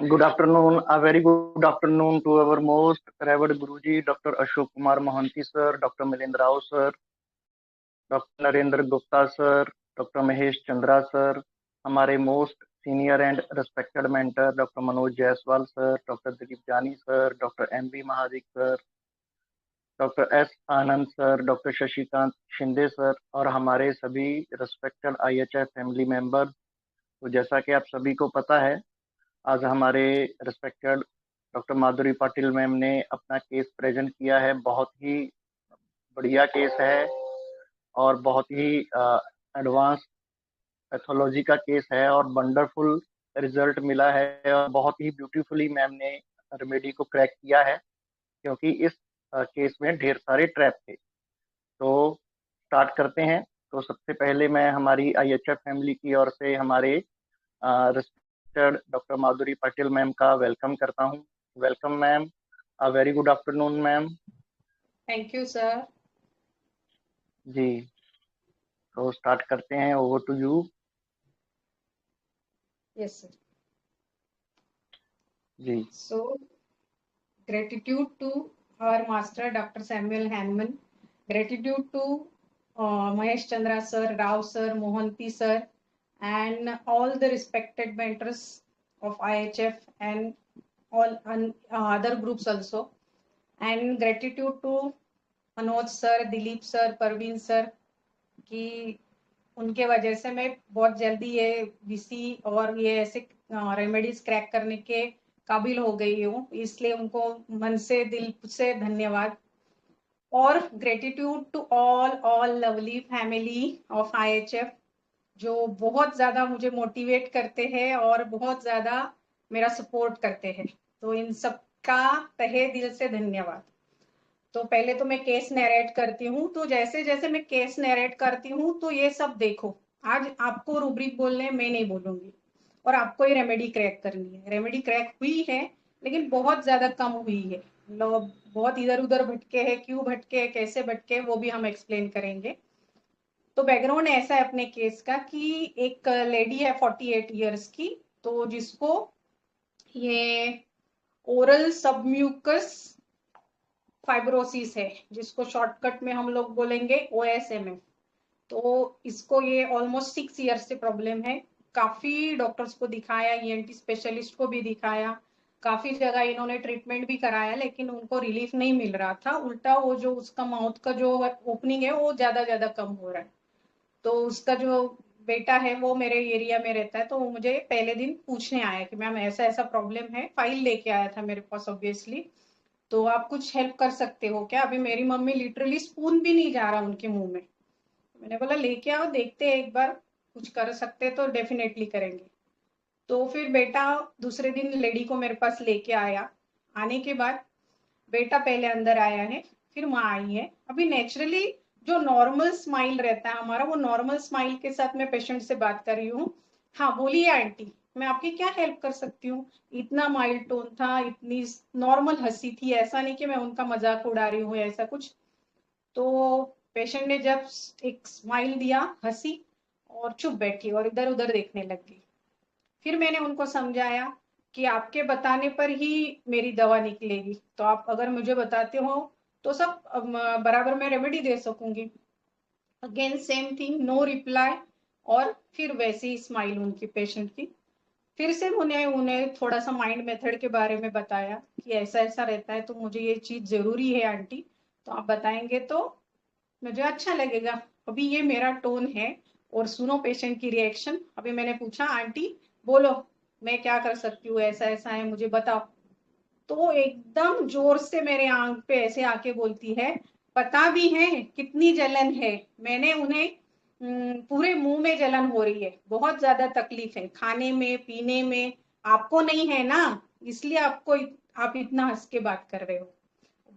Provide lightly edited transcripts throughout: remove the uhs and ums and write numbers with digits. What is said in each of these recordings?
Good afternoon, a very good afternoon to our most revered Guruji, Dr. Ashok Kumar Mohanty sir, Dr. Milind Rao sir, Dr. Narendra Gupta sir, Dr. Mahesh Chandra sir, हमारे most senior and respected mentor Dr. Manoj Jaiswal sir, Dr. Dilip Jani sir, Dr. M.B. Mahadik sir, doctor S Anand sir, doctor Shashikant Shinde sir और हमारे सभी respected IHF family member. तो जैसा कि आप सभी को पता है, आज हमारे respected doctor Madhuri Patil ma'am ने अपना केस प्रेजेंट किया है। बहुत ही बढ़िया केस है और बहुत ही एडवांस पैथोलॉजी का केस है और वंडरफुल रिजल्ट मिला है और बहुत ही ब्यूटीफुली मैम ने रेमेडी को क्रैक किया है, क्योंकि इस केस में ढेर सारे ट्रैप थे। तो स्टार्ट करते हैं। तो सबसे पहले मैं हमारी आईएचएफ फैमिली की ओर से हमारे respected doctor Madhuri Patil ma'am का वेलकम करता हूं। Welcome ma'am, a very good afternoon ma'am. Thank you sir. जी, तो स्टार्ट करते हैं। Over to you. Yes sir. जी। So gratitude to our master Dr. Samuel Hahnemann, gratitude to Mahesh Chandra sir, Rao sir, Mohanty sir, and all the respected mentors of IHF and all other groups also, and gratitude to Manoj sir, Dilip sir, Parveen sir कि उनके वजह से मैं बहुत जल्दी ये BC और ये ऐसे रेमेडीज क्रैक करने के काबिल हो गई हूँ, इसलिए उनको मन से दिल से धन्यवाद। और gratitude to all lovely family of IHF, जो बहुत ज्यादा मुझे मोटिवेट करते हैं और बहुत ज्यादा मेरा सपोर्ट करते हैं। तो इन सबका तहे दिल से धन्यवाद। तो पहले तो मैं केस नरेट करती हूँ। तो जैसे जैसे मैं केस नरेट करती हूँ तो ये सब देखो, आज आपको रूब्रिक बोलने मैं नहीं बोलूंगी और आपको ही रेमेडी क्रैक करनी है। रेमेडी क्रैक हुई है लेकिन बहुत ज्यादा कम हुई है, लोग बहुत इधर उधर भटके हैं। क्यों भटके, कैसे भटके, वो भी हम एक्सप्लेन करेंगे। तो बैकग्राउंड ऐसा है अपने केस का कि एक लेडी है 48 ईयर्स की, तो जिसको ये ओरल सबम्यूकस फाइब्रोसिस है, जिसको शॉर्टकट में हम लोग बोलेंगे OSMF। तो इसको ये ऑलमोस्ट 6 ईयर्स से प्रॉब्लम है। काफी डॉक्टर्स को दिखाया, ENT स्पेशलिस्ट को भी दिखाया, काफी जगह इन्होंने ट्रीटमेंट भी कराया, लेकिन उनको रिलीफ नहीं मिल रहा था। उल्टा वो जो उसका माउथ का जो ओपनिंग है वो ज्यादा कम हो रहा है। तो उसका जो बेटा है वो मेरे एरिया में रहता है, तो वो मुझे पहले दिन पूछने आया कि मैम ऐसा ऐसा प्रॉब्लम है। फाइल लेके आया था मेरे पास ऑब्वियसली, तो आप कुछ हेल्प कर सकते हो क्या? अभी मेरी मम्मी लिटरली स्पून भी नहीं जा रहा उनके मुंह में। मैंने बोला लेके आओ, देखते हैं एक बार, कुछ कर सकते तो डेफिनेटली करेंगे। तो फिर बेटा दूसरे दिन लेडी को मेरे पास लेके आया। आने के बाद बेटा पहले अंदर आया है, फिर माँ आई है। अभी नेचुरली जो नॉर्मल स्माइल रहता है हमारा, वो नॉर्मल स्माइल के साथ मैं पेशेंट से बात कर रही हूँ। हाँ बोलिए आंटी, मैं आपकी क्या हेल्प कर सकती हूँ। इतना माइल्ड टोन था, इतनी नॉर्मल हंसी थी, ऐसा नहीं कि मैं उनका मजाक उड़ा रही हूँ ऐसा कुछ। तो पेशेंट ने जब एक स्माइल दिया, हंसी और चुप बैठी और इधर उधर देखने लग गई। फिर मैंने उनको समझाया कि आपके बताने पर ही मेरी दवा निकलेगी, तो आप अगर मुझे बताते हो तो सब बराबर मैं रेमेडी दे सकूंगी। Again same thing, no reply. और फिर वैसी ही स्माइल उनकी पेशेंट की। फिर से उन्हें उन्हें थोड़ा सा माइंड मेथड के बारे में बताया कि ऐसा ऐसा रहता है, तो मुझे ये चीज जरूरी है आंटी, तो आप बताएंगे तो मुझे अच्छा लगेगा। अभी ये मेरा टोन है और सुनो पेशेंट की रिएक्शन। अभी मैंने पूछा आंटी बोलो मैं क्या कर सकती हूँ, ऐसा ऐसा है मुझे बताओ। तो एकदम जोर से मेरे आंख पे ऐसे आके बोलती है, पता भी है कितनी जलन है। मैंने उन्हें पूरे मुंह में जलन हो रही है, बहुत ज्यादा तकलीफ है खाने में पीने में। आपको नहीं है ना, इसलिए आप इतना हंस के बात कर रहे हो।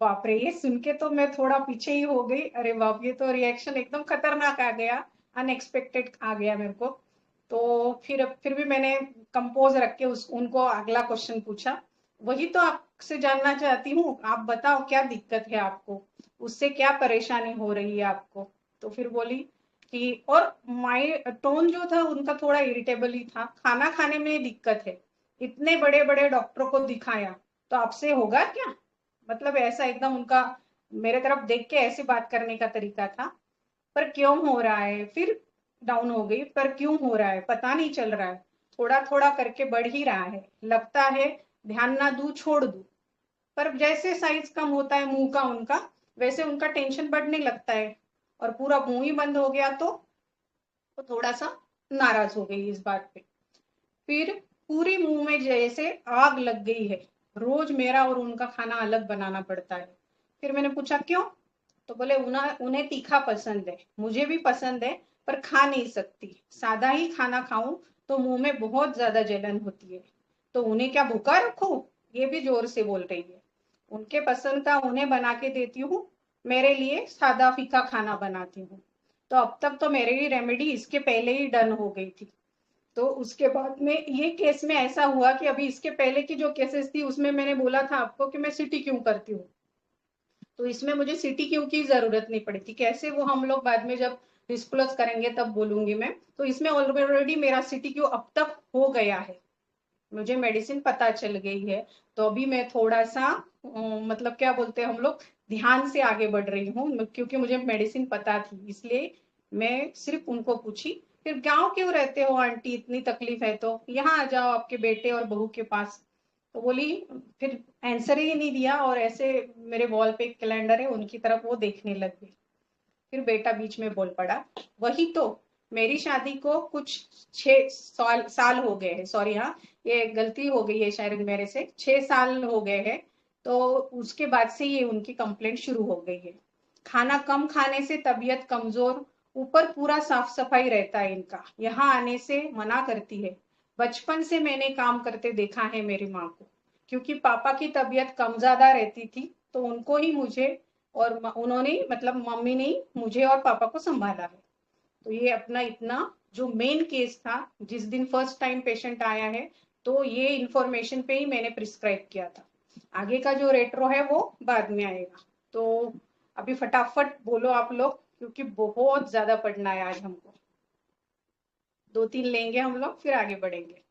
बाप रे, ये सुन के तो मैं थोड़ा पीछे ही हो गई। अरे बाप, ये तो रिएक्शन एकदम खतरनाक आ गया, अनएक्सपेक्टेड आ गया मेरे को। तो फिर भी मैंने कंपोज रख के उनको अगला क्वेश्चन पूछा। वही तो आपसे जानना चाहती हूँ, आप बताओ क्या दिक्कत है आपको, उससे क्या परेशानी हो रही है आपको। तो फिर बोली कि, और माई टोन जो था उनका थोड़ा इरिटेबल ही था, खाना खाने में दिक्कत है, इतने बड़े बड़े डॉक्टरों को दिखाया, तो आपसे होगा क्या? मतलब ऐसा एकदम उनका मेरे तरफ देख के ऐसे बात करने का तरीका था। पर क्यों हो रहा है, फिर डाउन हो गई, पर क्यों हो रहा है पता नहीं चल रहा है, थोड़ा थोड़ा करके बढ़ ही रहा है, लगता है ध्यान ना दूं छोड़ दूं। पर जैसे साइज कम होता है मुंह का उनका, वैसे उनका टेंशन बढ़ने लगता है, और पूरा मुंह ही बंद हो गया तो थोड़ा सा नाराज हो गई इस बात पे। फिर पूरी मुंह में जैसे आग लग गई है, रोज मेरा और उनका खाना अलग बनाना पड़ता है। फिर मैंने पूछा क्यों? तो बोले उन्हें उन्हें तीखा पसंद है, मुझे भी पसंद है, पर खा नहीं सकती, सादा ही खाना खाऊं तो मुंह में बहुत ज्यादा जलन होती है, तो उन्हें क्या भूखा रखूं? ये भी जोर से बोल रही है। उनके पसंद का उन्हें बना के देती हूँ, मेरे लिए सादा फीका खाना बनाती हूँ। तो अब तक तो मेरी रेमेडी इसके पहले ही डन हो गई थी। तो उसके बाद में ये केस में ऐसा हुआ कि अभी इसके पहले की जो केसेस थी उसमें मैंने बोला था आपको कि मैं सिटी क्यों करती हूँ, तो इसमें मुझे सिटी क्यू की जरूरत नहीं पड़ी थी। कैसे वो हम लोग बाद में जब डिस्क्लोज करेंगे तब बोलूंगी मैं। तो इसमें ऑलरेडी मेरा सिटी क्यू अब तक हो गया है, मुझे मेडिसिन पता चल गई है। तो अभी मैं थोड़ा सा मतलब क्या बोलते हैं हम लोग, ध्यान से आगे बढ़ रही हूँ, क्योंकि मुझे मेडिसिन पता थी, इसलिए मैं सिर्फ उनको पूछी। फिर गांव क्यों रहते हो आंटी, इतनी तकलीफ है तो यहाँ आ जाओ आपके बेटे और बहू के पास। तो बोली, फिर आंसर ही नहीं दिया, और ऐसे मेरे वॉल पे एक कैलेंडर है उनकी तरफ वो देखने लग गई। फिर बेटा बीच में बोल पड़ा, वही तो, मेरी शादी को कुछ 6 साल साल हो गए हैं, सॉरी हाँ, ये गलती हो गई है शायद मेरे से, 6 साल हो गए हैं। तो उसके बाद से ये उनकी कंप्लेंट शुरू हो गई है, खाना कम खाने से तबीयत कमजोर, ऊपर पूरा साफ सफाई रहता है इनका, यहाँ आने से मना करती है। बचपन से मैंने काम करते देखा है मेरी माँ को, क्योंकि पापा की तबीयत कम ज्यादा रहती थी, तो उनको ही मुझे और उन्होंने मतलब मम्मी ने मुझे और पापा को संभाला है। तो ये अपना इतना जो मेन केस था, जिस दिन फर्स्ट टाइम पेशेंट आया है, तो ये इंफॉर्मेशन पे ही मैंने प्रिस्क्राइब किया था। आगे का जो रेट्रो है वो बाद में आएगा। तो अभी फटाफट बोलो आप लोग, क्योंकि बहुत ज्यादा पढ़ना है आज हमको। 2-3 लेंगे हम लोग, फिर आगे बढ़ेंगे।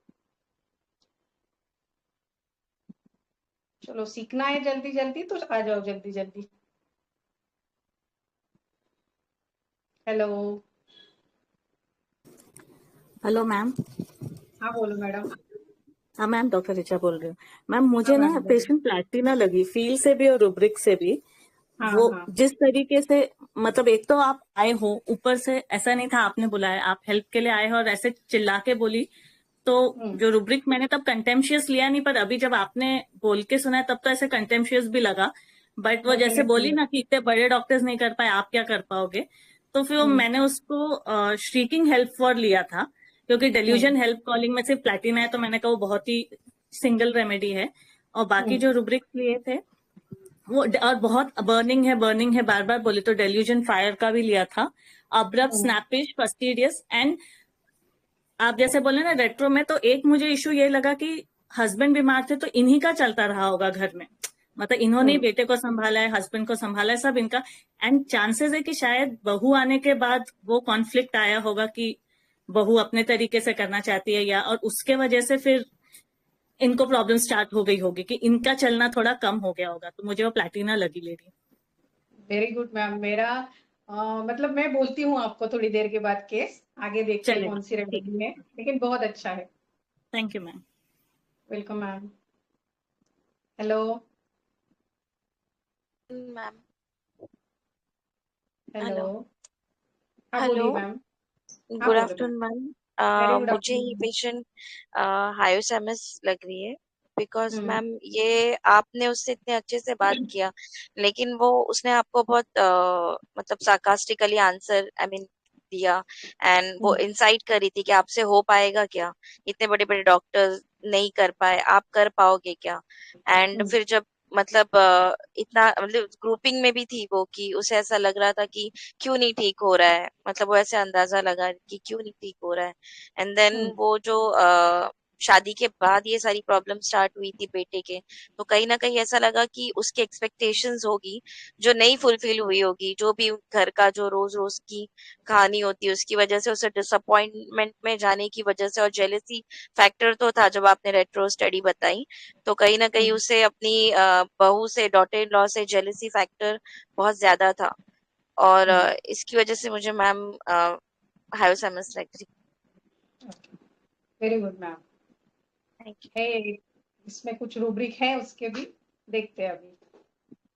चलो सीखना है जल्दी जल्दी, तो आ जाओ जल्दी जल्दी। हेलो। Hello ma'am. हाँ बोलो मैडम। हाँ मैम, डॉक्टर ऋचा बोल रही हूँ। मैम हाँ मुझे ना मैम बोलो। पेशेंट प्लैटिना लगी, फील से भी और रुब्रिक से भी। हाँ वो हाँ। जिस तरीके से, मतलब एक तो आप आए हो, ऊपर से ऐसा नहीं था आपने बुलाया, आप हेल्प के लिए आए हो और ऐसे चिल्ला के बोली। तो हम्म जो रुब्रिक मैंने तब कंटेम्पशियस लिया नहीं, पर अभी जब आपने बोल के सुना है तब तो ऐसे कंटेम्पशियस भी लगा। बट वो जैसे बोली डेफिनेटली। ना कि इतने बड़े डॉक्टर्स नहीं कर पाए, आप क्या कर पाओगे। तो फिर हम्म मैंने उसको श्रीकिंग हेल्प फॉर लिया था, क्योंकि हम्म डेल्यूजन हेल्प कॉलिंग में सिर्फ प्लैटिना है, तो मैंने कहा वो बहुत ही सिंगल रेमेडी है। और बाकी हम्म जो रुब्रिक्स लिए थे वो और बहुत बर्निंग है बार बार बोले, तो डेल्यूजन फायर का भी लिया था, अब्रप्ट हम्म स्नैपिश फस्टिडियस। एंड आप जैसे बोले ना रेट्रो में, तो एक मुझे इशू ये लगा कि हस्बैंड बीमार थे तो इन्हीं का चलता रहा होगा घर में, मतलब इन्होंने ही हम्म बेटे को संभाला है, हस्बैंड को संभाला है, सब इनका। एंड चांसेस है कि शायद बहू आने के बाद वो कॉन्फ्लिक्ट आया होगा कि बहू अपने तरीके से करना चाहती है, या और उसके वजह से फिर इनको प्रॉब्लम स्टार्ट हो गई होगी कि इनका चलना थोड़ा कम हो गया होगा, तो मुझे वो प्लैटिना लगी लेडी। Very good ma'am. मेरा मतलब मैं बोलती हूँ आपको थोड़ी देर के बाद केस, आगे देखते हैं चलेगा, कौन सी ठीक रेमेडी है, है। लेकिन बहुत अच्छा है। Thank you ma'am. Welcome ma'am. Hello. Ma'am. Hello. Hello. हाँ हेलो। बोलिए मैम। हाँ गुड बोलो ma'am. Afternoon ma'am. Very good मुझे ये आफ्टरनून। पेशेंट हायोसेमस लग रही है, बिकॉज हम्म मैम ये आपने उससे इतने अच्छे से बात किया, लेकिन वो उसने आपको बहुत मतलब सार्कास्टिकली आंसर आई मीन दिया, एंड वो हम्म इंसाइट कर रही थी कि आपसे हो पाएगा क्या, इतने बड़े बड़े डॉक्टर नहीं कर पाए, आप कर पाओगे क्या। एंड हम्म फिर जब मतलब इतना मतलब ग्रुपिंग में भी थी वो, कि उसे ऐसा लग रहा था कि क्यों नहीं ठीक हो रहा है, मतलब वो ऐसे अंदाजा लगा कि क्यों नहीं ठीक हो रहा है। एंड देन हम्म वो जो शादी के बाद ये सारी प्रॉब्लम स्टार्ट हुई थी बेटे के, तो कहीं ना कहीं ऐसा लगा कि उसकी एक्सपेक्टेशंस होगी जो नहीं फुलफिल हुई होगी, जो भी घर का जो रोज रोज की कहानी होती है उसकी वजह से, उसे डिसअपॉइंटमेंट में जाने की वजह से, और जेलेसी फैक्टर तो था जब आपने रेट्रो स्टडी बताई, तो कहीं ना कहीं उसे अपनी बहू से, डॉटर इन लॉ से जेलेसी फैक्टर बहुत ज्यादा था, और इसकी वजह से मुझे मैम हायोसाइमस लग रही। Very good ma'am. Thank you. है इसमें कुछ रूब्रिक है उसके भी, देखते हैं अभी।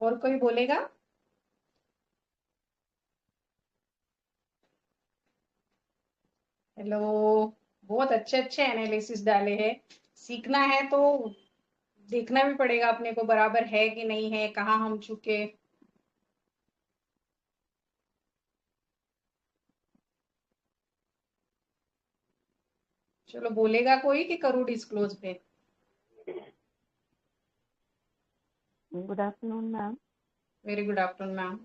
और कोई बोलेगा? हेलो, बहुत अच्छे अच्छे एनालिसिस डाले हैं। सीखना है तो देखना भी पड़ेगा अपने को बराबर है कि नहीं है, कहाँ हम चुके। चलो, बोलेगा कोई कि करूँ डिस्क्लोज पे? Good afternoon ma'am. Very good afternoon ma'am.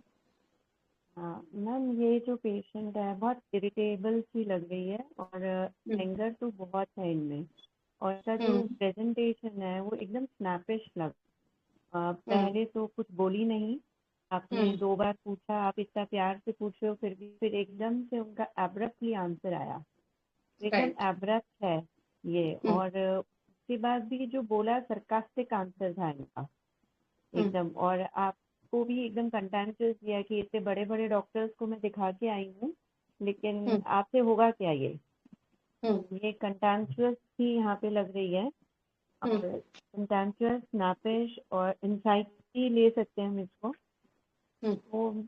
Ma'am, ये जो पेशेंट है बहुत इरिटेबल सी लग रही है, और एंगर तो बहुत है इनमें, और इसका जो प्रेजेंटेशन है वो एकदम स्नैपिश लग। पहले तो कुछ बोली नहीं, आपने 2 बार पूछा, आप इतना प्यार से पूछ रहे हो, फिर एकदम से उनका एब्रप्टली आंसर आया, एकदम एब्रप्ट है ये। और उसके बाद भी जो बोला सरकास्टिक आंसर था इनका एकदम, और आपको भी एकदम कंटेंशियस दिया कि इतने बड़े बड़े डॉक्टर्स को मैं दिखा के आई हूँ, लेकिन आपसे होगा क्या ये कंटेंशियस ही यहाँ पे लग रही है, और कंटेंशियस, स्नैपिश और एंजाइटी ले सकते हैं हम इसको। तो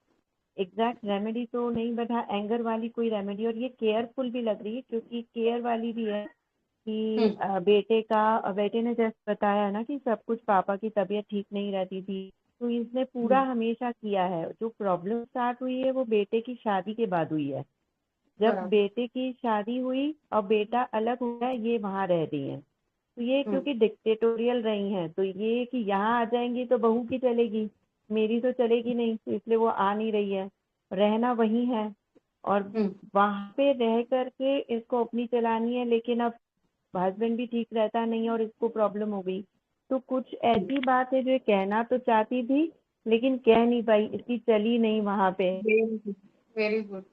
एग्जैक्ट रेमेडी तो नहीं बता, एंगर वाली कोई रेमेडी, और ये केयरफुल भी लग रही है, क्योंकि केयर वाली भी है कि बेटे ने जैसे बताया ना कि सब कुछ, पापा की तबीयत ठीक नहीं रहती थी, तो इसने पूरा हमेशा किया है। जो प्रॉब्लम स्टार्ट हुई है वो बेटे की शादी के बाद हुई है। जब बेटे की शादी हुई और बेटा अलग हो गया, ये वहां रह रही है, तो ये क्योंकि डिक्टेटोरियल रही हैं, तो ये कि यहाँ आ जाएंगी तो बहू की चलेगी, मेरी तो चलेगी नहीं, तो इसलिए वो आ नहीं रही है, रहना वही है, और वहां पे रह करके इसको अपनी चलानी है, लेकिन अब हस्बैंड भी ठीक रहता नहीं और इसको प्रॉब्लम हो गई। तो कुछ ऐसी बात है जो कहना तो चाहती थी लेकिन कह नहीं पाई, इसकी चली नहीं वहां पे। Very good.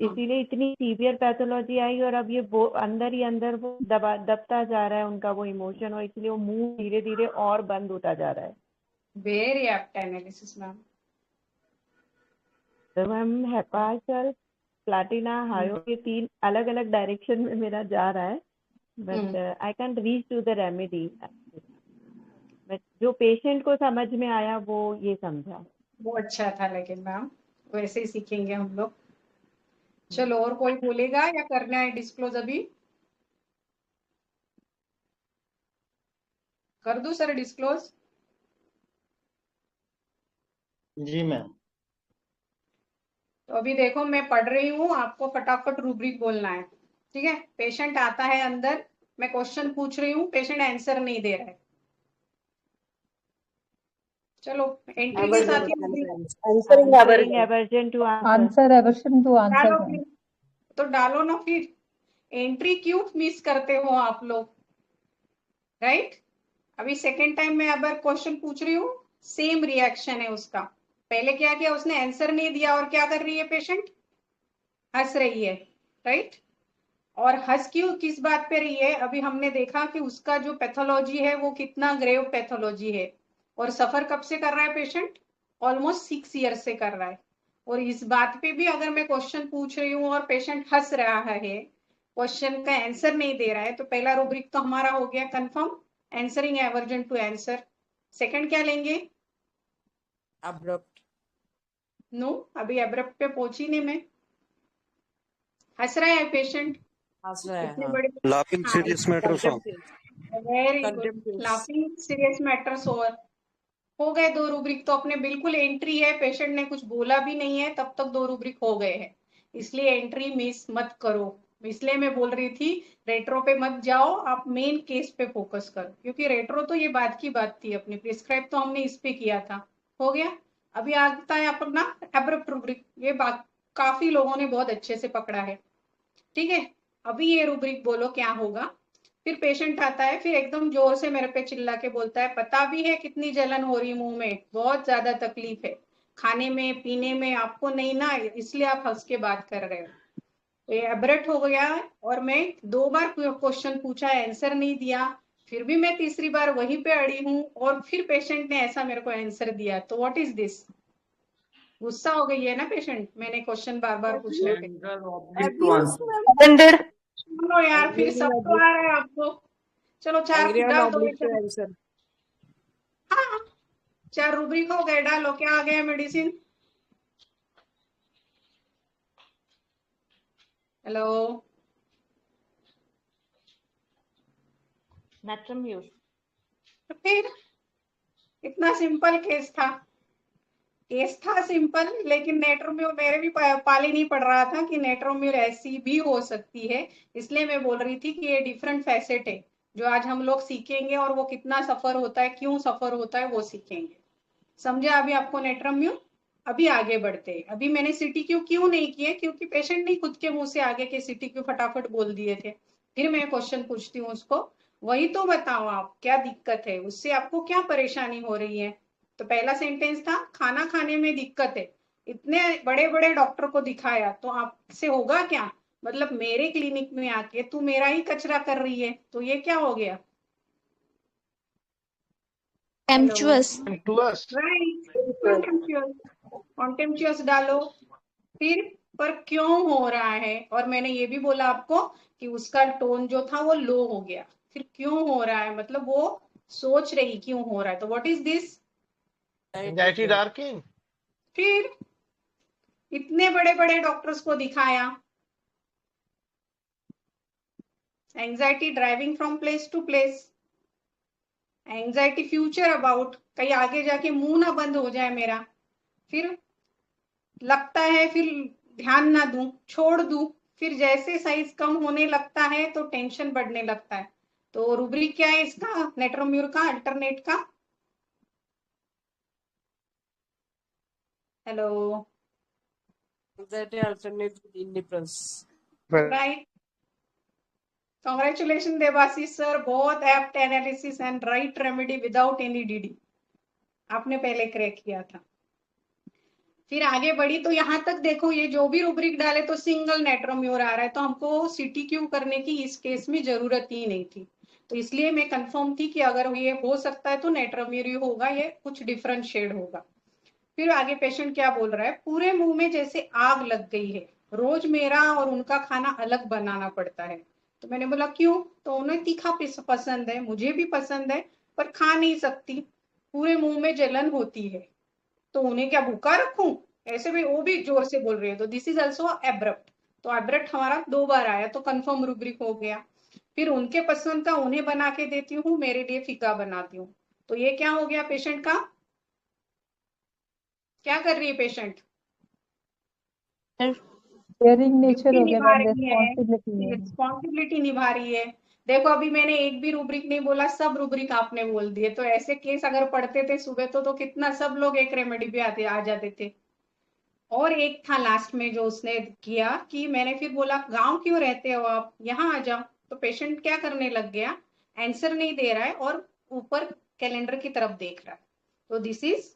इसीलिए इतनी सीवियर पैथोलॉजी आई, और अब ये वो अंदर ही अंदर वो दबता जा रहा है उनका वो इमोशन, और इसलिए वो मुंह धीरे धीरे और बंद होता जा रहा है। Very apt analysis ma'am. तो मैम हेपासल, प्लाटिना, हायो, ये 3 अलग अलग डायरेक्शन में मेरा जा रहा है, but I can reach to the remedy. But जो पेशेंट को समझ में आया वो ये समझा, वो अच्छा था, लेकिन मैम वैसे ही सीखेंगे हम लोग। चलो, और कोई बोलेगा या करना है डिस्क्लोज अभी? कर दूं सर डिस्क्लोज? जी मैम। तो अभी देखो, मैं पढ़ रही हूँ, आपको फटाफट रूब्रिक बोलना है, ठीक है? पेशेंट आता है अंदर, मैं क्वेश्चन पूछ रही हूँ, पेशेंट आंसर नहीं दे रहा है। चलो, एंट्री के साथ ही एवर्जन टू डालो फिर, तो डालो ना फिर। एंट्री क्यों मिस करते हो आप लोग, राइट? अभी सेकेंड टाइम मैं अब क्वेश्चन पूछ रही हूँ, सेम रिएक्शन है उसका। पहले क्या किया उसने, आंसर नहीं दिया, और क्या कर रही है पेशेंट? हंस रही है, राइट? और हंस क्यों, किस बात पे रही है? अभी हमने देखा कि उसका जो पैथोलॉजी है वो कितना ग्रेव पैथोलॉजी है, और सफर कब से कर रहा है पेशेंट? ऑलमोस्ट 6 ईयर्स से कर रहा है। और इस बात पे भी अगर मैं क्वेश्चन पूछ रही हूँ और पेशेंट हंस रहा है, क्वेश्चन का आंसर नहीं दे रहा है, तो पहला रूब्रिक तो हमारा हो गया confirm, answering aversion to answer. Second क्या लेंगे? अब्रप्ट। नो, अभी अब्रप्ट पे पहुंची नहीं मैं। हंस रहा है पेशेंट, इतने बड़े, laughing serious matters on. Very good, laughing serious matters over. हो गए 2 रूब्रिक, तो अपने बिल्कुल एंट्री है, पेशेंट ने कुछ बोला भी नहीं है तब तक 2 रूब्रिक हो गए हैं, इसलिए एंट्री मिस मत करो। इसलिए मैं बोल रही थी रेट्रो पे मत जाओ, आप मेन केस पे फोकस करो, क्योंकि रेट्रो तो ये बात की बात थी, अपनी प्रिस्क्राइब तो हमने इस पे किया था, हो गया। अभी आता है अपना एब्रप्ट रूब्रिक, ये बात काफी लोगों ने बहुत अच्छे से पकड़ा है, ठीक है? अभी ये रूब्रिक बोलो क्या होगा? फिर पेशेंट आता है, फिर एकदम जोर से मेरे पे चिल्ला के बोलता है, पता भी है कितनी जलन हो रही मुंह में, बहुत ज्यादा तकलीफ है खाने में पीने में, आपको नहीं ना, इसलिए आप हंस के बात कर रहे हो। तो ये एबरेट हो गया। और मैं 2 बार क्वेश्चन पूछा, आंसर नहीं दिया, फिर भी मैं तीसरी बार वहीं पे अड़ी हूँ, और फिर पेशेंट ने ऐसा मेरे को आंसर दिया। तो व्हाट इज दिस? गुस्सा हो गई है ना पेशेंट, मैंने क्वेश्चन बार बार पूछने पे। चलो यार, फिर सब तो आ रहा है आपको। चलो 4 डाल दो। हाँ, 4 रूब्रिक हो गए, डालो क्या आ गया मेडिसिन। Hello, natrum mur. तो फिर इतना सिंपल केस था, सिंपल, लेकिन नेट्रोम्यूर मेरे भी पाले नहीं पड़ रहा था कि नेट्रोम्यूर ऐसी भी हो सकती है। इसलिए मैं बोल रही थी कि ये डिफरेंट फैसेट है जो आज हम लोग सीखेंगे, और वो कितना सफर होता है, क्यों सफर होता है, वो सीखेंगे। समझे अभी आपको नेट्रोम्यूर? अभी आगे बढ़ते हैं। अभी मैंने सीटीक्यू क्यों नहीं किए, क्योंकि पेशेंट ने खुद के मुंह से आगे के सीटीक्यू फटाफट बोल दिए थे। फिर मैं क्वेश्चन पूछती हूँ उसको, वही तो बताओ आप क्या दिक्कत है, उससे आपको क्या परेशानी हो रही है। तो पहला सेंटेंस था, खाना खाने में दिक्कत है। इतने बड़े बड़े डॉक्टर को दिखाया तो आपसे होगा क्या, मतलब मेरे क्लिनिक में आके तू मेरा ही कचरा कर रही है, तो ये क्या हो गया? टेम्पचुअस। राइट, कॉन्टेम्पचुअस डालो। फिर पर क्यों हो रहा है, और मैंने ये भी बोला आपको कि उसका टोन जो था वो लो हो गया। फिर क्यों हो रहा है, मतलब वो सोच रही क्यों हो रहा है, तो what is this? Anxiety darking. फिर इतने बड़े बड़े डॉक्टर्स को दिखाया, anxiety driving from place to place, anxiety future about, कहीं आगे जाके मुंह ना बंद हो जाए मेरा। फिर लगता है, फिर ध्यान ना दूं, छोड़ दूं, फिर जैसे साइज कम होने लगता है तो टेंशन बढ़ने लगता है। तो रूब्रिक क्या है इसका, नेट्रोम्यूर का अल्टरनेट का? Hello, right. Congratulations Devashish sir, बहुत apt analysis and right remedy without any DD, आपने पहले क्रैक किया था। फिर आगे बढ़ी तो यहाँ तक देखो, ये जो भी रूब्रिक डाले तो सिंगल नेट्रोम्यूर आ रहा है, तो हमको सीटीक्यू करने की इस केस में जरूरत ही नहीं थी। तो इसलिए मैं कंफर्म थी कि अगर ये हो सकता है तो नेट्रोम्यूर ही होगा, ये कुछ डिफरेंट शेड होगा। फिर आगे पेशेंट क्या बोल रहा है, पूरे मुंह में जैसे आग लग गई है, रोज मेरा और उनका खाना अलग बनाना पड़ता है। तो मैंने बोला क्यों, तो उन्हें तीखा पसंद है, मुझे भी पसंद है, पर खा नहीं सकती, पूरे मुंह में जलन होती है, तो उन्हें क्या भूखा रखूं, ऐसे भी वो भी जोर से बोल रही है। तो दिस इज ऑल्सो एब्रप्ट, तो एब्रप्ट हमारा 2 बार आया, तो कंफर्म रूब्रिक हो गया। फिर उनके पसंद का उन्हें बना के देती हूँ, मेरे लिए फीका बनाती हूँ, तो ये क्या हो गया पेशेंट का, क्या कर रही है पेशेंट? केयरिंग नेचर हो गया निभा मैम, रही है, रिस्पॉन्सिबिलिटी है। रिस्पॉन्सिबिलिटी निभा रही है। देखो अभी मैंने एक भी रूब्रिक नहीं बोला, सब रूब्रिक आपने बोल दिए। तो ऐसे केस अगर पढ़ते थे सुबह तो कितना सब लोग एक रेमेडी पे आ जाते थे। और एक था लास्ट में जो उसने किया कि मैंने फिर बोला गांव क्यों रहते हो आप, यहाँ आ जाओ। तो पेशेंट क्या करने लग गया, आंसर नहीं दे रहा है और ऊपर कैलेंडर की तरफ देख रहा है। तो this is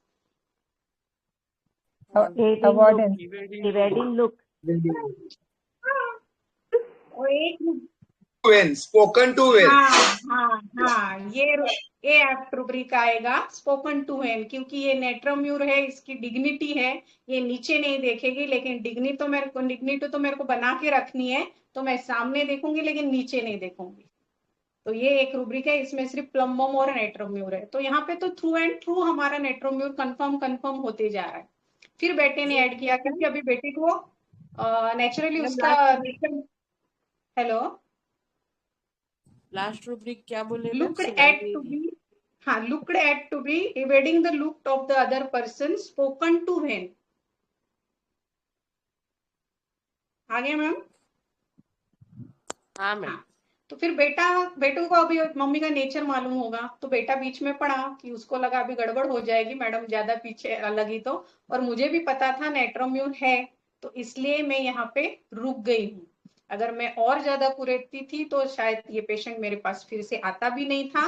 avoidance, evading look. और एक स्पोकन टू वेल। हाँ, ये एप्ट रूब्रिक आएगा, स्पोकन टू वेल, क्योंकि ये नेट्रोम्यूर है, इसकी डिग्निटी है, ये नीचे नहीं देखेगी, लेकिन डिग्निटी तो मेरे को बना के रखनी है, तो मैं सामने देखूंगी लेकिन नीचे नहीं देखूंगी। तो ये एक रूब्रिक है, इसमें सिर्फ प्लम्बम और नेट्रोम्यूर है। तो यहाँ पे तो थ्रू एंड थ्रू हमारा नेट्रोम्यूर कंफर्म होते जा रहा है। फिर बेटे ने ऐड किया, क्योंकि अभी बेटे को नेचुरली उसका, हेलो, लास्ट रूब्रिक क्या बोले ma'am? looked at to be, हाँ, looked at to be evading the look of the other person, spoken to when, आ गया मैम? हाँ मैम। तो फिर बेटों को अभी मम्मी का नेचर मालूम होगा, तो बेटा बीच में पड़ा कि उसको लगा अभी गड़बड़ हो जाएगी मैडम ज्यादा पीछे लगी तो, और मुझे भी पता था नेट्रोम्यूर है, तो इसलिए मैं यहाँ पे रुक गई हूँ। अगर मैं और ज्यादा कुरेदती थी तो शायद ये पेशेंट मेरे पास फिर से आता भी नहीं था,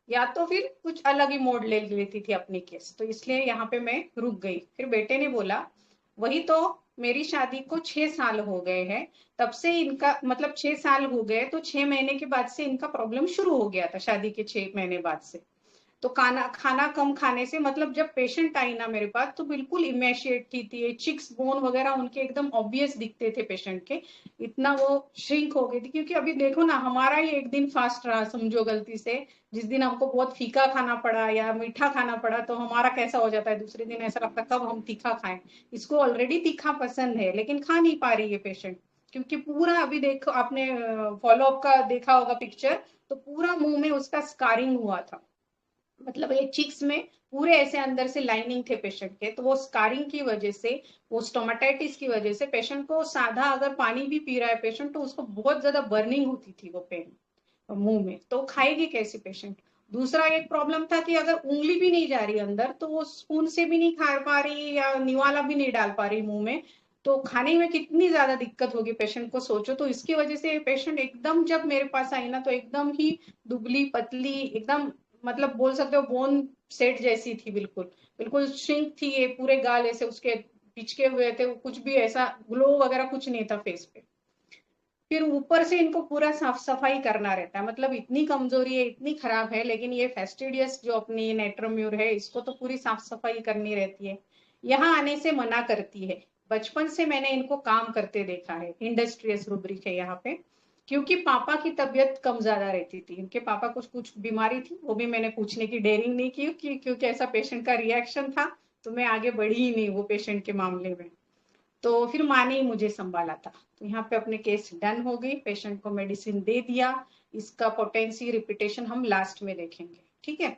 या तो फिर कुछ अलग ही मोड ले लेती थी अपनी केस। तो इसलिए यहाँ पे मैं रुक गई। फिर बेटे ने बोला, वही तो, मेरी शादी को 6 साल हो गए हैं, तब से इनका मतलब 6 साल हो गए तो 6 महीने के बाद से इनका प्रॉब्लम शुरू हो गया था, शादी के 6 महीने बाद से। तो खाना कम खाने से, मतलब जब पेशेंट आई ना मेरे पास तो बिल्कुल इमेशिएट थी, चिक्स बोन वगैरह उनके एकदम ऑब्वियस दिखते थे पेशेंट के, इतना वो श्रिंक हो गई थी। क्योंकि अभी देखो ना, हमारा ही एक दिन फास्ट रहा समझो गलती से, जिस दिन हमको बहुत फीका खाना पड़ा या मीठा खाना पड़ा तो हमारा कैसा हो जाता है, दूसरे दिन ऐसा लगता है कब हम तीखा खाएं। इसको ऑलरेडी तीखा पसंद है लेकिन खा नहीं पा रही है पेशेंट, क्योंकि पूरा अभी देखो आपने फॉलोअप का देखा होगा पिक्चर, तो पूरा मुंह में उसका स्कारिंग हुआ था, मतलब एक चिक्स में पूरे ऐसे अंदर से लाइनिंग थे पेशेंट के। तो वो स्कारिंग की वजह से, वो स्टोमेटाइटिस की वजह से पेशेंट को साधा अगर पानी भी पी रहा है पेशेंट तो उसको बहुत ज्यादा बर्निंग होती थी वो पेन मुंह में, तो खाएगी कैसे पेशेंट। दूसरा एक प्रॉब्लम था कि अगर उंगली भी नहीं जा रही अंदर तो वो स्पून से भी नहीं खा पा रही या निवाला भी नहीं डाल पा रही मुंह में, तो खाने में कितनी ज्यादा दिक्कत होगी पेशेंट को, सोचो। तो इसकी वजह से पेशेंट एकदम जब मेरे पास आई ना तो एकदम ही दुबली पतली, एकदम मतलब बोल सकते हो बोन सेट जैसी थी, बिल्कुल बिल्कुल श्रिंक थी। ये पूरे गाल ऐसे उसके पिचके हुए थे, कुछ भी ऐसा ग्लो वगैरह कुछ नहीं था फेस पे। फिर ऊपर से इनको पूरा साफ सफाई करना रहता है, मतलब इतनी कमजोरी है, इतनी खराब है, लेकिन ये फेस्टिडियस जो अपनी नेट्रोम्यूर है इसको तो पूरी साफ सफाई करनी रहती है। यहाँ आने से मना करती है, बचपन से मैंने इनको काम करते देखा है, इंडस्ट्रियस रूब्रिक है यहाँ पे। क्योंकि पापा की तबीयत कम ज्यादा रहती थी, इनके पापा कुछ बीमारी थी, वो भी मैंने पूछने की डेयरिंग नहीं की क्योंकि ऐसा पेशेंट का रिएक्शन था, तो मैं आगे बढ़ी ही नहीं वो पेशेंट के मामले में। तो फिर माँ ने ही मुझे संभाला था। तो यहाँ पे अपने केस डन हो गई, पेशेंट को मेडिसिन दे दिया, इसका पोटेंसी रिपीटेशन हम लास्ट में देखेंगे, ठीक है।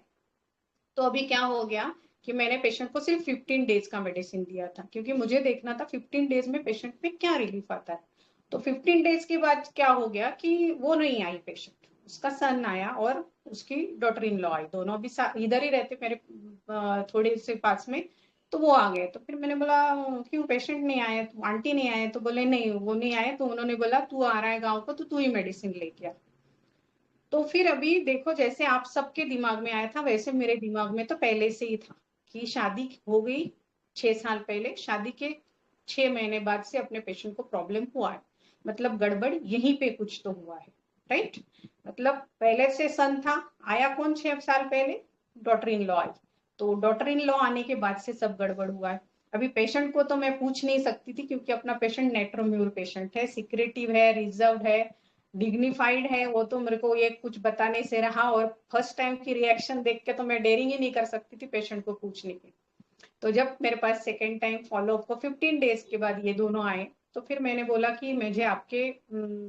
तो अभी क्या हो गया कि मैंने पेशेंट को सिर्फ 15 डेज का मेडिसिन दिया था, क्योंकि मुझे देखना था 15 डेज में पेशेंट में क्या रिलीफ आता है। तो 15 डेज के बाद क्या हो गया कि वो नहीं आई पेशेंट, उसका सन आया और उसकी डॉटर इन लॉ आई, दोनों भी इधर ही रहते मेरे थोड़े से पास में। तो वो आ गए, तो फिर मैंने बोला क्यों पेशेंट नहीं आए, आंटी नहीं आए, तो बोले नहीं वो नहीं आए, तो उन्होंने बोला तू आ रहा है गाँव को तो तू ही मेडिसिन लेके आ। तो फिर अभी देखो, जैसे आप सबके दिमाग में आया था वैसे मेरे दिमाग में तो पहले से ही था कि शादी हो गई 6 साल पहले, शादी के 6 महीने बाद से अपने पेशेंट को प्रॉब्लम हुआ है, मतलब गड़बड़ यहीं पे कुछ तो हुआ है, राइट। मतलब पहले से सन था, आया कौन 6 साल पहले, डॉटर इन लॉ आई, तो डॉटर इन लॉ आने के बाद से सब गड़बड़ हुआ है। अभी पेशेंट को तो मैं पूछ नहीं सकती थी क्योंकि अपना पेशेंट नेट्रोम्यूर पेशेंट है, सिक्रेटिव है, रिजर्व है, डिग्निफाइड है, वो तो मेरे को ये कुछ बताने से रहा। और फर्स्ट टाइम की रिएक्शन देख के तो मैं डेयरिंग ही नहीं कर सकती थी पेशेंट को पूछने की। तो जब मेरे पास सेकेंड टाइम फॉलोअप को 15 डेज के बाद ये दोनों आए, तो फिर मैंने बोला कि मुझे आपके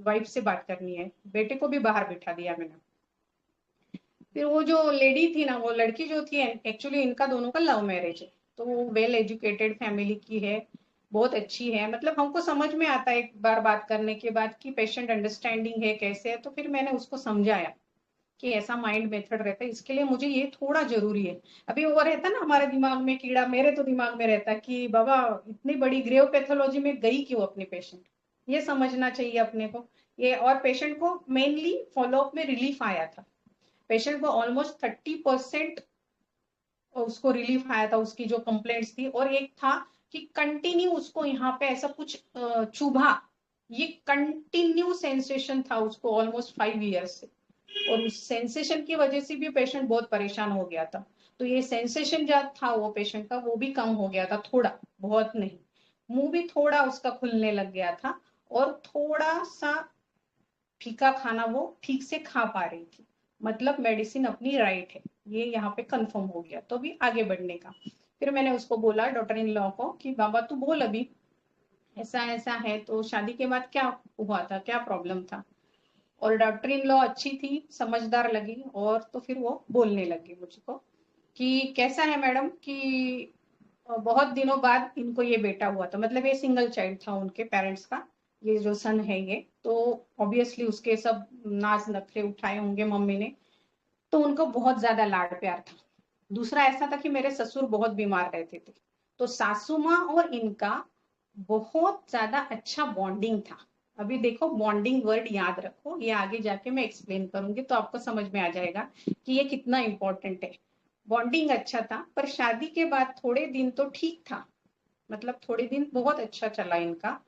वाइफ से बात करनी है, बेटे को भी बाहर बिठा दिया मैंने। फिर वो जो लेडी थी ना, वो लड़की जो थी, एक्चुअली इनका दोनों का लव मैरिज है, तो वो वेल एजुकेटेड फैमिली की है, बहुत अच्छी है, मतलब हमको समझ में आता है एक बार बात करने के बाद कि पेशेंट अंडरस्टैंडिंग है कैसे है। तो फिर मैंने उसको समझाया कि ऐसा माइंड मेथड रहता है, इसके लिए मुझे ये थोड़ा जरूरी है। अभी वो रहता ना हमारे दिमाग में कीड़ा, मेरे तो दिमाग में रहता कि बाबा इतनी बड़ी ग्रेव पैथोलॉजी में गई क्यों अपनी पेशेंट, ये समझना चाहिए अपने को ये। और पेशेंट को मेनली फॉलोअप में रिलीफ आया था, पेशेंट को ऑलमोस्ट 30% उसको रिलीफ आया था उसकी जो कंप्लेंट्स थी। और एक था कि कंटिन्यू उसको यहाँ पे ऐसा कुछ चुभा, ये कंटिन्यू सेंसेशन था उसको ऑलमोस्ट 5 ईयर्स से, और उस सेंसेशन की वजह से भी पेशेंट बहुत परेशान हो गया था। तो ये सेंसेशन जो था वो पेशेंट का वो भी कम हो गया था थोड़ा, बहुत नहीं, मुंह भी थोड़ा उसका खुलने लग गया था, और थोड़ा सा फीका खाना वो ठीक से खा पा रही थी, मतलब मेडिसिन अपनी राइट है, ये यहाँ पे कंफर्म हो गया। तो भी आगे बढ़ने का, फिर मैंने उसको बोला डॉटर इन लॉ को कि बाबा तू बोल अभी ऐसा ऐसा है, तो शादी के बाद क्या हुआ था, क्या प्रॉब्लम था। और डॉक्टर इन लॉ अच्छी थी, समझदार लगी, और तो फिर वो बोलने लगी मुझको कि कैसा है मैडम कि बहुत दिनों बाद इनको ये बेटा हुआ था, मतलब ये सिंगल चाइल्ड था उनके पेरेंट्स का, ये जो सन है ये, तो ऑब्वियसली उसके सब नाज नखरे उठाए होंगे मम्मी ने, तो उनको बहुत ज्यादा लाड प्यार था। दूसरा ऐसा था कि मेरे ससुर बहुत बीमार रहते थे, तो सासू माँ और इनका बहुत ज्यादा अच्छा बॉन्डिंग था। अभी देखो बॉन्डिंग वर्ड याद रखो, ये आगे जाके मैं एक्सप्लेन करूंगी तो आपको समझ में आ जाएगा कि ये कितना इंपॉर्टेंट है। बॉन्डिंग अच्छा था, पर शादी के बाद थोड़े दिन तो ठीक था, मतलब थोड़े दिन बहुत अच्छा चला इनका।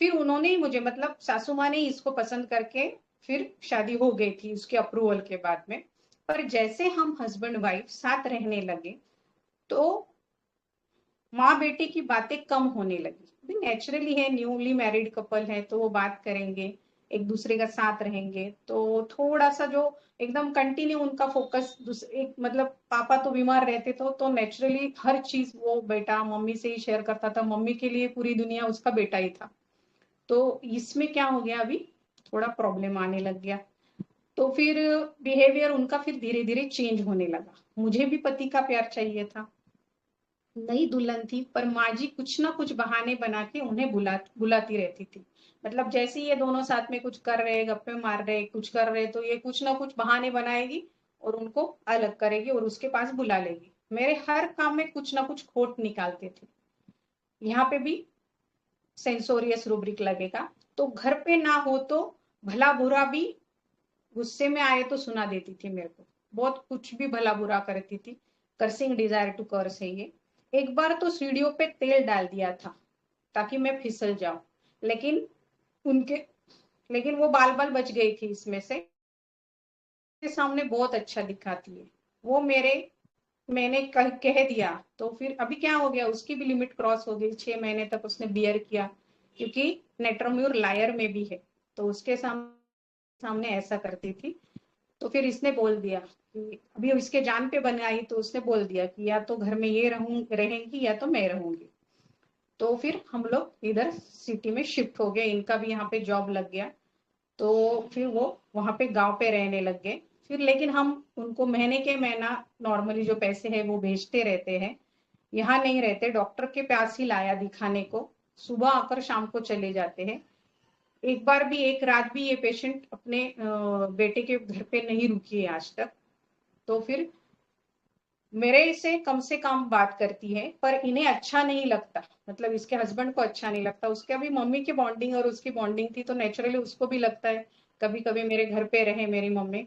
फिर उन्होंने ही मुझे, मतलब सासू माँ ने इसको पसंद करके फिर शादी हो गई थी उसके अप्रूवल के बाद में। पर जैसे हम हस्बैंड वाइफ साथ रहने लगे तो माँ बेटे की बातें कम होने लगी। नेचुरली है, न्यूली मैरिड कपल है तो वो बात करेंगे, एक दूसरे का साथ रहेंगे, तो थोड़ा सा जो एकदम कंटिन्यू उनका फोकस एक, मतलब पापा तो बीमार रहते तो नेचुरली हर चीज वो बेटा मम्मी से ही शेयर करता था, मम्मी के लिए पूरी दुनिया उसका बेटा ही था। तो इसमें क्या हो गया, अभी थोड़ा प्रॉब्लम आने लग गया। तो फिर बिहेवियर उनका फिर धीरे धीरे चेंज होने लगा। मुझे भी पति का प्यार चाहिए था, नई दुल्हन थी, पर माँ जी कुछ ना कुछ बहाने बना के उन्हें बुलाती रहती थी। मतलब जैसे ये दोनों साथ में कुछ कर रहे, गप्पे मार रहे, कुछ कर रहे, तो ये कुछ ना कुछ बहाने बनाएगी और उनको अलग करेगी और उसके पास बुला लेगी। मेरे हर काम में कुछ ना कुछ खोट निकालते थे। यहाँ पे भी सेंसोरियस रूब्रिक लगेगा। तो घर पे ना हो तो भला बुरा भी गुस्से में आए तो सुना देती थी मेरे को, बहुत कुछ भी भला बुरा करती थी। कर्सिंग डिजायर टू कर्स है ये। एक बार तो सीढ़ियों पे तेल डाल दिया था ताकि मैं फिसल जाऊं, लेकिन उनके लेकिन वो बाल बाल बच गई थी इसमें से। के सामने बहुत अच्छा दिखाती है वो मैंने कह दिया तो फिर अभी क्या हो गया, उसकी भी लिमिट क्रॉस हो गई। 6 महीने तक उसने बियर किया, क्योंकि नेट्रोम्यूर लायर में भी है, तो उसके सामने ऐसा करती थी। तो फिर इसने बोल दिया कि अभी इसके जान पे बन आई, तो उसने बोल दिया कि या तो घर में ये रहेंगी या तो मैं रहूंगी। तो फिर हम लोग इधर सिटी में शिफ्ट हो गए, इनका भी यहाँ पे जॉब लग गया। तो फिर वो वहां पे गांव पे रहने लग गए। फिर लेकिन हम उनको महीने के महीना नॉर्मली जो पैसे है वो भेजते रहते हैं। यहाँ नहीं रहते, डॉक्टर के पास ही लाया दिखाने को, सुबह आकर शाम को चले जाते हैं। एक बार भी, एक रात भी ये पेशेंट अपने बेटे के घर पे नहीं रुकी है आज तक। तो फिर मेरे से कम बात करती है, पर इन्हें अच्छा नहीं लगता, मतलब इसके हस्बैंड को अच्छा नहीं लगता। उसके अभी मम्मी की बॉन्डिंग और उसकी बॉन्डिंग थी, तो नेचुरली उसको भी लगता है कभी कभी मेरे घर पे रहे मेरी मम्मी।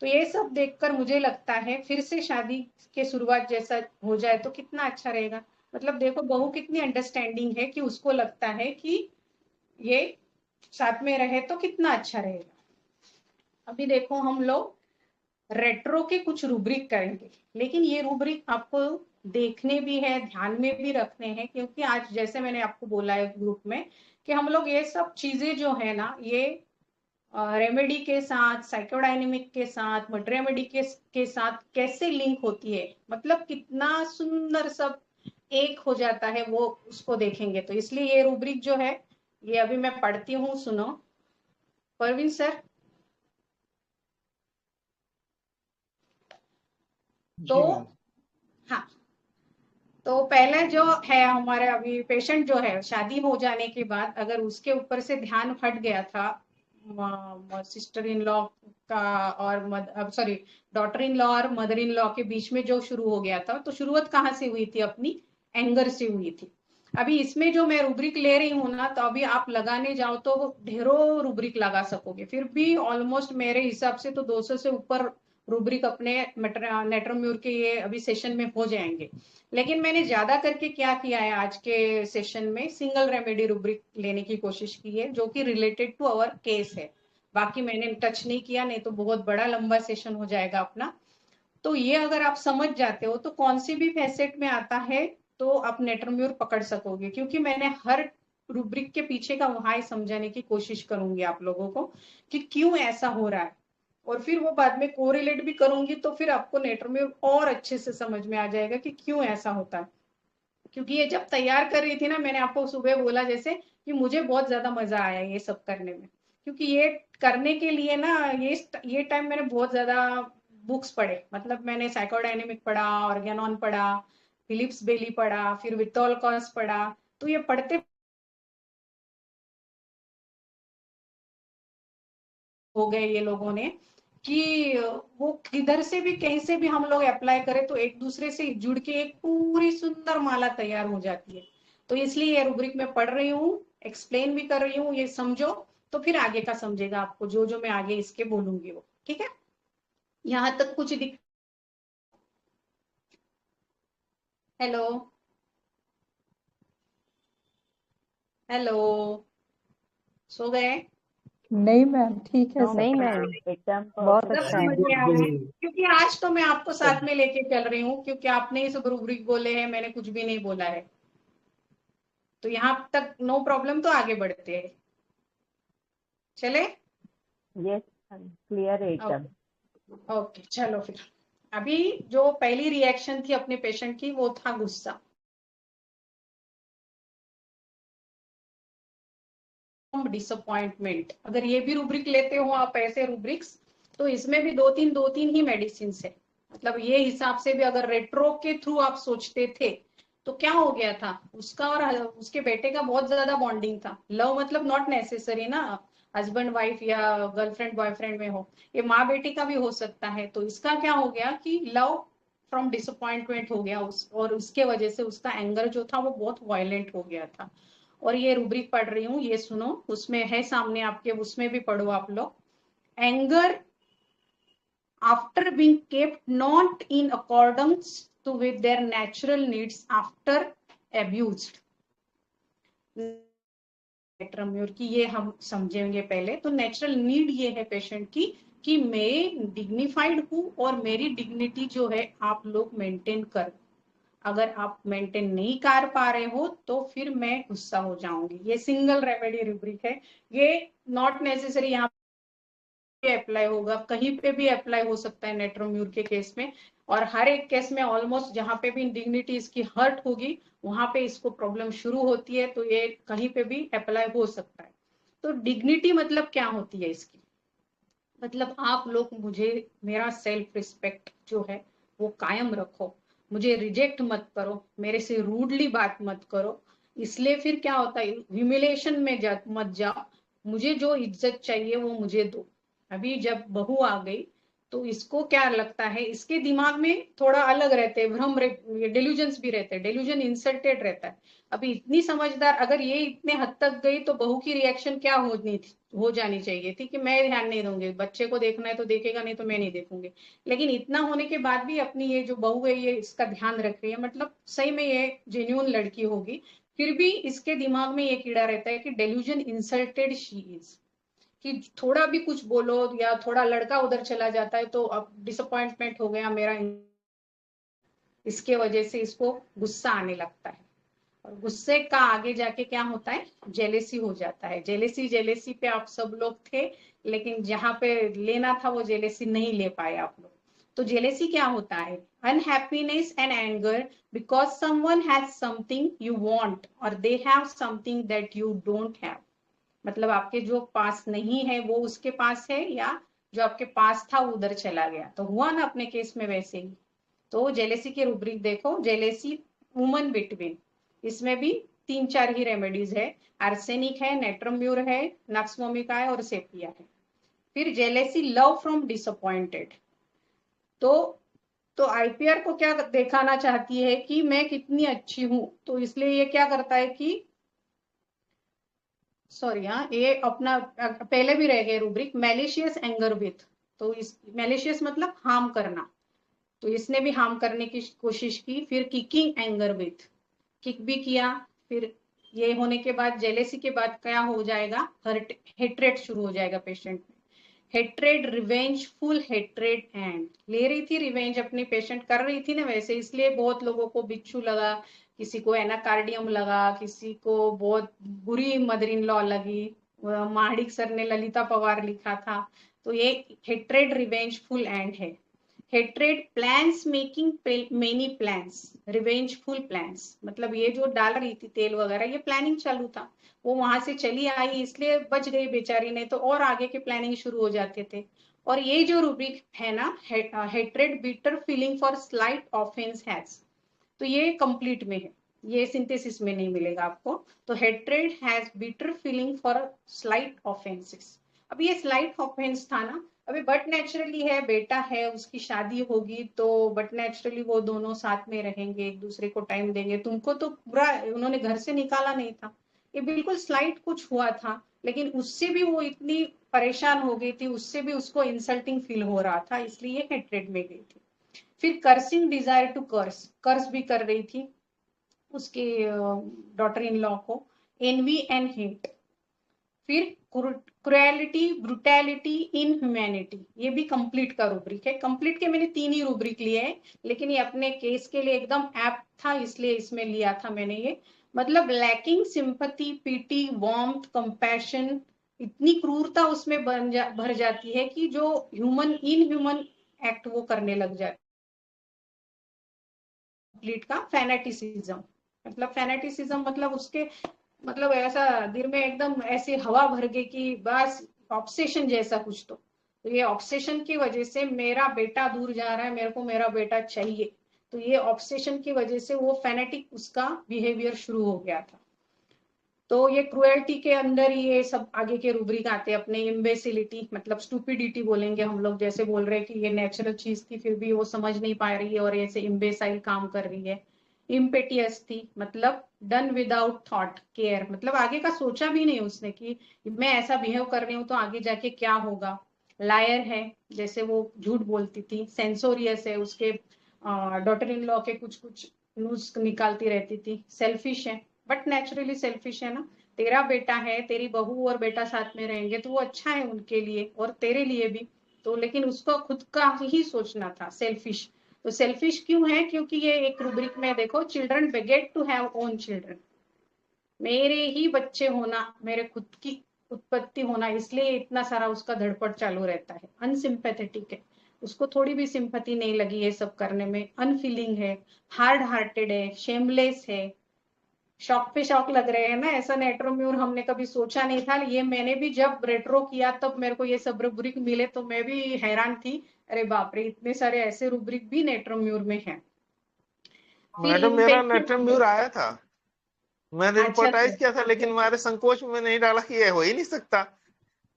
तो ये सब देखकर मुझे लगता है फिर से शादी के शुरुआत जैसा हो जाए तो कितना अच्छा रहेगा। मतलब देखो बहू कितनी अंडरस्टैंडिंग है कि उसको लगता है कि ये साथ में रहे तो कितना अच्छा रहेगा। अभी देखो हम लोग रेट्रो के कुछ रूब्रिक करेंगे, लेकिन ये रूब्रिक आपको देखने भी है, ध्यान में भी रखने हैं, क्योंकि आज जैसे मैंने आपको बोला है ग्रुप में कि हम लोग ये सब चीजें जो है ना, ये रेमेडी के साथ, साइकोडायनेमिक के साथ, मटेरियमेडी के साथ कैसे लिंक होती है, मतलब कितना सुंदर सब एक हो जाता है, वो उसको देखेंगे। तो इसलिए ये रूब्रिक जो है ये अभी मैं पढ़ती हूँ, सुनो। परवीन सर, तो जी मैम। हाँ, तो पहले जो है हमारे अभी पेशेंट जो है, शादी हो जाने के बाद अगर उसके ऊपर से ध्यान हट गया था सिस्टर इन लॉ का और सॉरी डॉटर इन लॉ और मदर इन लॉ के बीच में जो शुरू हो गया था, तो शुरुआत कहाँ से हुई थी, अपनी एंगर से हुई थी। अभी इसमें जो मैं रूब्रिक ले रही हूँ ना, तो अभी आप लगाने जाओ तो ढेरों रूब्रिक लगा सकोगे, फिर भी ऑलमोस्ट मेरे हिसाब से तो 200 से ऊपर रूब्रिक अपने नेट्रोम्यूर के ये अभी सेशन में हो जाएंगे। लेकिन मैंने ज्यादा करके क्या किया है, आज के सेशन में सिंगल रेमेडी रूब्रिक लेने की कोशिश की है, जो कि रिलेटेड टू अवर केस है। बाकी मैंने टच नहीं किया, नहीं तो बहुत बड़ा लंबा सेशन हो जाएगा अपना। तो ये अगर आप समझ जाते हो तो कौन सी भी फैसेट में आता है तो आप नेट्रोम्यूर पकड़ सकोगे, क्योंकि मैंने हर रूब्रिक के पीछे का वहां समझाने की कोशिश करूंगी आप लोगों को कि क्यों ऐसा हो रहा है, और फिर वो बाद में कोरिलेट भी करूंगी, तो फिर आपको नेट्रोम्यूर और अच्छे से समझ में आ जाएगा कि क्यों ऐसा होता है। क्योंकि ये जब तैयार कर रही थी ना, मैंने आपको सुबह बोला जैसे कि मुझे बहुत ज्यादा मजा आया ये सब करने में, क्योंकि ये करने के लिए ना ये टाइम मैंने बहुत ज्यादा बुक्स पढ़े, मतलब मैंने साइकोडायनेमिक पढ़ा, ऑर्गेनॉन पढ़ा, फिलिप्स बेली पढ़ा, फिर विटोल कॉस पढ़ा। तो ये पढ़ते हो गए ये लोगों ने कि वो किधर से भी कहीं से भी हम लोग अप्लाई करें तो एक दूसरे से जुड़ के एक पूरी सुंदर माला तैयार हो जाती है। तो इसलिए ये रूब्रिक में पढ़ रही हूँ, एक्सप्लेन भी कर रही हूँ, ये समझो तो फिर आगे का समझेगा आपको, जो जो मैं आगे इसके बोलूंगी वो। ठीक है, यहाँ तक कुछ दिख। हेलो हेलो, सो गए? नहीं मैम, ठीक है सब। नहीं मैम, एकदम बहुत परफेक्ट अच्छा सब है। समझ में आ गया है? क्योंकि आज तो मैं आपको साथ में लेके चल रही हूँ, क्योंकि आपने ही सब रूब्रिक बोले हैं, मैंने कुछ भी नहीं बोला है। तो यहाँ तक नो प्रॉब्लम, तो आगे बढ़ते हैं। चले? यस, क्लियर है एकदम। ओके, चलो फिर। अभी जो पहली रिएक्शन थी अपने पेशेंट की, वो था गुस्सा। डिसअपॉइंटमेंट, अगर ये भी रूब्रिक लेते हो आप, ऐसे रूब्रिक्स, तो इसमें भी दो तीन ही मेडिसिन है। मतलब ये हिसाब से भी अगर रेट्रो के थ्रू आप सोचते थे, तो क्या हो गया था उसका और उसके बेटे का बहुत ज्यादा बॉन्डिंग था। लव मतलब नॉट नेसेसरी ना हस्बैंड वाइफ या गर्लफ्रेंड बॉयफ्रेंड में हो, ये माँ बेटी का भी हो सकता है। तो इसका क्या हो गया कि लव फ्रॉम डिसअपॉइंटमेंट हो गया और उसके वजह से उसका एंगर जो था वो बहुत वायलेंट हो गया था। और ये रूब्रिक पढ़ रही हूँ, ये सुनो, उसमें है सामने आपके, उसमें भी पढ़ो आप लोग। Anger after being kept not in accordance to with their natural needs after abused। की ये हम समझेंगे पहले। तो नेचुरल नीड ये है पेशेंट की कि मैं डिग्निफाइड हूँ और मेरी डिग्निटी जो है आप लोग मेंटेन कर। अगर आप मेंटेन नहीं कर पा रहे हो तो फिर मैं गुस्सा हो जाऊंगी। ये सिंगल रेमेडी रूब्रिक है, ये नॉट नेसेसरी यहाँ पे अप्लाई होगा, कहीं पे भी अप्लाई हो सकता है नेट्रोम्यूर के केस में। और हर एक केस में ऑलमोस्ट जहां पे भी डिग्निटी इसकी हर्ट होगी वहां पे इसको प्रॉब्लम शुरू होती है, तो ये कहीं पे भी अप्लाई हो सकता है। तो डिग्निटी मतलब क्या होती है इसकी? मतलब आप लोग मुझे, मेरा सेल्फ रिस्पेक्ट जो है वो कायम रखो, मुझे रिजेक्ट मत करो, मेरे से रूडली बात मत करो। इसलिए फिर क्या होता है, ह्यूमिलेशन में मत जाओ, मुझे जो इज्जत चाहिए वो मुझे दो। अभी जब बहू आ गई तो इसको क्या लगता है, इसके दिमाग में थोड़ा अलग रहते हैं भ्रम, डेल्यूजन्स भी रहते हैं, डेल्यूजन इंसल्टेड रहता है। अभी इतनी समझदार अगर ये इतने हद तक गई तो बहू की रिएक्शन क्या होनी थी, हो जानी चाहिए थी कि मैं ध्यान नहीं दूंगी, बच्चे को देखना है तो देखेगा, नहीं तो मैं नहीं देखूंगी। लेकिन इतना होने के बाद भी अपनी ये जो बहू है ये इसका ध्यान रख रही है, मतलब सही में ये जेन्युइन लड़की होगी। फिर भी इसके दिमाग में ये कीड़ा रहता है कि डेल्यूजन इंसल्टेड शी इज, कि थोड़ा भी कुछ बोलो या थोड़ा लड़का उधर चला जाता है तो अब डिसअपॉइंटमेंट हो गया मेरा, इसके वजह से इसको गुस्सा आने लगता है। और गुस्से का आगे जाके क्या होता है, जेलेसी हो जाता है। जेलेसी जेलेसी पे आप सब लोग थे, लेकिन जहां पे लेना था वो जेलेसी नहीं ले पाए आप लोग। तो जेलेसी क्या होता है, unhappiness and anger because someone has something you want or they have something that you don't have. मतलब आपके जो पास नहीं है वो उसके पास है, या जो आपके पास था वो उधर चला गया। तो हुआ ना अपने केस में वैसे ही। तो जेलेसी के रूब्रिक देखो, जेलेसी वुमन बिटवीन, इसमें भी 3-4 ही रेमेडीज है। आर्सेनिक है, नेट्रोम्यूर है, नक्सवोमिका है और सेपिया है। फिर जेलेसी लव फ्रॉम डिसअपॉइंटेड। तो आईपीआर को क्या दिखाना चाहती है कि मैं कितनी अच्छी हूं, तो इसलिए ये क्या करता है कि सॉरी हाँ, ये अपना पहले भी रह गए रूब्रिक, मैलिशियस एंगर विथ। तो इस मैलिशियस मतलब हार्म करना, तो इसने भी हार्म करने की कोशिश की। फिर किकिंग एंगर विथ, किक भी किया। फिर ये होने के बाद जेलेसी के बाद क्या हो जाएगा, हेट्रेड शुरू हो जाएगा पेशेंट में। हेट्रेड, रिवेंजफुल हेट्रेड एंड, ले रही थी रिवेंज, अपनी पेशेंट कर रही थी ना वैसे, इसलिए बहुत लोगों को बिच्छू लगा, किसी को एनाकार्डियम लगा, किसी को बहुत बुरी मदर इन लॉ लगी। माहड़िक सर ने ललिता पवार लिखा था। तो ये हेट्रेड रिवेंजफुल एंड है। Hatred plans making many plans, revengeful plans, मतलब ये जो डाल रही थी तेल वगैरह ये प्लानिंग चालू था, वो वहां से चली आई इसलिए बच गई बेचारी, नहीं तो और आगे के प्लानिंग शुरू हो जाते थे। और ये जो रूब्रिक है ना, hatred bitter feeling for slight offence has, तो ये कंप्लीट में है, ये सिंथेसिस में नहीं मिलेगा आपको। तो hatred has bitter feeling for slight offences. अब ये स्लाइट ऑफेंस था ना, अभी बट नेचुरली है, बेटा है, उसकी शादी होगी तो बट नेचुरली वो दोनों साथ में रहेंगे, एक दूसरे को टाइम देंगे। तुमको तो पूरा उन्होंने घर से निकाला नहीं था, ये बिल्कुल स्लाइट कुछ हुआ था, लेकिन उससे भी वो इतनी परेशान हो गई थी, उससे भी उसको इंसल्टिंग फील हो रहा था, इसलिए हेट्रेड में गई थी। फिर कर्सिंग डिजायर टू कर्स भी कर रही थी उसके डॉटर इन लॉ को, एनवी एंड हेट। फिर क्रुएलिटी, ब्रुटैलिटी, इनह्यूमैनिटी, ये भी कंप्लीट का रूब्रिक है। कंप्लीट के मैंने 3 ही रूब्रिक लिए हैं, लेकिन ये अपने केस के लिए एकदम एप्ट था, इसलिए इसमें लिया था मैंने ये। मतलब lacking sympathy, PT, warmth, compassion, इतनी क्रूरता उसमें भर जाती है कि जो इनह्यूमन एक्ट वो करने लग जाती है। कंप्लीट का फैनेटिसिज्म, मतलब फैनेटिसिज्म मतलब उसके मतलब ऐसा दिल में एकदम ऐसी हवा भर गई कि बस ऑब्सेशन जैसा कुछ। तो ये ऑब्सेशन की वजह से मेरा बेटा दूर जा रहा है, मेरे को मेरा बेटा चाहिए, तो ये ऑब्सेशन की वजह से वो फैनेटिक उसका बिहेवियर शुरू हो गया था। तो ये क्रुएल्टी के अंदर ये सब आगे के रूब्रिक आते हैं अपने। इम्बेसिलिटी मतलब स्टूपिडिटी बोलेंगे हम लोग, जैसे बोल रहे हैं कि ये नेचुरल चीज थी फिर भी वो समझ नहीं पा रही है और ऐसे इम्बेसाइल काम कर रही है। इम्पेटियस थी मतलब डन विदाउट थॉट केयर, मतलब आगे का सोचा भी नहीं उसने कि मैं ऐसा बिहेव कर रही हूँ तो आगे जाके क्या होगा। लायर है, जैसे वो झूठ बोलती थी। सेंसोरियस है, उसके डॉटर इन लॉ के कुछ कुछ न्यूज निकालती रहती थी। सेल्फिश है, बट नेचुरली सेल्फिश है ना, तेरा बेटा है, तेरी बहू और बेटा साथ में रहेंगे तो वो अच्छा है उनके लिए और तेरे लिए भी, तो लेकिन उसको खुद का ही सोचना था। सेल्फिश, तो सेल्फिश क्यों है, क्योंकि ये एक रूब्रिक में देखो, children beget to have own children, मेरे ही बच्चे होना, मेरे खुद की उत्पत्ति होना, इसलिए इतना सारा उसका धड़पड़ चालू रहता है। अनसिंपैथेटिक है, उसको थोड़ी भी सिंपैथी नहीं लगी ये सब करने में। अनफीलिंग है, हार्ड हार्टेड है, शेमलेस है। शौक पे शौक लग रहे हैं ना, ऐसा नेट्रोम्यूर हमने कभी सोचा नहीं था। ये मैंने भी जब रेट्रो किया तब मेरे को ये सब रूब्रिक मिले तो मैं भी हैरान थी, अरे बाप रे इतने सारे ऐसे रूब्रिक भी नेट्रोम्यूर में हैं। फिर मैडम मेरा इम्पेशेंस। नेट्रम्यूर आया था, मैंने अच्छा रिपोर्टाइज सर, किया था, लेकिन हमारे संकोच में नहीं डाला कि ये हो ही नहीं सकता।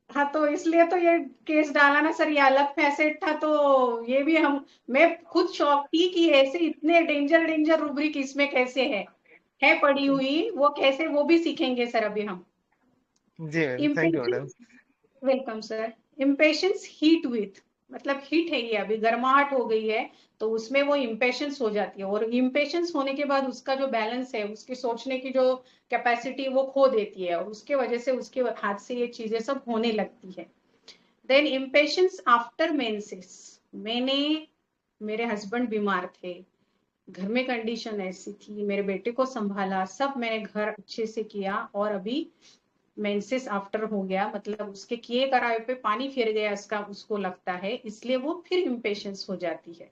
हाँ तो इसलिए तो ये केस डाला ना सर, ये अलग फैसेट था तो ये भी हम, मैं खुद शॉक थी कि ऐसे इतने डेंजर डेंजर रूब्रिक इसमें कैसे है पड़ी हुई, वो कैसे, वो भी सीखेंगे सर अभी हम। जी madam, thank you madam. Impatience, welcome sir. Impatience heat with, मतलब हीट है ये, अभी गर्माहट हो गई है तो उसमें वो इम्पेशेंस हो जाती है, और इम्पेशेंस होने के बाद उसका जो बैलेंस है, उसकी सोचने की जो कैपेसिटी वो खो देती है, और उसके वजह से उसके हाथ से ये चीजें सब होने लगती है। देन इम्पेशेंस आफ्टर मेंसेस, मैंने, मेरे हस्बैंड बीमार थे, घर में कंडीशन ऐसी थी, मेरे बेटे को संभाला, सब मैंने घर अच्छे से किया, और अभी मेंसेस आफ्टर हो गया, मतलब उसके किए कराए पे पानी फिर गया इसका, उसको लगता है, इसलिए वो फिर इम्पेशेंस हो जाती है।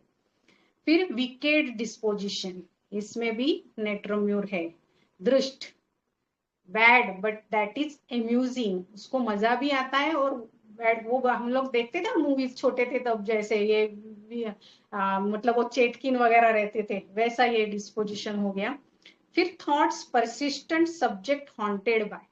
फिर विकेड डिस्पोजिशन, इसमें भी नेट्रोम्यूर है। दृष्ट, bad but that is amusing, उसको मजा भी आता है, और बैड, वो हम लोग देखते थे मूवीज छोटे थे तब, जैसे ये मतलब वो चेटकिन वगैरह रहते थे, वैसा ये डिस्पोजिशन हो गया। फिर thoughts persistent, subject haunted by,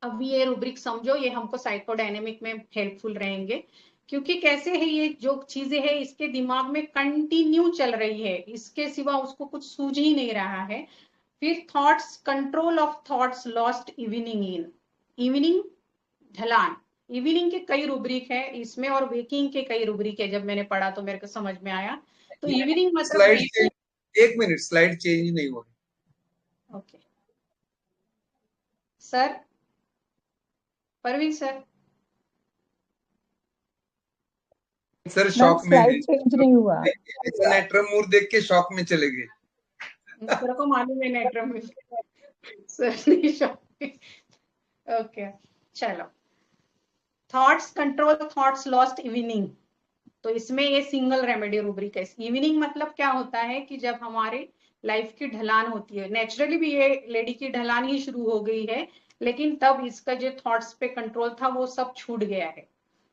अब ये रूब्रिक समझो, ये हमको साइकोडायनेमिक में हेल्पफुल रहेंगे, क्योंकि कैसे है ये जो चीजें है इसके दिमाग में कंटिन्यू चल रही है, इसके सिवा उसको कुछ सूझ ही नहीं रहा है। फिर thoughts, control of thoughts lost, evening in, evening, ढलान, इवनिंग के कई रूब्रिक है इसमें, और वेकिंग के कई रूब्रिक है, जब मैंने पढ़ा तो मेरे को समझ में आया। तो इवनिंग मतलब slide change, 1 minute, slide change नहीं हो रही। Okay sir, Parveen sir. Sir ma'am shock में है, स्लाइड चेंज नहीं हुआ। ऐसा नेट्रमूर देख के शॉक में चले गए। तेरे को मालूम है नेट्रम में सर नहीं शॉक। ओके चलो, thoughts control, thoughts lost, evening, तो इसमें ये सिंगल रेमेडी रूब्रिक है। इवनिंग मतलब क्या होता है कि जब हमारे लाइफ की ढलान होती है, नेचुरली भी ये लेडी की ढलान ही शुरू हो गई है, लेकिन तब इसका जो थॉट्स पे कंट्रोल था वो सब छूट गया है,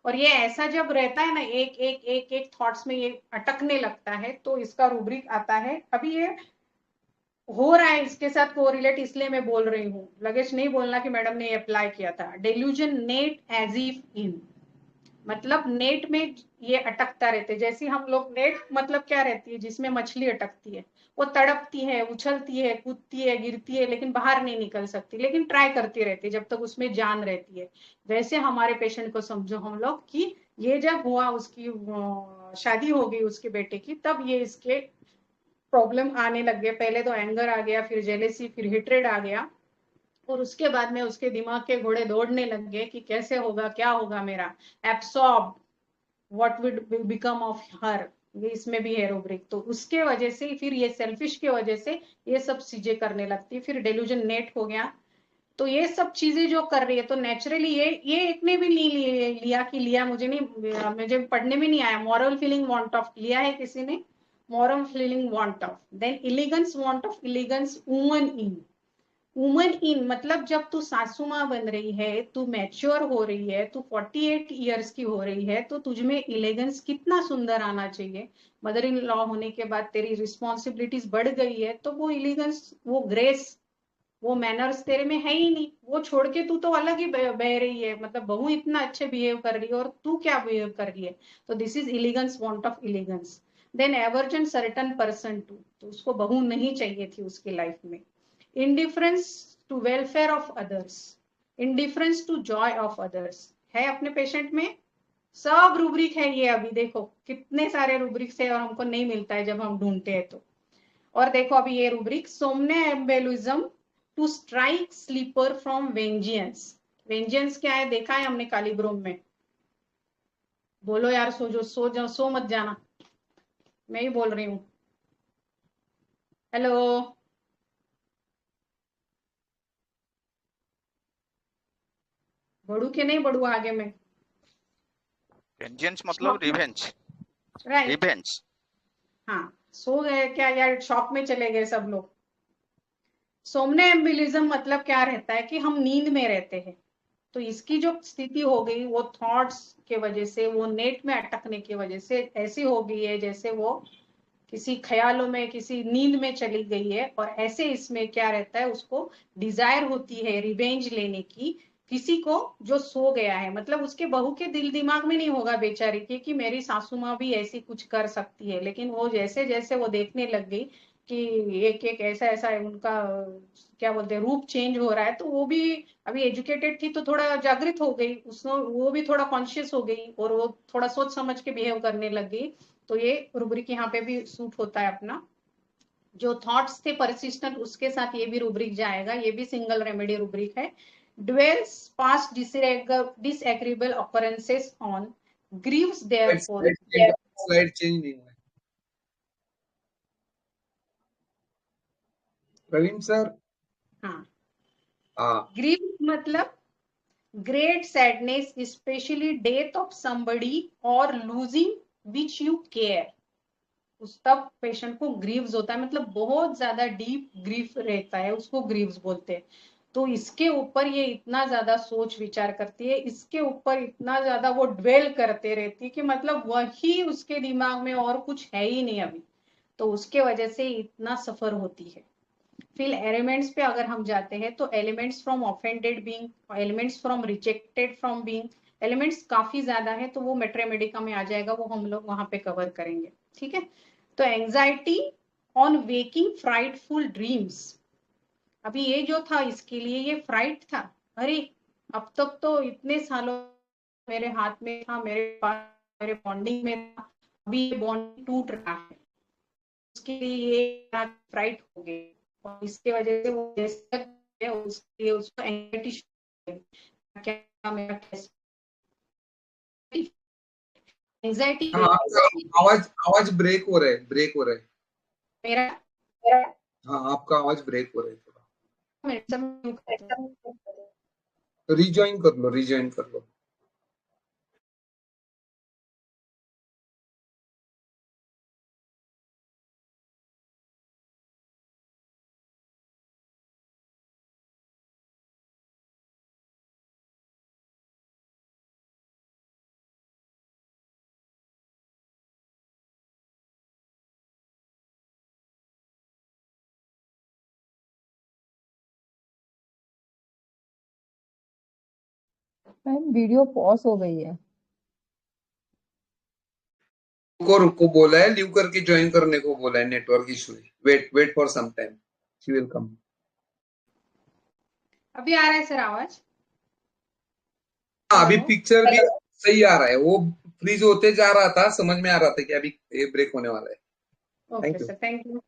और ये ऐसा जब रहता है ना, एक एक एक एक थॉट्स में ये अटकने लगता है, तो इसका रूब्रिक आता है। अभी ये हो रहा है इसके साथ कोरिलेट, इसलिए मैं बोल रही हूँ, लगेज नहीं बोलना कि मैडम ने अप्लाई किया था। Delusion, net, as if in, मतलब नेट में ये अटकता रहते, जैसे हम लोग नेट मतलब क्या रहती है, जिसमें मछली अटकती है, वो तड़पती है, उछलती है, कूदती है, गिरती है, लेकिन बाहर नहीं निकल सकती, लेकिन ट्राई करती रहती है जब तक उसमें जान रहती है। वैसे हमारे पेशेंट को समझो हम लोग कि ये जब हुआ, उसकी शादी हो गई उसके बेटे की, तब ये इसके प्रॉब्लम आने लग गए। पहले तो एंगर आ गया, फिर जेलेसी, फिर हेट्रेड आ गया, और उसके बाद में उसके दिमाग के घोड़े दौड़ने लग गए कि कैसे होगा, क्या होगा मेरा, absorb what will become of हर। ये इसमें भी है रूब्रिक। तो उसके वजह से फिर ये सेल्फिश की वजह से ये सब चीजें करने लगती है, फिर डेल्यूजन नेट हो गया। तो ये सब चीजें जो कर रही है, तो नेचुरली ये एक ने भी नहीं लिया कि लिया, मुझे नहीं, मुझे पढ़ने में नहीं आया, मॉरल फीलिंग वांट ऑफ लिया है किसी ने, moral feeling want of, then elegance want of, elegance woman in, woman in मतलब जब तू सासू माँ बन रही है, तू मैच्योर हो रही है, तू 48 ईयर्स की हो रही है, तो तुझमें इलेगेंस कितना सुंदर आना चाहिए। मदर इन लॉ होने के बाद तेरी रिस्पॉन्सिबिलिटीज बढ़ गई है, तो वो इलेगेंस, वो ग्रेस, वो मैनर्स तेरे में है ही नहीं, वो छोड़ के तू तो अलग ही बह रही है। मतलब बहू इतना अच्छे बिहेव कर रही है और तू क्या बिहेव कर रही है। तो this is elegance, want of elegance. Then aversion certain person to, तो उसको बहू नहीं चाहिए थी उसकी लाइफ में। Indifference to welfare of others, indifference to joy of others है अपने पेशेंट में। सब रूब्रिक है ये, अभी देखो कितने सारे रूब्रिक्स है और हमको नहीं मिलता है जब हम ढूंढते हैं तो। और देखो अभी ये रूब्रिक, सोमने एम्बेलिज्म to strike sleeper from vengeance. Vengeance क्या है देखा है हमने कालीब्रोम में। बोलो यार, सो जो सो जाओ, सो मत जाना, मैं ही बोल रही हूँ। हेलो, बढ़ू के नहीं बढ़ू आगे में। वेंजेंस मतलब रिवेंज, राइट, रिवेंज। हाँ, सो गए क्या यार, शॉप में चले गए सब लोग। सोमने एम्बिलिज्म मतलब क्या रहता है कि हम नींद में रहते हैं। तो इसकी जो स्थिति हो गई वो थॉट्स के वजह से, वो नेट में अटकने की वजह से ऐसी हो गई है जैसे वो किसी ख्यालों में, किसी नींद में चली गई है। और ऐसे इसमें क्या रहता है, उसको डिजायर होती है रिवेंज लेने की, किसी को जो सो गया है। मतलब उसके बहू के दिल दिमाग में नहीं होगा बेचारी के कि मेरी सासू माँ भी ऐसी कुछ कर सकती है, लेकिन वो जैसे जैसे वो देखने लग गई कि एक एक ऐसा ऐसा उनका क्या बोलते हैं रूप चेंज हो रहा है, तो वो भी अभी एजुकेटेड थी तो थोड़ा जागृत हो गई, उसने वो भी थोड़ा कॉन्शियस हो गई और वो थोड़ा सोच समझ के बिहेव करने लग गई। तो ये रूब्रिक यहाँ पे भी सूट होता है अपना। जो थॉट्स थे परसिस्टेंट, उसके साथ ये भी रूब्रिक जाएगा, ये भी सिंगल रेमेडी रूब्रिक है। Dwells past disagreeable occurrences on, grieves therefore. Slide change नहीं हुआ है। प्रवीण सर, हाँ, ग्रीव मतलब great sadness, especially death of somebody or losing which you care. उस तब पेशेंट को ग्रीव्स होता है, मतलब बहुत ज्यादा डीप ग्रीफ रहता है, उसको ग्रीव्स बोलते हैं। तो इसके ऊपर ये इतना ज्यादा सोच विचार करती है, इसके ऊपर इतना ज्यादा वो ड्वेल करते रहती है कि मतलब वही उसके दिमाग में और कुछ है ही नहीं अभी। तो उसके वजह से इतना सफर होती है। फिर एलिमेंट्स पे अगर हम जाते हैं तो elements from offended being, elements from rejected from being, elements काफी ज्यादा है, तो वो मेट्रेमेडिका में आ जाएगा, वो हम लोग वहां पे कवर करेंगे। ठीक है। तो anxiety on waking frightful dreams, अभी ये जो था इसके लिए ये फ्राइट था। अरे अब तक तो इतने सालों मेरे हाथ में था, मेरे पास, मेरे बॉन्डिंग में था, अभी ये बॉन्डिंग टूट रहा है, उसके लिए ये फ्राइट हो गई। और इसके वजह से वो जैसे उसके उसको एंजाइटी, क्या मेरा एंजाइटी। हाँ, आपका आवाज आवाज ब्रेक हो रहा है, ब्रेक हो रहा है। मेरा हाँ, आपका आवाज ब्रेक हो रहा है थोड़ा। मेरा रिजॉइन कर लो, रिजॉइन कर लो। मैम वीडियो पॉज हो गई है। को बोला है, लीव करके ज्वाइन करने को बोला है, नेटवर्क इशू है, wait for some time, she will come. अभी आ रहा है सर आवाज? हाँ, अभी पिक्चर भी सही आ रहा है, वो फ्रीज होते जा रहा था, समझ में आ रहा था कि अभी ये ब्रेक होने वाला है। Okay sir, thank you.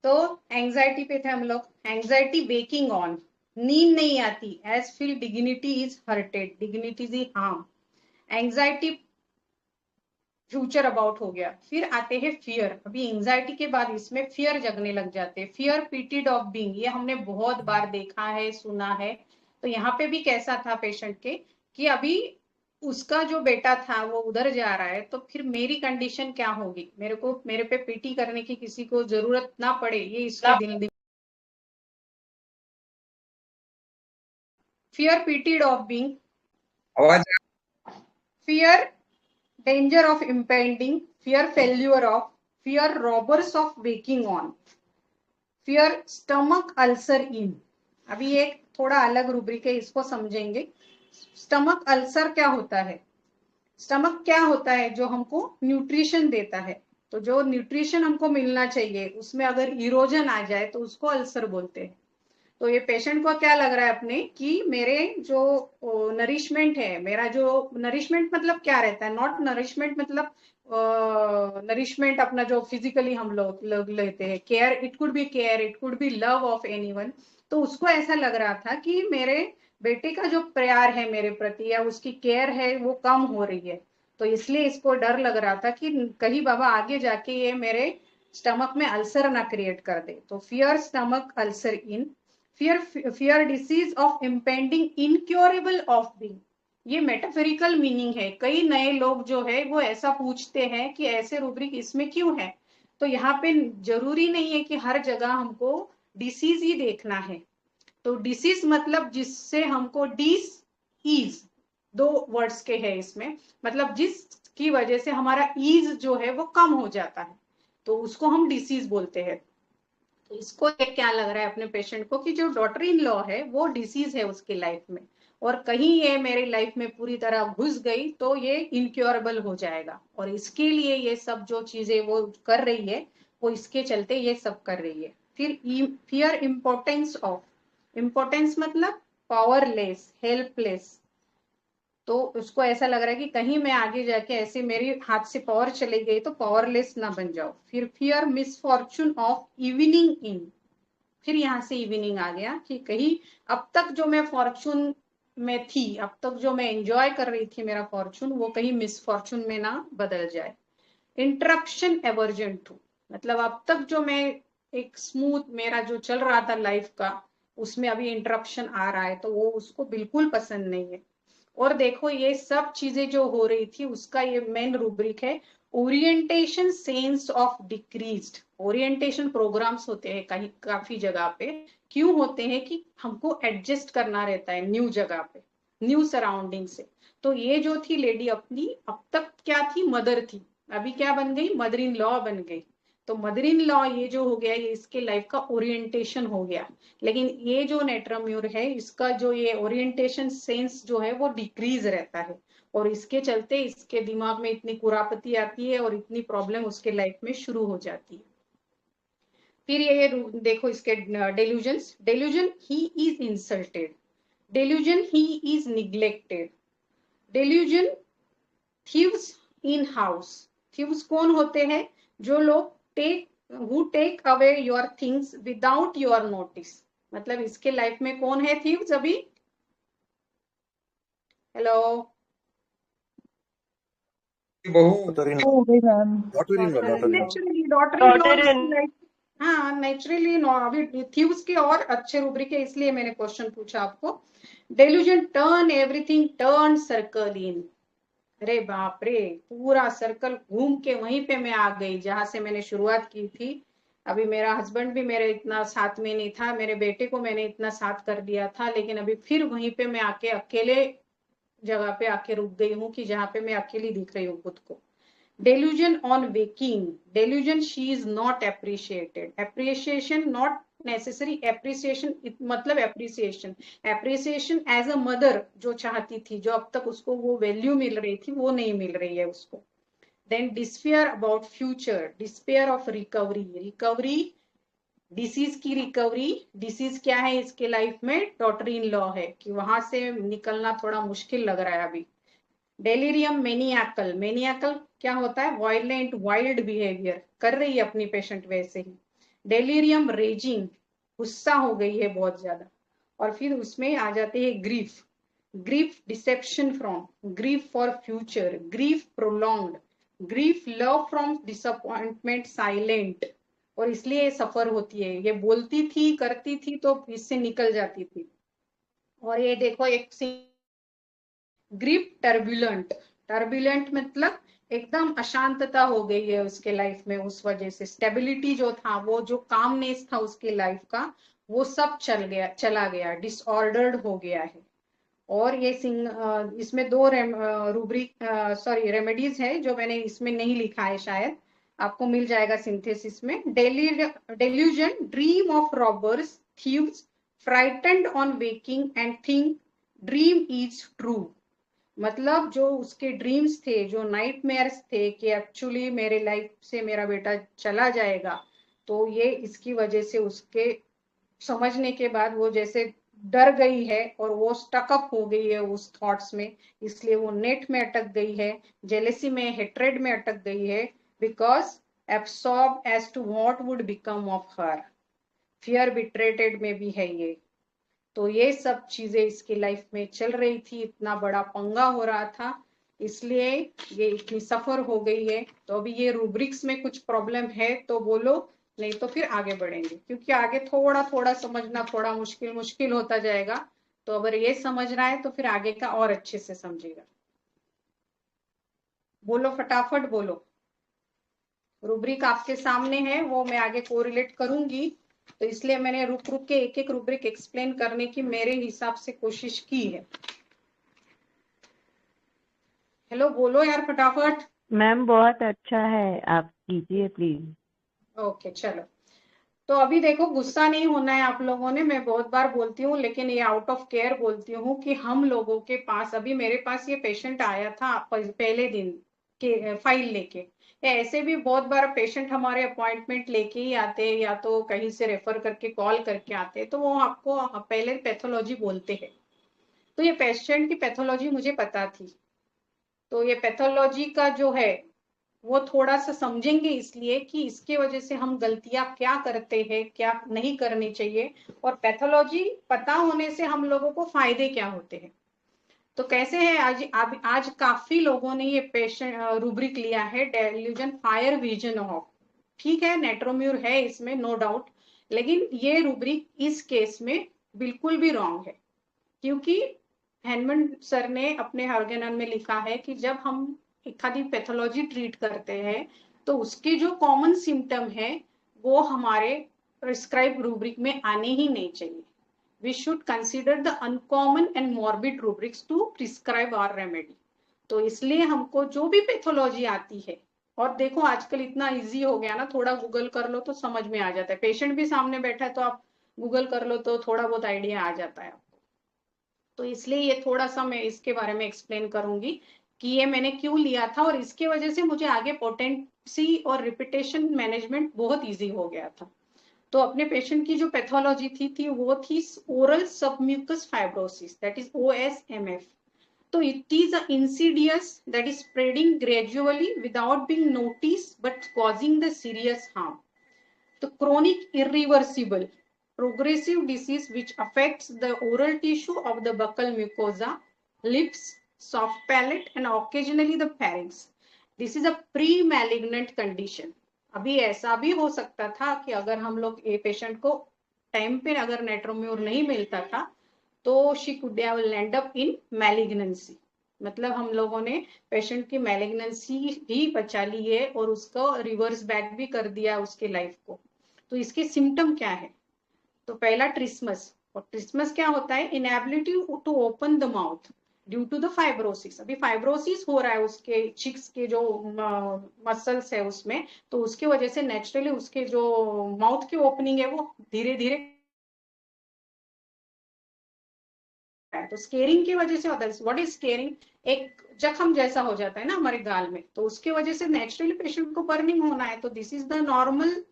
तो एंजाइटी पे थे हम लोग। एंजाइटी वेकिंग ऑन, नींद नहीं आती, as feel dignity is hurted, dignity is harm. Anxiety future about हो गया। फिर आते हैं फियर। अभी एंजाइटी के बाद इसमें फियर जगने लग जाते हैं। फियर पीटिड ऑफ बीइंग, ये हमने बहुत बार देखा है, सुना है। तो यहाँ पे भी कैसा था पेशेंट के कि अभी उसका जो बेटा था वो उधर जा रहा है, तो फिर मेरी कंडीशन क्या होगी, मेरे पे पीटी करने की किसी को जरूरत ना पड़े, ये इसके दिल। फियर पीटिड ऑफ बीइंग, आवाज fear danger of impending, fear failure of, fear robbers of waking on, fear stomach ulcer in। अभी एक थोड़ा अलग रूब्रिक है, इसको समझेंगे। स्टमक अल्सर क्या होता है? स्टमक क्या होता है? जो हमको न्यूट्रिशन देता है। तो जो न्यूट्रिशन हमको मिलना चाहिए उसमें अगर इरोजन आ जाए तो उसको अल्सर बोलते हैं। तो ये पेशेंट को क्या लग रहा है अपने कि मेरे जो नरिशमेंट है, मेरा जो नरिशमेंट मतलब क्या रहता है, नॉट नरिशमेंट मतलब नरिशमेंट अपना जो फिजिकली हम लोग लेते हैं, care, it could be care, it could be love of anyone. तो उसको ऐसा लग रहा था कि मेरे बेटे का जो प्यार है मेरे प्रति या उसकी केयर है वो कम हो रही है। तो इसलिए इसको डर लग रहा था कि कहीं बाबा आगे जाके ये मेरे स्टमक में अल्सर ना क्रिएट कर दे। तो fear stomach ulcer in, fear disease of impending incurable of being, ये मेटाफोरिकल मीनिंग है। कई नए लोग जो है वो ऐसा पूछते हैं कि ऐसे रूब्रिक इसमें क्यों है। तो यहाँ पे जरूरी नहीं है कि हर जगह हमको डिसीज ही देखना है। तो डिसीज मतलब जिससे हमको डिस ईज, दो वर्ड्स के है इसमें, मतलब जिसकी वजह से हमारा ईज जो है वो कम हो जाता है, तो उसको हम डिसीज बोलते हैं। तो इसको क्या लग रहा है अपने पेशेंट को कि जो डॉटर इन लॉ है वो डिसीज है उसकी लाइफ में, और कहीं ये मेरी लाइफ में पूरी तरह घुस गई तो ये इनक्योरेबल हो जाएगा, और इसके लिए ये सब जो चीजें वो कर रही है वो इसके चलते ये सब कर रही है। फिर फियर इम्पोर्टेंस ऑफ, इम्पोर्टेंस मतलब पावरलेस, हेल्पलेस। तो उसको ऐसा लग रहा है कि कहीं मैं आगे जाके ऐसे मेरे हाथ से पावर चली गई तो पावरलेस ना बन जाओ। फिर fear misfortune of evening in, फिर यहाँ से इवनिंग आ गया कि कहीं अब तक जो मैं फॉर्चून में थी, अब तक जो मैं एंजॉय कर रही थी मेरा फॉर्चून, वो कहीं मिसफॉर्चून में ना बदल जाए। इंटरप्शन एवर्जन टू, मतलब अब तक जो मैं एक स्मूथ मेरा जो चल रहा था लाइफ का, उसमें अभी इंटरप्शन आ रहा है तो वो उसको बिल्कुल पसंद नहीं है। और देखो ये सब चीजें जो हो रही थी उसका ये मेन रूब्रिक है, orientation sense of decreased. Orientation programs होते हैं कहीं काफी जगह पे, क्यों होते हैं कि हमको एडजस्ट करना रहता है न्यू जगह पे, न्यू सराउंडिंग से। तो ये जो थी लेडी अपनी, अब तक क्या थी, मदर थी, अभी क्या बन गई, मदर इन लॉ बन गई। तो मदर इन लॉ ये जो हो गया ये इसके लाइफ का ओरिएंटेशन हो गया। लेकिन ये जो नेट्राम्यूर है इसका जो ये ओरिएंटेशन सेंस जो है वो डिक्रीज रहता है, और इसके चलते इसके दिमाग में इतनी कुरापती आती है और इतनी प्रॉब्लम उसके लाइफ में शुरू हो जाती है। फिर ये देखो इसके delusions, delusion he is insulted, delusion he is neglected, delusion thieves in house. Thieves कौन होते हैं? जो लोग who take away your things without your notice। मतलब इसके लाइफ में कौन है थीव्स अभी? हेलो, नेचुरली हाँ नेचुरली अभी थीव्स की और अच्छे रूब्रिक है इसलिए मैंने क्वेश्चन पूछा आपको। Delusion turn everything, turn circle इन, अरे बाप रे, पूरा सर्कल घूम के वहीं पे मैं आ गई जहां से मैंने शुरुआत की थी। अभी मेरा हस्बैंड भी मेरे इतना साथ में नहीं था, मेरे बेटे को मैंने इतना साथ कर दिया था, लेकिन अभी फिर वहीं पे मैं आके अकेले जगह पे आके रुक गई हूँ कि जहाँ पे मैं अकेली दिख रही हूँ खुद को। Delusion on waking, delusion she is not appreciated, appreciation not necessary, appreciation मतलब appreciation, appreciation as a mother जो चाहती थी, जो अब तक उसको वो वैल्यू मिल रही थी वो नहीं मिल रही है उसको। then despair about future, despair of recovery, disease की रिकवरी। डिसीज क्या है इसके लाइफ में? डॉटर इन लॉ है कि वहां से निकलना थोड़ा मुश्किल लग रहा है अभी। डेलीरियम मेनियाकल क्या होता है? वायलेंट वाइल्ड बिहेवियर कर रही है अपनी पेशेंट वैसे ही। डेलीरियम रेजिंग, गुस्सा हो गई है बहुत ज्यादा। और फिर उसमें आ जाते हैं grief deception from, grief for future, grief prolonged, grief love from disappointment silent. और इसलिए सफर होती है, ये बोलती थी करती थी तो इससे निकल जाती थी। और ये देखो एक ग्रीफ टर्बुलेंट मतलब एकदम अशांतता हो गई है उसके लाइफ में, उस वजह से स्टेबिलिटी जो था, वो जो कामनेस था उसके लाइफ का, वो सब चला गया, डिसऑर्डर्ड हो गया है। और ये इसमें दो रेमेडीज है जो मैंने इसमें नहीं लिखा है, शायद आपको मिल जाएगा सिंथेसिस में। Delusion, dream of robbers, thieves, frightened on waking and think dream is true. मतलब जो उसके ड्रीम्स थे, जो नाइटमेयर्स थे कि एक्चुअली मेरे लाइफ से मेरा बेटा चला जाएगा, तो ये इसकी वजह से उसके समझने के बाद वो जैसे डर गई है और वो स्टकअप हो गई है उस थॉट्स में, इसलिए वो नेट में अटक गई है, जेलेसी में, हेट्रेड में अटक गई है, because absorb as to what would become of her. Fear betrayed में भी है ये। तो ये सब चीजें इसकी लाइफ में चल रही थी, इतना बड़ा पंगा हो रहा था, इसलिए ये इतनी सफर हो गई है। तो अभी ये रूब्रिक्स में कुछ प्रॉब्लम है तो बोलो, नहीं तो फिर आगे बढ़ेंगे, क्योंकि आगे थोड़ा थोड़ा समझना थोड़ा मुश्किल होता जाएगा। तो अगर ये समझ रहा है तो फिर आगे का और अच्छे से समझेगा। बोलो, फटाफट बोलो। रूब्रिक आपके सामने है, वो मैं आगे कोरिलेट करूंगी, तो इसलिए मैंने रुक रुक के एक एक रूब्रिक एक्सप्लेन करने की मेरे हिसाब से कोशिश की है। हेलो बोलो यार फटाफट। मैम बहुत अच्छा है, आप कीजिए प्लीज। ओके चलो। तो अभी देखो, गुस्सा नहीं होना है आप लोगों ने, मैं बहुत बार बोलती हूँ लेकिन ये आउट ऑफ केयर बोलती हूँ कि हम लोगों के पास, अभी मेरे पास ये पेशेंट आया था पहले दिन के फाइल लेके, या ऐसे भी बहुत बार पेशेंट हमारे अपॉइंटमेंट लेके ही आते हैं, या तो कहीं से रेफर करके कॉल करके आते हैं, तो वो आपको पहले पैथोलॉजी बोलते हैं। तो ये पेशेंट की पैथोलॉजी मुझे पता थी, तो ये पैथोलॉजी का जो है वो थोड़ा सा समझेंगे, इसलिए कि इसके वजह से हम गलतियां क्या करते हैं, क्या नहीं करनी चाहिए, और पैथोलॉजी पता होने से हम लोगों को फायदे क्या होते हैं। तो कैसे है, आज काफी लोगों ने ये पेशेंट रूब्रिक लिया है, डेल्यूजन फायर विजन ऑफ, ठीक है, नेट्रोम्यूर है इसमें नो डाउट, लेकिन ये रूब्रिक इस केस में बिल्कुल भी रॉन्ग है, क्योंकि हैनमन सर ने अपने हर्गेनन में लिखा है कि जब हम एक आधी पैथोलॉजी ट्रीट करते हैं तो उसके जो कॉमन सिम्टम है वो हमारे प्रिस्क्राइब रूब्रिक में आने ही नहीं चाहिए। We should consider the uncommon and morbid rubrics to prescribe our remedy. तो इसलिए हमको जो भी पैथोलॉजी आती है, और देखो आजकल इतना इजी हो गया ना, थोड़ा गूगल कर लो तो समझ में आ जाता है, पेशेंट भी सामने बैठा है तो आप गूगल कर लो तो थोड़ा बहुत आइडिया आ जाता है आपको। तो इसलिए ये थोड़ा सा मैं इसके बारे में एक्सप्लेन करूंगी कि ये मैंने क्यों लिया था, और इसके वजह से मुझे आगे पोटेंसी और रिपीटेशन मैनेजमेंट बहुत इजी हो गया था। तो अपने पेशेंट की जो पैथोलॉजी थी वो थी oral submucous fibrosis, that is OSMF। तो it is a insidious that is spreading gradually without being notice but causing the serious harm. तो chronic irreversible progressive disease which affects the oral tissue of the buccal mucosa, lips, soft palate and occasionally the pharynx. This is a pre-malignant condition. अभी ऐसा भी हो सकता था कि अगर हम लोग ये पेशेंट को टाइम पे अगर नेट्रोम्यूर नहीं मिलता था तो she could have end up in malignancy। मतलब हम लोगों ने पेशेंट की मैलिग्नेंसी ही बचा ली है और उसको रिवर्स बैक भी कर दिया उसके लाइफ को। तो इसके सिम्टम क्या है? तो पहला ट्रिस्मस, और ट्रिस्मस क्या होता है? Inability to open the mouth due to the fibrosis. अभी फाइब्रोसिस हो रहा है उसके चिक्स के जो मसल्स है उसमें, तो उसकी वजह से नेचुरली उसके जो माउथ की ओपनिंग है वो धीरे धीरे है, तो स्केरिंग की वजह से होता है। What is squaring? एक जख्म जैसा हो जाता है ना हमारे गाल में, तो उसके वजह से नेचुरली पेशेंट को बर्निंग होना है। तो this is the normal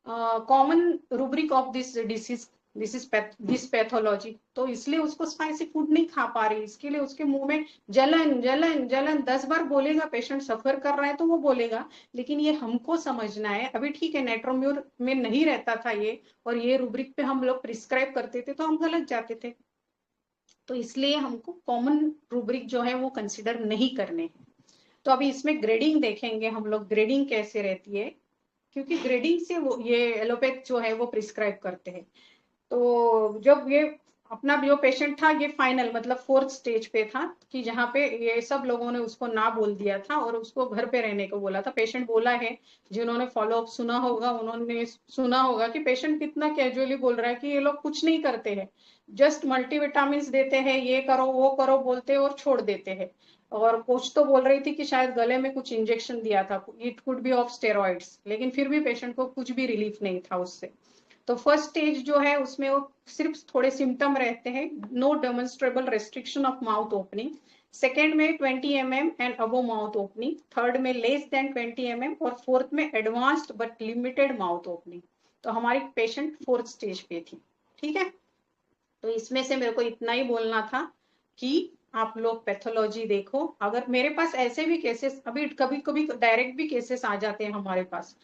common rubric of this disease, this pathology. तो इसलिए उसको स्पाइसी फूड नहीं खा पा रही, इसके लिए उसके मुंह में जलन जलन जलन 10 बार बोलेगा, पेशेंट सफर कर रहा है तो वो बोलेगा। लेकिन ये हमको समझना है, अभी ठीक है नेट्रोम्यूर में नहीं रहता था ये, और ये रूब्रिक पे हम लोग प्रिस्क्राइब करते थे तो हम गलत जाते थे। तो इसलिए हमको कॉमन रूब्रिक जो है वो कंसिडर नहीं करने हैं। तो अभी इसमें ग्रेडिंग देखेंगे हम लोग, ग्रेडिंग कैसे रहती है, क्योंकि ग्रेडिंग से वो ये एलोपैथ जो है वो प्रिस्क्राइब करते हैं। तो जब ये अपना जो पेशेंट था ये फाइनल मतलब 4th स्टेज पे था, कि जहाँ पे ये सब लोगों ने उसको ना बोल दिया था और उसको घर पे रहने को बोला था। पेशेंट बोला है, जिन्होंने फॉलोअप सुना होगा उन्होंने सुना होगा कि पेशेंट कितना कैजुअली बोल रहा है कि ये लोग कुछ नहीं करते हैं, जस्ट मल्टीविटामिन देते हैं, ये करो वो करो बोलते हैं और छोड़ देते हैं। और कुछ तो बोल रही थी कि शायद गले में कुछ इंजेक्शन दिया था, it could be of steroids, लेकिन फिर भी पेशेंट को कुछ भी रिलीफ नहीं था उससे। तो फर्स्ट स्टेज जो है उसमें वो सिर्फ थोड़े सिम्टम रहते हैं, no demonstrable restriction of mouth opening. Second में 20 mm and above mouth opening, third में लेस देन 20 mm और फोर्थ में advanced but limited mouth opening. तो हमारी पेशेंट 4th स्टेज पे थी, ठीक है। तो इसमें से मेरे को इतना ही बोलना था कि आप लोग पैथोलॉजी देखो। अगर मेरे पास ऐसे भी केसेस, अभी कभी कभी डायरेक्ट भी केसेस आ जाते हैं हमारे पास,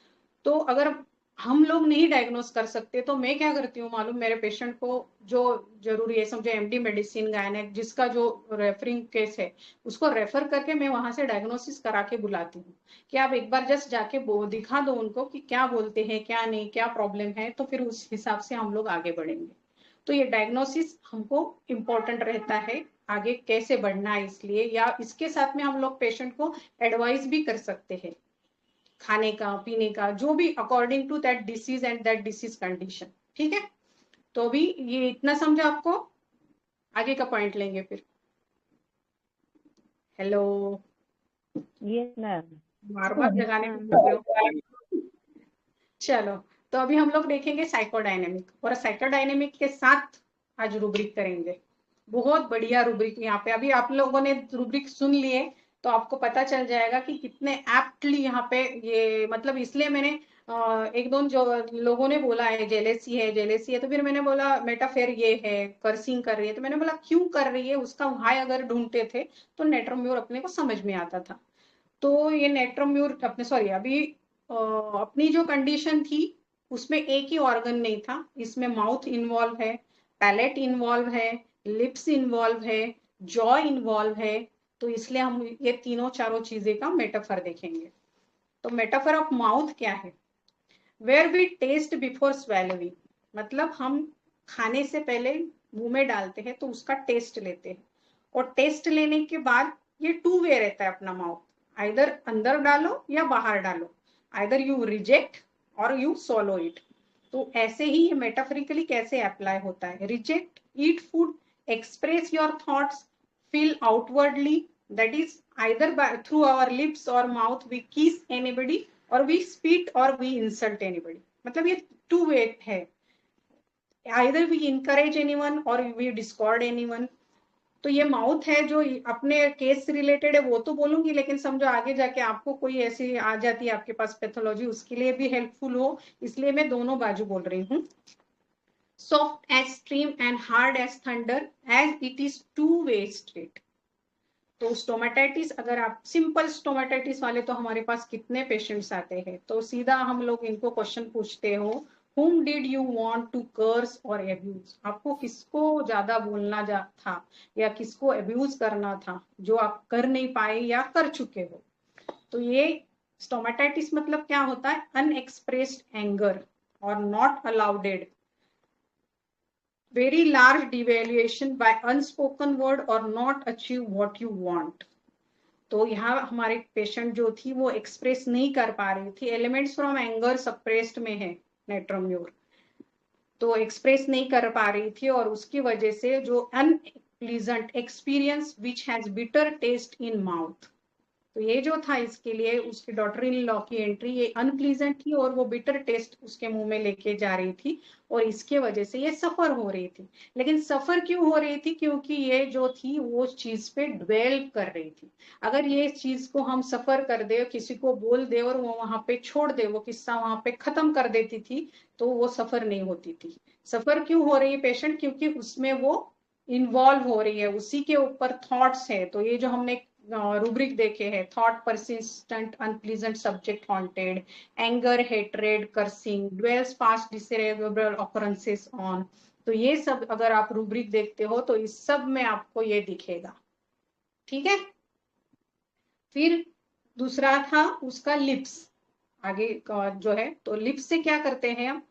तो अगर हम लोग नहीं डायग्नोस कर सकते तो मैं क्या करती हूँ मालूम, मेरे पेशेंट को जो जरूरी है, समझो एमडी मेडिसिन गायनेक जिसका जो रेफरिंग केस है उसको रेफर करके मैं वहां से डायग्नोसिस करा के बुलाती हूँ कि आप एक बार जस्ट जाके दिखा दो उनको कि क्या बोलते हैं क्या नहीं, क्या प्रॉब्लम है, तो फिर उस हिसाब से हम लोग आगे बढ़ेंगे। तो ये डायग्नोसिस हमको इम्पोर्टेंट रहता है आगे कैसे बढ़ना है इसलिए, या इसके साथ में हम लोग पेशेंट को एडवाइस भी कर सकते हैं खाने का पीने का, जो भी according to that disease and that disease condition, ठीक है। तो अभी ये इतना समझा आपको, आगे का पॉइंट लेंगे फिर। Hello, yes ma'am. बार बार जगाने की कर रहे हो। चलो, तो अभी हम लोग देखेंगे साइकोडायनेमिक, और साइकोडायनेमिक के साथ आज रूब्रिक करेंगे। बहुत बढ़िया रूब्रिक यहाँ पे, अभी आप लोगों ने रूब्रिक सुन लिए तो आपको पता चल जाएगा कि कितने एप्टली यहाँ पे ये, मतलब इसलिए मैंने एक दो जो लोगों ने बोला है जेलेसी है जेलेसी है, तो फिर मैंने बोला मेटाफेर ये है, कर्सिंग कर रही है, तो मैंने बोला क्यों कर रही है, उसका व्हाई अगर ढूंढते थे तो नेट्रोम्यूर अपने को समझ में आता था। तो ये नेट्रोम्यूर अपने सॉरी अभी अपनी जो कंडीशन थी उसमें एक ही ऑर्गन नहीं था, इसमें माउथ इन्वॉल्व है, पैलेट इन्वॉल्व है, लिप्स इन्वॉल्व है, जॉ इन्वॉल्व है। तो इसलिए हम ये तीनों चारों चीजें का मेटाफर देखेंगे। तो मेटाफर ऑफ माउथ क्या है? Where we taste before swallowing, मतलब हम खाने से पहले मुंह में डालते हैं तो उसका टेस्ट लेते हैं, और टेस्ट लेने के बाद ये 2 वे रहता है अपना माउथ, आइदर अंदर डालो या बाहर डालो, आइदर यू रिजेक्ट और यू सॉलो इट। तो ऐसे ही ये मेटाफोरिकली कैसे अप्लाई होता है, reject, eat food, express your thoughts, feel outwardly, that is either through our lips और माउथ वी किस एनीबडी और वी स्पीट और वी इंसल्ट एनीबडी। मतलब ये 2 वे है, आइदर वी इनकरेज एनीवन और वी डिस्कॉर्ड एनीवन। तो ये mouth है जो अपने केस से रिलेटेड है वो तो बोलूंगी, लेकिन समझो आगे जाके आपको कोई ऐसी आ जाती है आपके पास पैथोलॉजी, उसके लिए भी हेल्पफुल हो, इसलिए मैं दोनों बाजू बोल रही हूँ। Soft as stream and hard as thunder as it is 2 way street. तो स्टोमेटाइटिस, अगर आप सिंपल स्टोमेटाइटिस वाले तो हमारे पास कितने पेशेंट्स आते हैं, तो सीधा हम लोग इनको क्वेश्चन पूछते हो, whom did you want to curse or abuse? आपको किसको ज्यादा बोलना था या किसको अब्यूज करना था जो आप कर नहीं पाए या कर चुके हो। तो ये स्टोमेटाइटिस मतलब क्या होता है, अनएक्सप्रेस्ड एंगर और not allowed, very large devaluation by unspoken word or not achieve what you want। तो यहाँ हमारे पेशेंट जो थी वो एक्सप्रेस नहीं कर पा रही थी, एलिमेंट्स फ्रॉम एंगर सप्रेस्ड में है नेट्रोम्यूर, तो एक्सप्रेस नहीं कर पा रही थी, और उसकी वजह से जो unpleasant experience which has bitter taste in mouth, तो ये जो था इसके लिए उसकी डॉटर इन लॉ की एंट्री ये अनप्लीजेंट थी और वो बिटर टेस्ट उसके मुंह में लेके जा रही थी और इसके वजह से ये सफर हो रही थी। लेकिन सफर क्यों हो रही थी? क्योंकि ये जो थी वो चीज पे ड्वेल कर रही थी। अगर ये चीज को हम सफर कर दे, किसी को बोल दे और वो वहां पे छोड़ दे, वो किस्सा वहां पे खत्म कर देती थी, तो वो सफर नहीं होती थी। सफर क्यों हो रही है पेशेंट? क्योंकि उसमें वो इन्वॉल्व हो रही है, उसी के ऊपर थॉट्स है। तो ये जो हमने रूब्रिक देखे हैं, thought persistent unpleasant subject haunted, anger hatred cursing dwells past disagreeable occurrences on, तो ये सब अगर आप रूब्रिक देखते हो तो इस सब में आपको ये दिखेगा। ठीक है। फिर दूसरा था उसका लिप्स, आगे जो है, तो लिप्स से क्या करते हैं हम?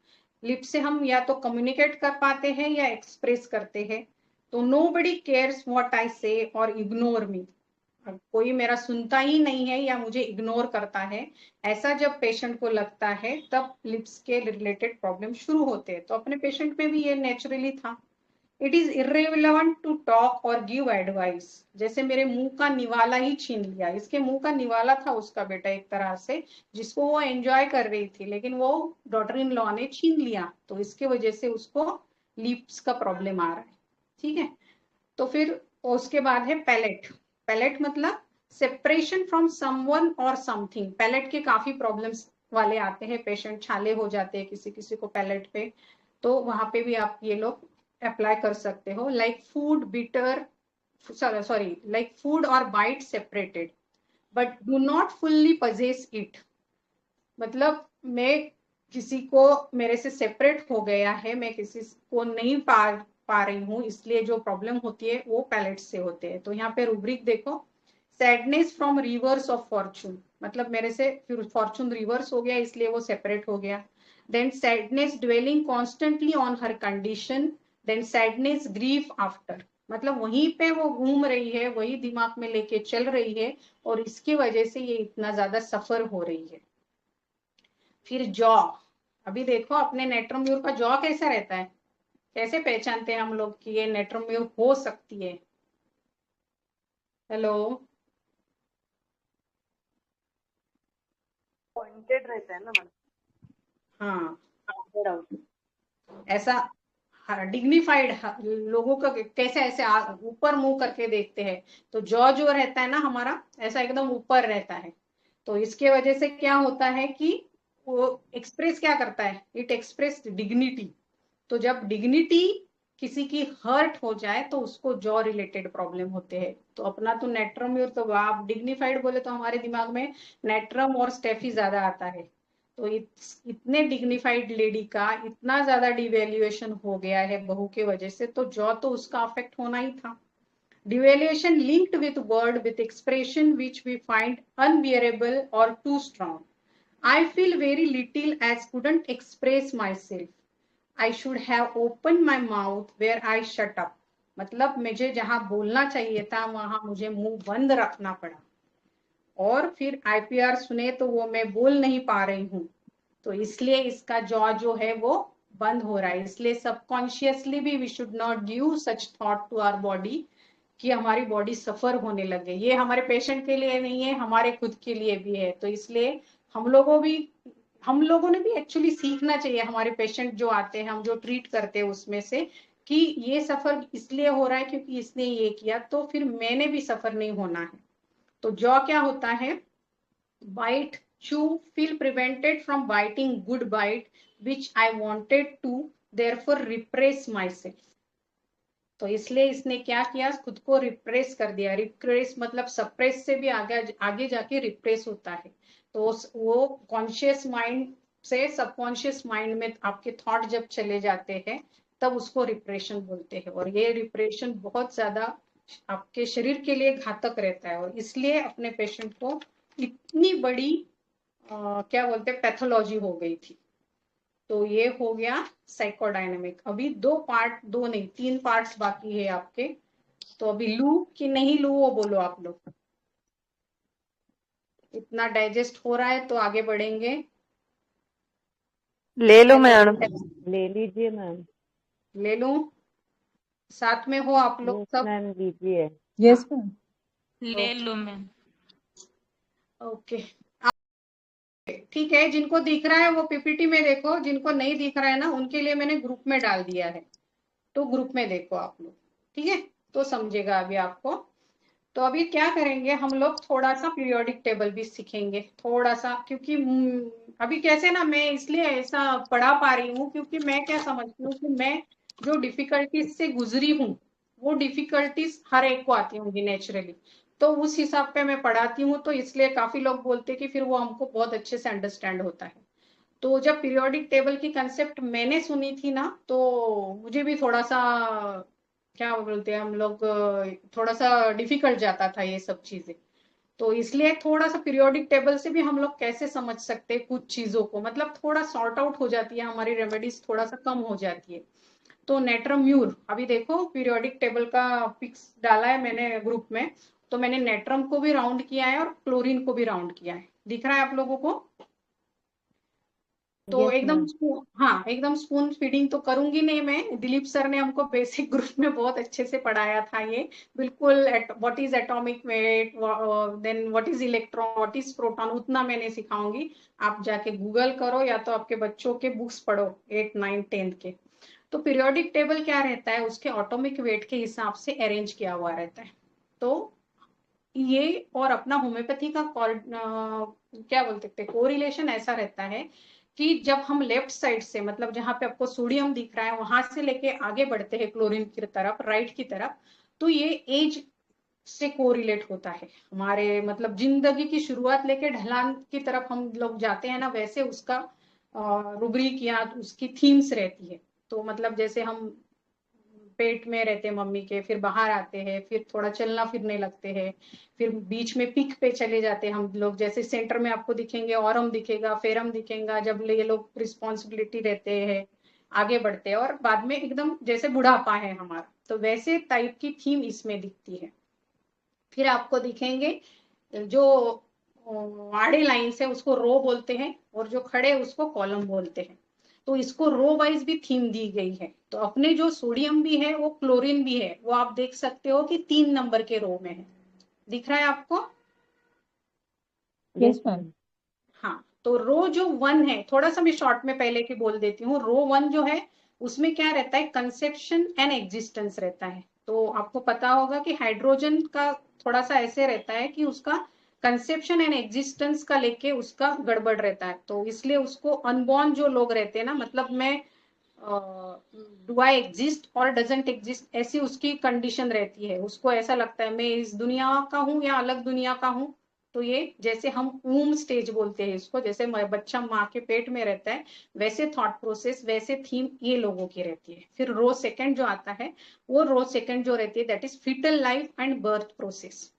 लिप्स से हम या तो कम्युनिकेट कर पाते हैं या एक्सप्रेस करते हैं। तो नोबडी केयर्स व्हाट आई से और इग्नोर मी, कोई मेरा सुनता ही नहीं है या मुझे इग्नोर करता है, ऐसा जब पेशेंट को लगता है तब लिप्स के रिलेटेड प्रॉब्लम शुरू होते हैं। तो अपने पेशेंट में भी ये नेचुरली था। It is irrelevant to talk और गिव एडवाइस, जैसे मेरे मुंह का निवाला ही छीन लिया। इसके मुंह का निवाला था उसका बेटा एक तरह से, जिसको वो एंजॉय कर रही थी, लेकिन वो डॉटर इन लॉ ने छीन लिया, तो इसके वजह से उसको लिप्स का प्रॉब्लम आ रहा है। ठीक है। तो फिर उसके बाद है पैलेट। पैलेट मतलब सेपरेशन फ्रॉम समवन और समथिंग। पैलेट के काफी प्रॉब्लम्स वाले आते हैं पेशेंट, छाले हो जाते हैं किसी किसी को पैलेट पे, तो वहां पे भी आप ये लोग अप्लाई कर सकते हो। Like food bitter, sorry like food or bite separated but do not fully possess it. मतलब मैं किसी को, मेरे से सेपरेट हो गया है, मैं किसी को नहीं पा रही हूँ, इसलिए जो प्रॉब्लम होती है वो पैलेट से होते हैं। तो यहाँ पे रूब्रिक देखो, sadness from reverse of Fortune, मतलब मेरे से फिर फॉर्चून रिवर्स हो गया इसलिए वो सेपरेट हो गया। Then sadness dwelling constantly on her condition, then sadness grief after, मतलब वहीं पे वो घूम रही है, वही दिमाग में लेके चल रही है और इसकी वजह से ये इतना ज्यादा सफर हो रही है। फिर जॉ, अभी देखो अपने नेट्रोम्यूर का जॉ कैसा रहता है, कैसे पहचानते हैं हम लोग कि ये नेट्रोम्यूर हो सकती है? हेलो, पॉइंटेड रहता है ना मैडम। हाँ ऐसा डिग्निफाइड लोगों का कैसे ऐसे ऊपर मुंह करके देखते हैं, तो जॉ जो रहता है ना हमारा ऐसा एकदम ऊपर रहता है। तो इसके वजह से क्या होता है कि वो एक्सप्रेस क्या करता है, इट एक्सप्रेस डिग्निटी। तो जब डिग्निटी किसी की हर्ट हो जाए तो उसको जॉ रिलेटेड प्रॉब्लम होते हैं। तो अपना तो नेट्रम, तो आप डिग्निफाइड बोले तो हमारे दिमाग में नेट्रम और स्टेफी ज्यादा आता है। तो इतने डिग्निफाइड लेडी का इतना ज्यादा डिवेल्युएशन हो गया है बहू के वजह से, तो जॉ तो उसका अफेक्ट होना ही था। Devaluation linked with word with expression which we find unbearable or too strong. I feel very little as couldn't express myself. I should have opened my mouth where I shut up. मतलब मुझे जहां बोलना चाहिए था वहां मुझे मुंह बंद रखना पड़ा, और फिर आईपीआर सुने तो वो मैं बोल नहीं पा रही हूँ, तो इसलिए इसका जॉ जो है वो बंद हो रहा है। इसलिए सबकॉन्शियसली भी we should not give such thought to our body कि हमारी बॉडी सफर होने लगे। ये हमारे पेशेंट के लिए नहीं है, हमारे खुद के लिए भी है। तो इसलिए हम लोगों ने भी एक्चुअली सीखना चाहिए, हमारे पेशेंट जो आते हैं हम जो ट्रीट करते हैं उसमें से, कि ये सफर इसलिए हो रहा है क्योंकि इसने ये किया, तो फिर मैंने भी सफर नहीं होना है। तो जॉ क्या होता है, bite chew feel prevented from biting good bite which I wanted to, therefore repress myself। तो इसलिए इसने क्या किया, खुद को रिप्रेस कर दिया। रिप्रेस मतलब सप्रेस से भी आगे जाके रिप्रेस होता है। तो वो कॉन्शियस माइंड से सबकॉन्शियस माइंड में आपके थॉट जब चले जाते हैं तब उसको रिप्रेशन बोलते हैं, और ये रिप्रेशन बहुत ज्यादा आपके शरीर के लिए घातक रहता है। और इसलिए अपने पेशेंट को इतनी बड़ी क्या बोलते हैं पैथोलॉजी हो गई थी। तो ये हो गया साइकोडायनेमिक। अभी दो नहीं 3 पार्ट्स बाकी है आपके। तो अभी लू कि नहीं लू वो बोलो आप लोग। इतना डाइजेस्ट हो रहा है तो आगे बढ़ेंगे। ले लो मैम। ले लीजिए मैम। ले लूं, साथ में हो आप लोग सब? मैम लीजिए। Yes ma'am. ले लो मैम। ओके ठीक है, जिनको दिख रहा है वो पीपीटी में देखो, जिनको नहीं दिख रहा है ना उनके लिए मैंने ग्रुप में डाल दिया है, तो ग्रुप में देखो आप लोग, ठीक है, तो समझेगा अभी आपको। तो अभी क्या करेंगे हम लोग, थोड़ा सा पीरियोडिक टेबल भी सीखेंगे थोड़ा सा, क्योंकि अभी कैसे ना मैं इसलिए ऐसा पढ़ा पा रही हूँ क्योंकि मैं क्या समझती हूँ कि मैं जो डिफिकल्टीज से गुजरी हूँ वो डिफिकल्टीज हर एक को आती होंगी नेचुरली, तो उस हिसाब पे मैं पढ़ाती हूँ, तो इसलिए काफी लोग बोलते हैं कि फिर वो हमको बहुत अच्छे से अंडरस्टैंड होता है। तो जब पीरियोडिक टेबल की कंसेप्ट मैंने सुनी थी ना, तो मुझे भी थोड़ा सा क्या बोलते हैं हम लोग, थोड़ा सा डिफिकल्ट जाता था ये सब चीजें, तो इसलिए थोड़ा सा पीरियोडिक टेबल से भी हम लोग कैसे समझ सकते हैं कुछ चीजों को, मतलब थोड़ा सॉर्ट आउट हो जाती है हमारी रेमेडीज, थोड़ा सा कम हो जाती है। तो नेट्रम्यूर अभी देखो पीरियोडिक टेबल का पिक्स डाला है मैंने ग्रुप में, तो मैंने नेट्रम को भी राउंड किया है और क्लोरीन को भी राउंड किया है, दिख रहा है आप लोगों को? तो यस एकदम मैम। हाँ एकदम स्पून फीडिंग तो करूंगी नहीं मैं, दिलीप सर ने हमको बेसिक ग्रुप में बहुत अच्छे से पढ़ाया था ये, बिल्कुल what is atomic weight, then what is electron, what is proton, उतना मैं नहीं सिखाऊंगी, आप जाके गूगल करो या तो आपके बच्चों के बुक्स पढ़ो 8, 9, 10 के। तो पीरियोडिक टेबल क्या रहता है, उसके एटॉमिक वेट के हिसाब से अरेंज किया हुआ रहता है। तो ये और अपना होम्योपैथी का क्या बोल सकते हैं कोरिलेशन ऐसा रहता है कि जब हम लेफ्ट साइड से, मतलब जहां पे आपको सोडियम दिख रहा है वहां से लेके आगे बढ़ते हैं क्लोरीन की तरफ, राइट की तरफ, तो ये एज से कोरिलेट होता है हमारे, मतलब जिंदगी की शुरुआत लेके ढलान की तरफ हम लोग जाते हैं ना, वैसे उसका रुब्रिक या उसकी थीम्स रहती है। तो मतलब जैसे हम पेट में रहते हैं मम्मी के, फिर बाहर आते हैं, फिर थोड़ा चलना फिरने लगते हैं, फिर बीच में पीक पे चले जाते हैं हम लोग, जैसे सेंटर में आपको दिखेंगे ऑरम दिखेगा, फेरम दिखेगा, जब ये लोग रिस्पॉन्सिबिलिटी रहते हैं आगे बढ़ते हैं, और बाद में एकदम जैसे बुढ़ापा है हमारा, तो वैसे टाइप की थीम इसमें दिखती है। फिर आपको दिखेंगे जो आड़े लाइन से उसको रो बोलते हैं, और जो खड़े उसको कॉलम बोलते हैं, तो इसको रो वाइज भी थीम दी गई है। तो अपने जो सोडियम भी है वो क्लोरीन भी है, वो आप देख सकते हो कि 3 नंबर के रो में है, दिख रहा है आपको? Yes ma'am. हाँ, तो रो जो 1 है, थोड़ा सा मैं शॉर्ट में पहले की बोल देती हूँ, रो 1 जो है उसमें क्या रहता है, कंसेप्शन एंड एग्जिस्टेंस रहता है। तो आपको पता होगा कि हाइड्रोजन का थोड़ा सा ऐसे रहता है कि उसका कंसेप्शन एंड एग्जिस्टेंस का लेके उसका गड़बड़ रहता है, तो इसलिए उसको अनबॉर्न जो लोग रहते हैं ना, मतलब मैं डू आई एग्जिस्ट और डजेंट एग्जिस्ट, ऐसी उसकी कंडीशन रहती है, उसको ऐसा लगता है मैं इस दुनिया का हूँ या अलग दुनिया का हूँ। तो ये जैसे हम ऊम स्टेज बोलते हैं इसको, जैसे बच्चा माँ के पेट में रहता है, वैसे थॉट प्रोसेस, वैसे थीम ये लोगों की रहती है। फिर रो सेकंड जो आता है, वो रो सेकंड जो रहती है that is fetal life and birth process.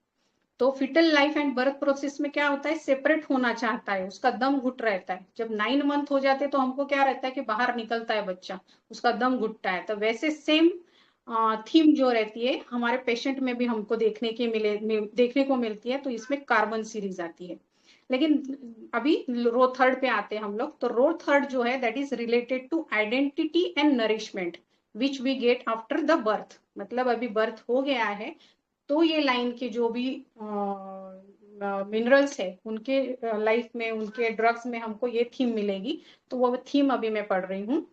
तो fetal life and birth process में क्या होता है, सेपरेट होना चाहता है, उसका दम घुट रहता है, जब 9 मंथ हो जाते तो हमको क्या रहता है कि बाहर निकलता है बच्चा, उसका दम घुटता है। तो वैसे सेम थीम जो रहती है हमारे पेशेंट में भी हमको देखने को मिलती है, तो इसमें कार्बन सीरीज आती है। लेकिन अभी रो थर्ड पे आते हैं हम लोग, तो रो थर्ड जो है that is related to identity and nourishment which we get after the birth, मतलब अभी बर्थ हो गया है तो ये लाइन के जो भी मिनरल्स है उनके लाइफ में, उनके ड्रग्स में हमको ये थीम मिलेगी, तो वो थीम अभी मैं पढ़ रही हूँ।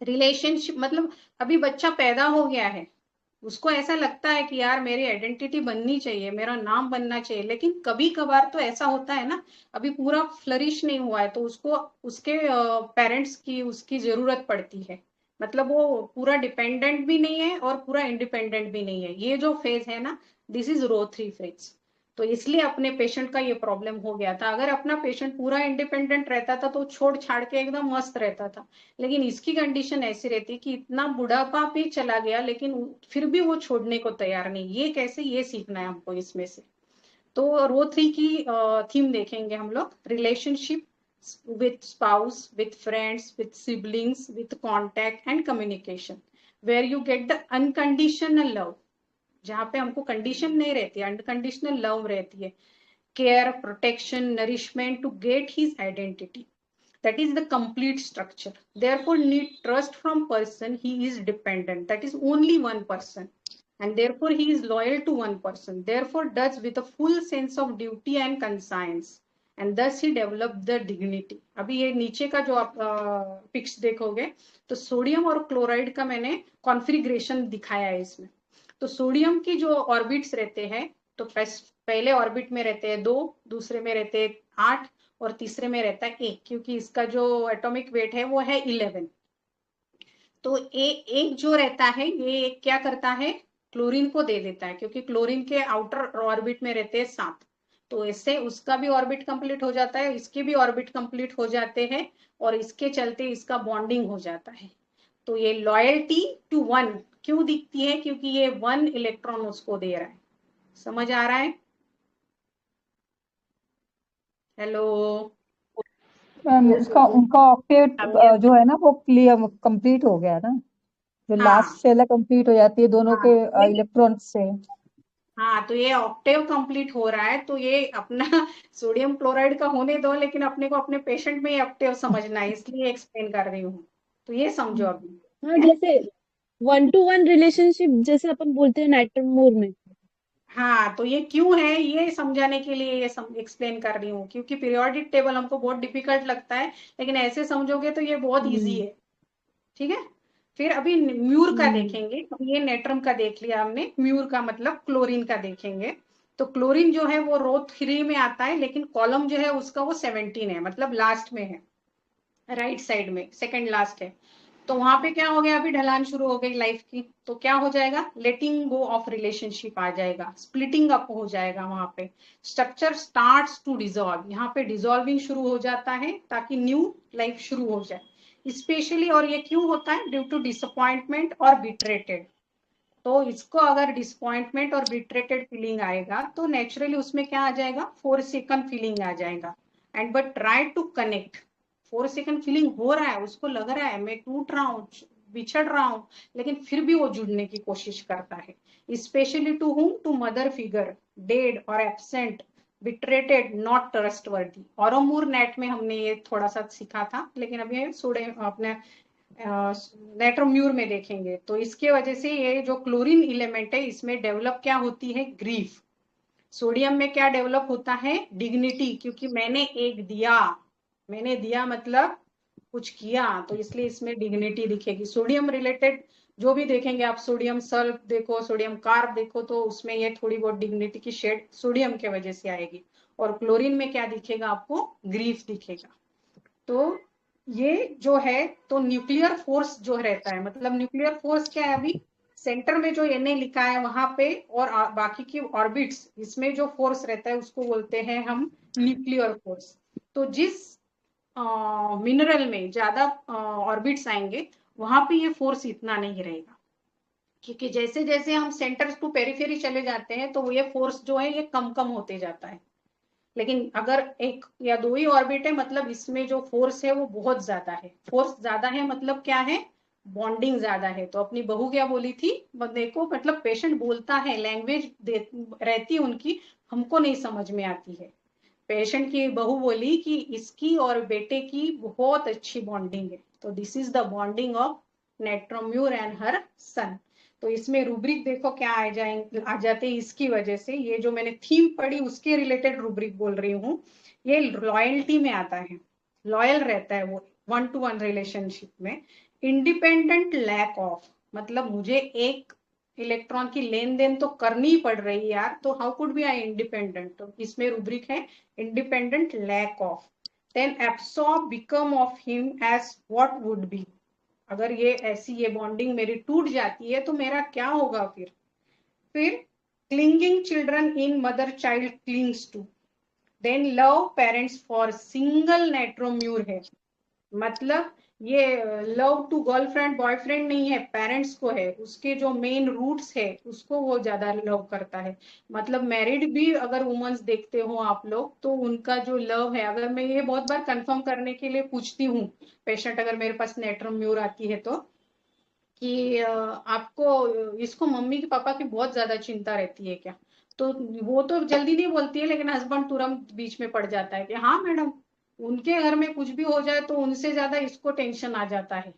रिलेशनशिप, मतलब अभी बच्चा पैदा हो गया है, उसको ऐसा लगता है कि यार मेरी आइडेंटिटी बननी चाहिए, मेरा नाम बनना चाहिए, लेकिन कभी कभार तो ऐसा होता है ना, अभी पूरा फ्लरिश नहीं हुआ है, तो उसको उसके पेरेंट्स की उसकी जरूरत पड़ती है, मतलब वो पूरा डिपेंडेंट भी नहीं है और पूरा इंडिपेंडेंट भी नहीं है, ये जो फेज है ना, दिस इज रो 3 फेज। तो इसलिए अपने पेशेंट का ये प्रॉब्लम हो गया था, अगर अपना पेशेंट पूरा इंडिपेंडेंट रहता था तो छोड़ छाड़ के एकदम मस्त रहता था, लेकिन इसकी कंडीशन ऐसी रहती कि इतना बुढ़ापा भी चला गया लेकिन फिर भी वो छोड़ने को तैयार नहीं, ये कैसे, ये सीखना है हमको इसमें से। तो रो 3 की थीम देखेंगे हम लोग, relationship with spouse, with friends, with siblings, with contact and communication, where you get the unconditional love, जहाँ पे हमको कंडीशन नहीं रहती, अनकंडीशनल लव रहती है, care, protection, nourishment to get his identity, that is the complete structure, therefore need trust from person he is dependent, that is only one person, and therefore he is loyal to one person, therefore does with a full sense of duty and conscience, and thus he developed the dignity. अभी ये नीचे का जो आप pics देखोगे तो sodium और chloride का मैंने कॉन्फ़िगरेशन दिखाया है इसमें। तो सोडियम की जो ऑर्बिट्स रहते हैं तो पहले ऑर्बिट में रहते हैं 2, दूसरे में रहते हैं 8 और तीसरे में रहता है 1, क्योंकि इसका जो एटॉमिक वेट है वो है 11। तो एक जो रहता है ये क्या करता है, क्लोरीन को दे देता है, क्योंकि क्लोरीन के आउटर ऑर्बिट में रहते हैं 7। तो इससे उसका भी ऑर्बिट कंप्लीट हो जाता है, इसके भी ऑर्बिट कंप्लीट हो जाते हैं और इसके चलते इसका बॉन्डिंग हो जाता है। तो ये लॉयल्टी टू वन क्यों दिखती है, क्योंकि ये 1 इलेक्ट्रॉन उसको दे रहा है। समझ आ रहा है? हेलो मैम उसका उनका ऑक्टेव जो है ना वो क्लियर कंप्लीट हो गया ना, जो लास्ट शेल कंप्लीट हो जाती है दोनों के इलेक्ट्रॉन से। हाँ, तो ये ऑक्टेव कंप्लीट हो रहा है, तो ये अपना सोडियम क्लोराइड का होने दो, लेकिन अपने को अपने पेशेंट में ये ऑक्टेव समझना है, इसलिए एक्सप्लेन कर रही हूँ। तो ये समझो अभी। हाँ, जैसे 1-to-1 रिलेशनशिप जैसे अपन बोलते हैं नाइट्रोमोर में। हाँ, तो ये क्यों है ये समझाने के लिए ये एक्सप्लेन कर रही हूँ, क्योंकि पीरियोडिक टेबल हमको बहुत डिफिकल्ट लगता है, लेकिन ऐसे समझोगे तो ये बहुत इजी है। ठीक है, फिर अभी म्यूर का देखेंगे। ये नेट्रम का देख लिया हमने, म्यूर का मतलब क्लोरीन का देखेंगे। तो क्लोरीन जो है वो रो 3 में आता है, लेकिन कॉलम जो है उसका वो 17 है, मतलब लास्ट में है, राइट साइड में सेकंड लास्ट है। तो वहां पे क्या हो गया, अभी ढलान शुरू हो गई लाइफ की, तो क्या हो जाएगा, लेटिंग गो ऑफ रिलेशनशिप आ जाएगा, स्प्लिटिंग अप हो जाएगा, वहां पे स्ट्रक्चर स्टार्ट्स टू डिसॉल्व, यहाँ पे डिसॉल्विंग शुरू हो जाता है ताकि न्यू लाइफ शुरू हो जाए स्पेशली। और ये क्यों होता है, ड्यू टू डिसअपॉइंटमेंट और बिट्रेटेड। तो इसको अगर डिसअपॉइंटमेंट और बिट्रेटेड फीलिंग आएगा तो नेचुरली उसमें क्या आ जाएगा, 4 सेकंड फीलिंग आ जाएगा। And but try to connect, 4 second feeling हो रहा है, उसको लग रहा है मैं टूट रहा हूँ, बिछड़ रहा हूँ, लेकिन फिर भी वो जुड़ने की कोशिश करता है। Specially to whom, to mother figure, dead और एब्सेंट, बिट्रेटेड, नॉट ट्रस्टवर्दी। ऑरोमूर नेट में हमने ये थोड़ा सा सीखा था, लेकिन अभी सोडे अपने नेट्रोम्यूर में देखेंगे। तो इसके वजह से ये जो क्लोरीन एलिमेंट है इसमें डेवलप क्या होती है, ग्रीफ। सोडियम में क्या डेवलप होता है, डिग्निटी, क्योंकि मैंने दिया मतलब कुछ किया, तो इसलिए इसमें डिग्निटी दिखेगी। सोडियम रिलेटेड जो भी देखेंगे आप, सोडियम सल्फ देखो, सोडियम कार्ब देखो, तो उसमें ये थोड़ी बहुत डिग्निटी की शेड सोडियम के वजह से आएगी। और क्लोरीन में क्या दिखेगा आपको, ग्रीफ दिखेगा। तो ये जो है, तो न्यूक्लियर फोर्स जो रहता है, मतलब न्यूक्लियर फोर्स क्या है, अभी सेंटर में जो Na लिखा है वहां पे और बाकी की ऑर्बिट्स, इसमें जो फोर्स रहता है उसको बोलते हैं हम न्यूक्लियर फोर्स। तो जिस मिनरल में ज्यादा ऑर्बिट्स आएंगे वहां पे ये फोर्स इतना नहीं रहेगा, क्योंकि जैसे जैसे हम सेंटर टू पेरिफेरी चले जाते हैं तो ये फोर्स जो है ये कम कम होते जाता है। लेकिन अगर 1 या 2 ही ऑर्बिट है, मतलब इसमें जो फोर्स है वो बहुत ज्यादा है। फोर्स ज्यादा है मतलब क्या है, बॉन्डिंग ज्यादा है। तो अपनी बहू क्या बोली थी, देखो मतलब पेशेंट बोलता है, लैंग्वेज रहती है उनकी, हमको नहीं समझ में आती है। पेशेंट की बहू बोली कि इसकी और बेटे की बहुत अच्छी बॉन्डिंग है। तो this is the bonding of Natrum mur and her son. तो इसमें रूब्रिक देखो क्या आ जाते हैं इसकी वजह से। ये जो मैंने थीम पढ़ी उसके रिलेटेड रूब्रिक बोल रही हूँ। ये लॉयल्टी में आता है, लॉयल रहता है वो 1-to-1 रिलेशनशिप में। इंडिपेंडेंट लैक ऑफ, मतलब मुझे एक इलेक्ट्रॉन की लेन देन तो करनी ही पड़ रही है यार, तो how could be I independent. तो इसमें रूब्रिक है independent lack of. Then absorb become of him as what would be. अगर ये बॉन्डिंग मेरी टूट जाती है तो मेरा क्या होगा फिर clinging children in mother child clings to. Then love parents for single नेट्रोम्यूर है, मतलब ये लव टू गर्लफ्रेंड बॉयफ्रेंड नहीं है, पेरेंट्स को है, उसके जो मेन रूट्स है उसको वो ज्यादा लव करता है। मतलब मैरिड भी अगर वुमेन्स देखते हो आप लोग तो उनका जो लव है, अगर मैं ये बहुत बार कंफर्म करने के लिए पूछती हूँ पेशेंट, अगर मेरे पास नेट्रोम्यूर आती है तो, कि आपको इसको मम्मी के पापा की बहुत ज्यादा चिंता रहती है क्या, तो वो तो जल्दी नहीं बोलती है, लेकिन हस्बैंड तुरंत बीच में पड़ जाता है कि हाँ मैडम, उनके घर में कुछ भी हो जाए तो उनसे ज्यादा इसको टेंशन आ जाता है।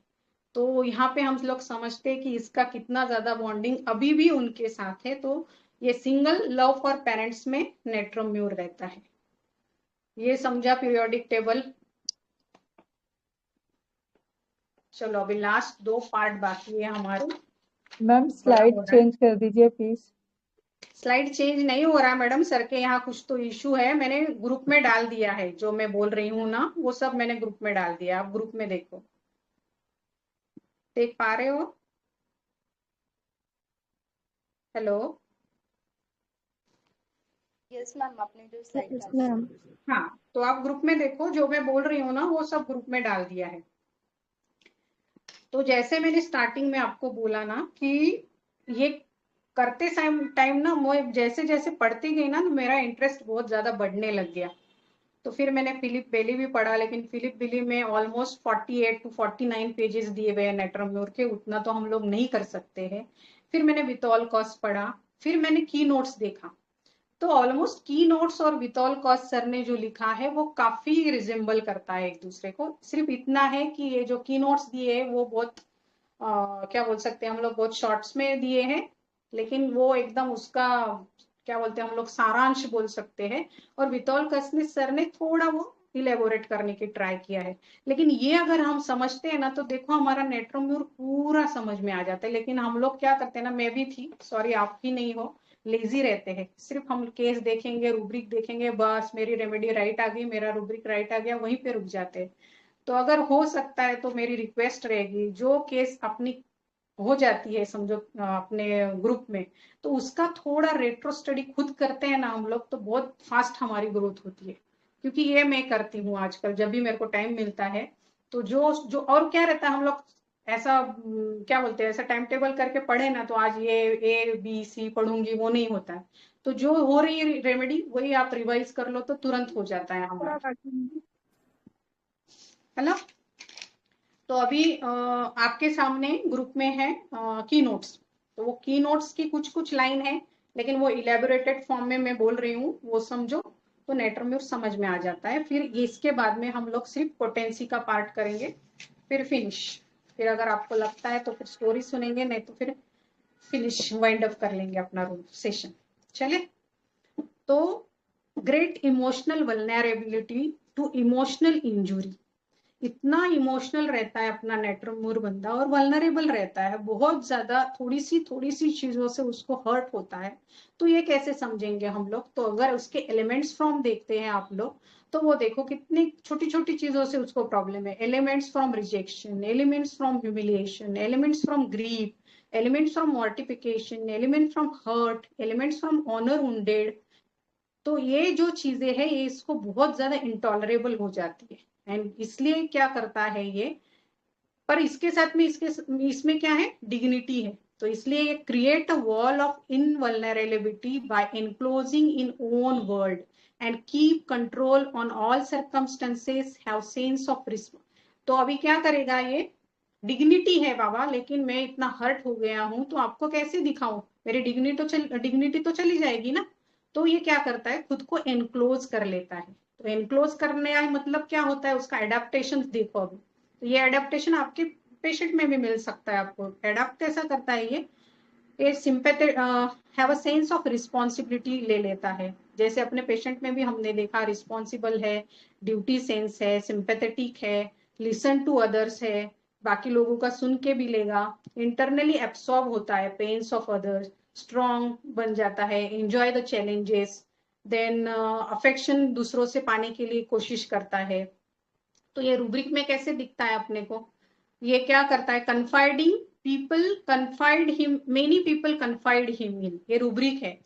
तो यहाँ पे हम लोग समझते हैं कि इसका कितना ज्यादा बॉन्डिंग अभी भी उनके साथ है। तो ये सिंगल लव फॉर पेरेंट्स में नेट्रोम्यूर रहता है। ये समझा पीरियोडिक टेबल। चलो अभी लास्ट 2 पार्ट बाकी है हमारे। मैम बड़ा स्लाइड हो रहा है। चेंज कर दीजिए प्लीज। स्लाइड चेंज नहीं हो रहा मैडम, सर के यहाँ कुछ तो इशू है। मैंने ग्रुप में डाल दिया है, जो मैं बोल रही हूँ ना वो सब मैंने ग्रुप में डाल दिया। आप ग्रुप में देखो, देख पा रहे हो? हेलो। यस मैम, आपने जो स्लाइड यस डाली मैम। हाँ, तो आप ग्रुप में देखो, जो मैं बोल रही हूँ ना वो सब ग्रुप में डाल दिया है। तो जैसे मैंने स्टार्टिंग में आपको बोला ना कि ये करते टाइम ना मैं जैसे जैसे पढ़ती गई ना तो मेरा इंटरेस्ट बहुत ज्यादा बढ़ने लग गया। तो फिर मैंने फिलिप बेली भी पढ़ा, लेकिन फिलिप बेली में ऑलमोस्ट 48 to 49 पेजेस दिए हुए हैं नेट्रोम्यूर के, उतना तो हम लोग नहीं कर सकते हैं। फिर मैंने विथॉल कॉस पढ़ा, फिर मैंने की नोट्स देखा। तो ऑलमोस्ट की नोट्स और विथॉल कॉस सर ने जो लिखा है वो काफी रिजेंबल करता है एक दूसरे को। सिर्फ इतना है कि ये जो की नोट्स दिए है वो बहुत क्या बोल सकते हैं हम लोग, बहुत शॉर्ट्स में दिए हैं, लेकिन वो एकदम उसका क्या बोलते हैं हम लोग सारांश बोल सकते हैं। और विथॉल कसने सर ने थोड़ा वो इलेबोरेट करने की ट्राई किया है। लेकिन ये अगर हम समझते हैं ना तो देखो हमारा नेट्रोम्यूर पूरा समझ में आ जाता है। लेकिन हम लोग क्या करते हैं ना, मैं भी थी, सॉरी आप ही नहीं हो, लेजी रहते हैं। सिर्फ हम केस देखेंगे, रूब्रिक देखेंगे, बस मेरी रेमेडी राइट आ गई, मेरा रूब्रिक राइट आ गया, वहीं पे रुक जाते हैं। तो अगर हो सकता है तो मेरी रिक्वेस्ट रहेगी, जो केस अपनी हो जाती है समझो अपने ग्रुप में, तो उसका थोड़ा रेट्रो स्टडी खुद करते हैं ना हम लोग तो बहुत फास्ट हमारी ग्रोथ होती है। क्योंकि ये मैं करती हूँ आजकल, जब भी मेरे को टाइम मिलता है। तो जो जो और क्या रहता है हम लोग ऐसा क्या बोलते हैं, ऐसा टाइम टेबल करके पढ़े ना तो आज ये A B C पढ़ूंगी, वो नहीं होता है। तो जो हो रही है रेमेडी वही आप रिवाइज कर लो तो तुरंत हो जाता है हमारा, है ना। तो अभी आपके सामने ग्रुप में है की नोट्स। तो वो की नोट्स की कुछ कुछ लाइन है, लेकिन वो इलेबोरेटेड फॉर्म में मैं बोल रही हूँ, वो समझो तो नेट्रोम्यूर समझ में आ जाता है। फिर इसके बाद में हम लोग सिर्फ पोटेंसी का पार्ट करेंगे, फिर फिनिश। फिर अगर आपको लगता है तो फिर स्टोरी सुनेंगे, नहीं तो फिर फिनिश वाइंड अप कर लेंगे अपना रूम सेशन। चले तो great emotional vulnerability to emotional injury. इतना इमोशनल रहता है अपना नेट्रोम्यूर बंदा और वल्नरेबल रहता है बहुत ज्यादा, थोड़ी सी चीजों से उसको हर्ट होता है। तो ये कैसे समझेंगे हम लोग? तो अगर उसके एलिमेंट्स फ्रॉम देखते हैं आप लोग, तो वो देखो कितनी छोटी छोटी चीजों से उसको प्रॉब्लम है। Elements from rejection, elements from humiliation, elements from grief, elements from mortification, element from hurt, elements from honour wounded. तो ये जो चीजें है ये इसको बहुत ज्यादा इंटॉलरेबल हो जाती है, एंड इसलिए क्या करता है ये, पर इसके साथ में इसमें क्या है, डिग्निटी है। तो इसलिए ये create a wall of invulnerability by enclosing in own world and keep control on all circumstances, have sense of risk. तो अभी क्या करेगा ये, डिग्निटी है बाबा, लेकिन मैं इतना हर्ट हो गया हूं तो आपको कैसे दिखाऊं, मेरी डिग्निटी तो चली जाएगी ना। तो ये क्या करता है, खुद को एनक्लोज कर लेता है। तो एनक्लोज करने का मतलब क्या होता है, उसका एडेप्टेशन देखो अभी। तो ये एडेप्टेशन आपके पेशेंट में भी मिल सकता है आपको। एडेप्ट कैसा करता है ये sympathetic have a sense of responsibility ले लेता है। जैसे अपने पेशेंट में भी हमने देखा, रिस्पॉन्सिबल है, ड्यूटी सेंस है, सिंपैथेटिक है, लिसन टू अदर्स है, बाकी लोगों का सुन के भी लेगा, इंटरनली एब्सॉर्ब होता है पेन्स ऑफ अदर्स, स्ट्रॉन्ग बन जाता है, enjoy the challenges, then affection दूसरों से पाने के लिए कोशिश करता है। तो ये रूब्रिक में कैसे दिखता है अपने को, ये क्या करता है, कन्फाइडिंग people confide him, many people confide him in, ये रूब्रिक है।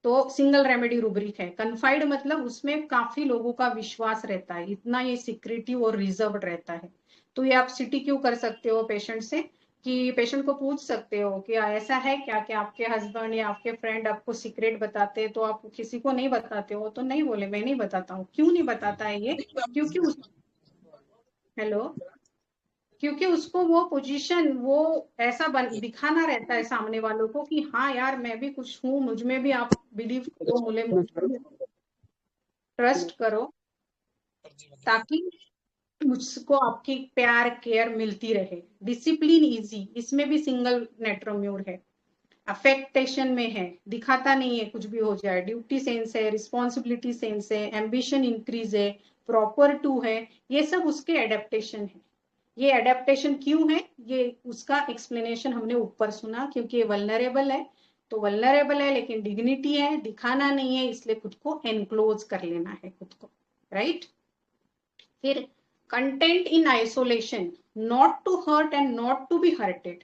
तो सिंगल रेमेडी रूब्रिक है। कन्फाइड मतलब उसमें काफी लोगों का विश्वास रहता है, इतना ये सिक्रेटिव और रिजर्व रहता है। तो ये आप सिटी क्यों कर सकते हो पेशेंट से, कि पेशेंट को पूछ सकते हो कि ऐसा है क्या कि आपके हस्बैंड या आपके फ्रेंड आपको सीक्रेट बताते हैं तो आप किसी को नहीं बताते हो? तो नहीं बोले मैं नहीं बताता हूँ। क्यों नहीं बताता है ये, क्योंकि हेलो, क्योंकि उसको वो पोजीशन वो ऐसा दिखाना रहता है सामने वालों को कि हाँ यार मैं भी कुछ हूँ, मुझ में भी आप बिलीव करो, मुझे ट्रस्ट करो, ताकि मुझको आपकी प्यार केयर मिलती रहे। डिसिप्लिन इजी, इसमें भी सिंगल नेट्रोम्यूर है। अफेक्टेशन में है, दिखाता नहीं है कुछ भी हो जाए। ड्यूटी सेंस है, रिस्पॉन्सिबिलिटी सेंस है, एम्बिशन इंक्रीज है, प्रॉपर टू है, ये सब उसके एडेप्टेशन है। ये एडेप्टेशन क्यों है, ये उसका एक्सप्लेनेशन हमने ऊपर सुना, क्योंकि ये वल्नरेबल है। तो वल्नरेबल है लेकिन डिग्निटी है, दिखाना नहीं है, इसलिए खुद को एनक्लोज कर लेना है खुद को, राइट। फिर content in isolation, not to hurt and not to be hurted.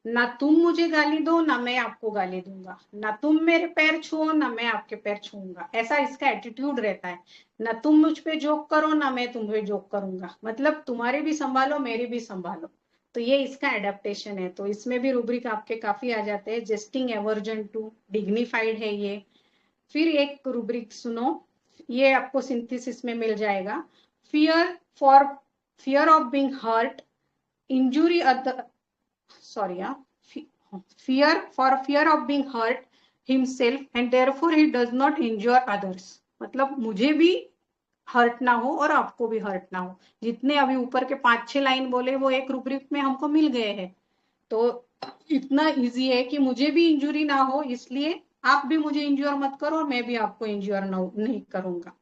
ना तुम मुझे गाली दो ना मैं आपको गाली दूंगा, ना तुम मेरे पैर छुओ ना मैं आपके पैर छूऊंगा, ऐसा इसका एटीट्यूड रहता है। ना तुम मुझ पे जोक करो ना मैं तुम पे जोक करूंगा, मतलब तुम्हारे भी संभालो मेरी भी संभालो। तो ये इसका एडेप्टेशन है। तो इसमें भी रूब्रिक आपके काफी आ जाते हैं। जेस्टिंग एवर्जन टू, डिग्निफाइड है ये। फिर एक रूब्रिक सुनो, ये आपको सिंथेसिस में मिल जाएगा। Fear of being hurt, injury other, sorry, fear of being hurt himself and therefore he does not injure others। मतलब मुझे भी हर्ट ना हो और आपको भी हर्ट ना हो। जितने अभी ऊपर के 5-6 लाइन बोले वो एक रूब्रिक में हमको मिल गए हैं। तो इतना इजी है कि मुझे भी इंजुरी ना हो, इसलिए आप भी मुझे इंज्योर मत करो और मैं भी आपको इंज्योर नहीं करूंगा।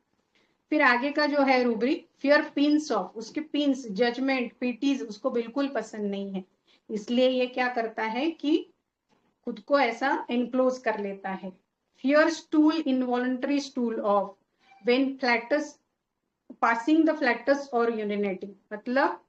फिर आगे का जो है रूब्रिक, फियर पिंस ऑफ, उसके पिंस, जजमेंट, पीटीज उसको बिल्कुल पसंद नहीं है, इसलिए ये क्या करता है कि खुद को ऐसा एनक्लोज कर लेता है। Fear stool, involuntary stool of, when flats, passing the flats और यूरिनेटिंग। मतलब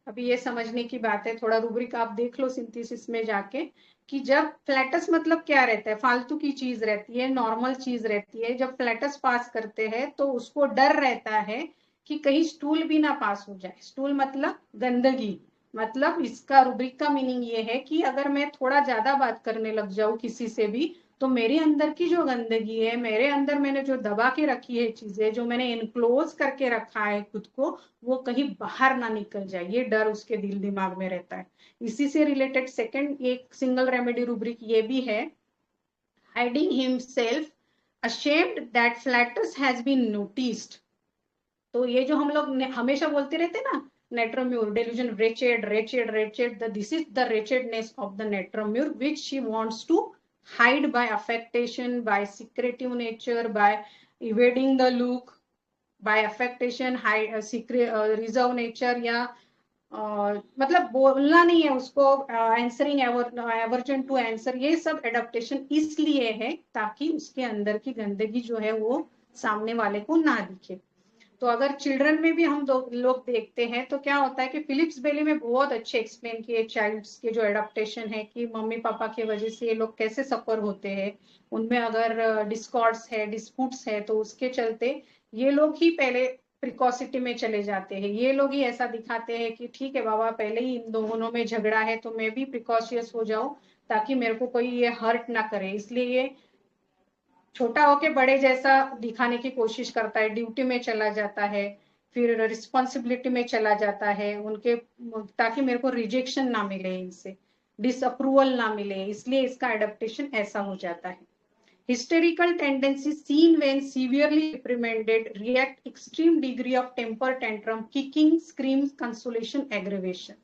अभी ये समझने की बात है, थोड़ा रूब्रिक आप देख लो सिंथेसिस में जाके, कि जब फ्लैटस मतलब क्या रहता है, फालतू की चीज रहती है, नॉर्मल चीज रहती है। जब फ्लैटस पास करते हैं तो उसको डर रहता है कि कहीं स्टूल भी ना पास हो जाए। स्टूल मतलब गंदगी, मतलब इसका रूब्रिक का मीनिंग ये है कि अगर मैं थोड़ा ज्यादा बात करने लग जाऊं किसी से भी, तो मेरे अंदर की जो गंदगी है, मेरे अंदर मैंने जो दबा के रखी है चीजें, जो मैंने इनक्लोज करके रखा है खुद को, वो कहीं बाहर ना निकल जाए, ये डर उसके दिल दिमाग में रहता है। इसी से रिलेटेड सेकंड एक सिंगल रेमेडी रूब्रिक ये भी है, hiding himself ashamed that flatus has been noticed। तो ये जो हम लोग हमेशा बोलते रहते ना, नेट्रोम्यूर delusion, wretched, this is the wretchedness of the नेट्रोम्यूर which she wants to hide by affectation, by secretive nature, by evading the look, by affectation, reserve nature, या मतलब बोलना नहीं है उसको, आंसरिंग एवर्जन टू आंसर, ये सब एडेप्टेशन इसलिए है ताकि उसके अंदर की गंदगी जो है वो सामने वाले को ना दिखे। तो अगर चिल्ड्रन में भी हम लोग देखते हैं तो क्या होता है कि फिलिप्स बेली में बहुत अच्छे एक्सप्लेन किए चाइल्ड्स के जो एडेप्टेशन है, कि मम्मी पापा की वजह से ये लोग कैसे सफर होते हैं। उनमें अगर डिस्कॉर्ड्स है, डिस्प्यूट्स है, तो उसके चलते ये लोग ही पहले प्रिकॉसिटी में चले जाते हैं। ये लोग ही ऐसा दिखाते हैं कि ठीक है बाबा, पहले ही इन दोनों में झगड़ा है तो मैं भी प्रिकॉशियस हो जाऊं ताकि मेरे को कोई ये हर्ट ना करे। इसलिए ये छोटा होके बड़े जैसा दिखाने की कोशिश करता है, ड्यूटी में चला जाता है, फिर रिस्पॉन्सिबिलिटी में चला जाता है उनके, ताकि मेरे को रिजेक्शन ना मिले, इनसे डिसअप्रूवल ना मिले, इसलिए इसका एडेप्टेशन ऐसा हो जाता है। Hysterical tendency seen when severely reprimanded, react extreme degree of temper tantrum, kicking, screams, consolation, aggravation।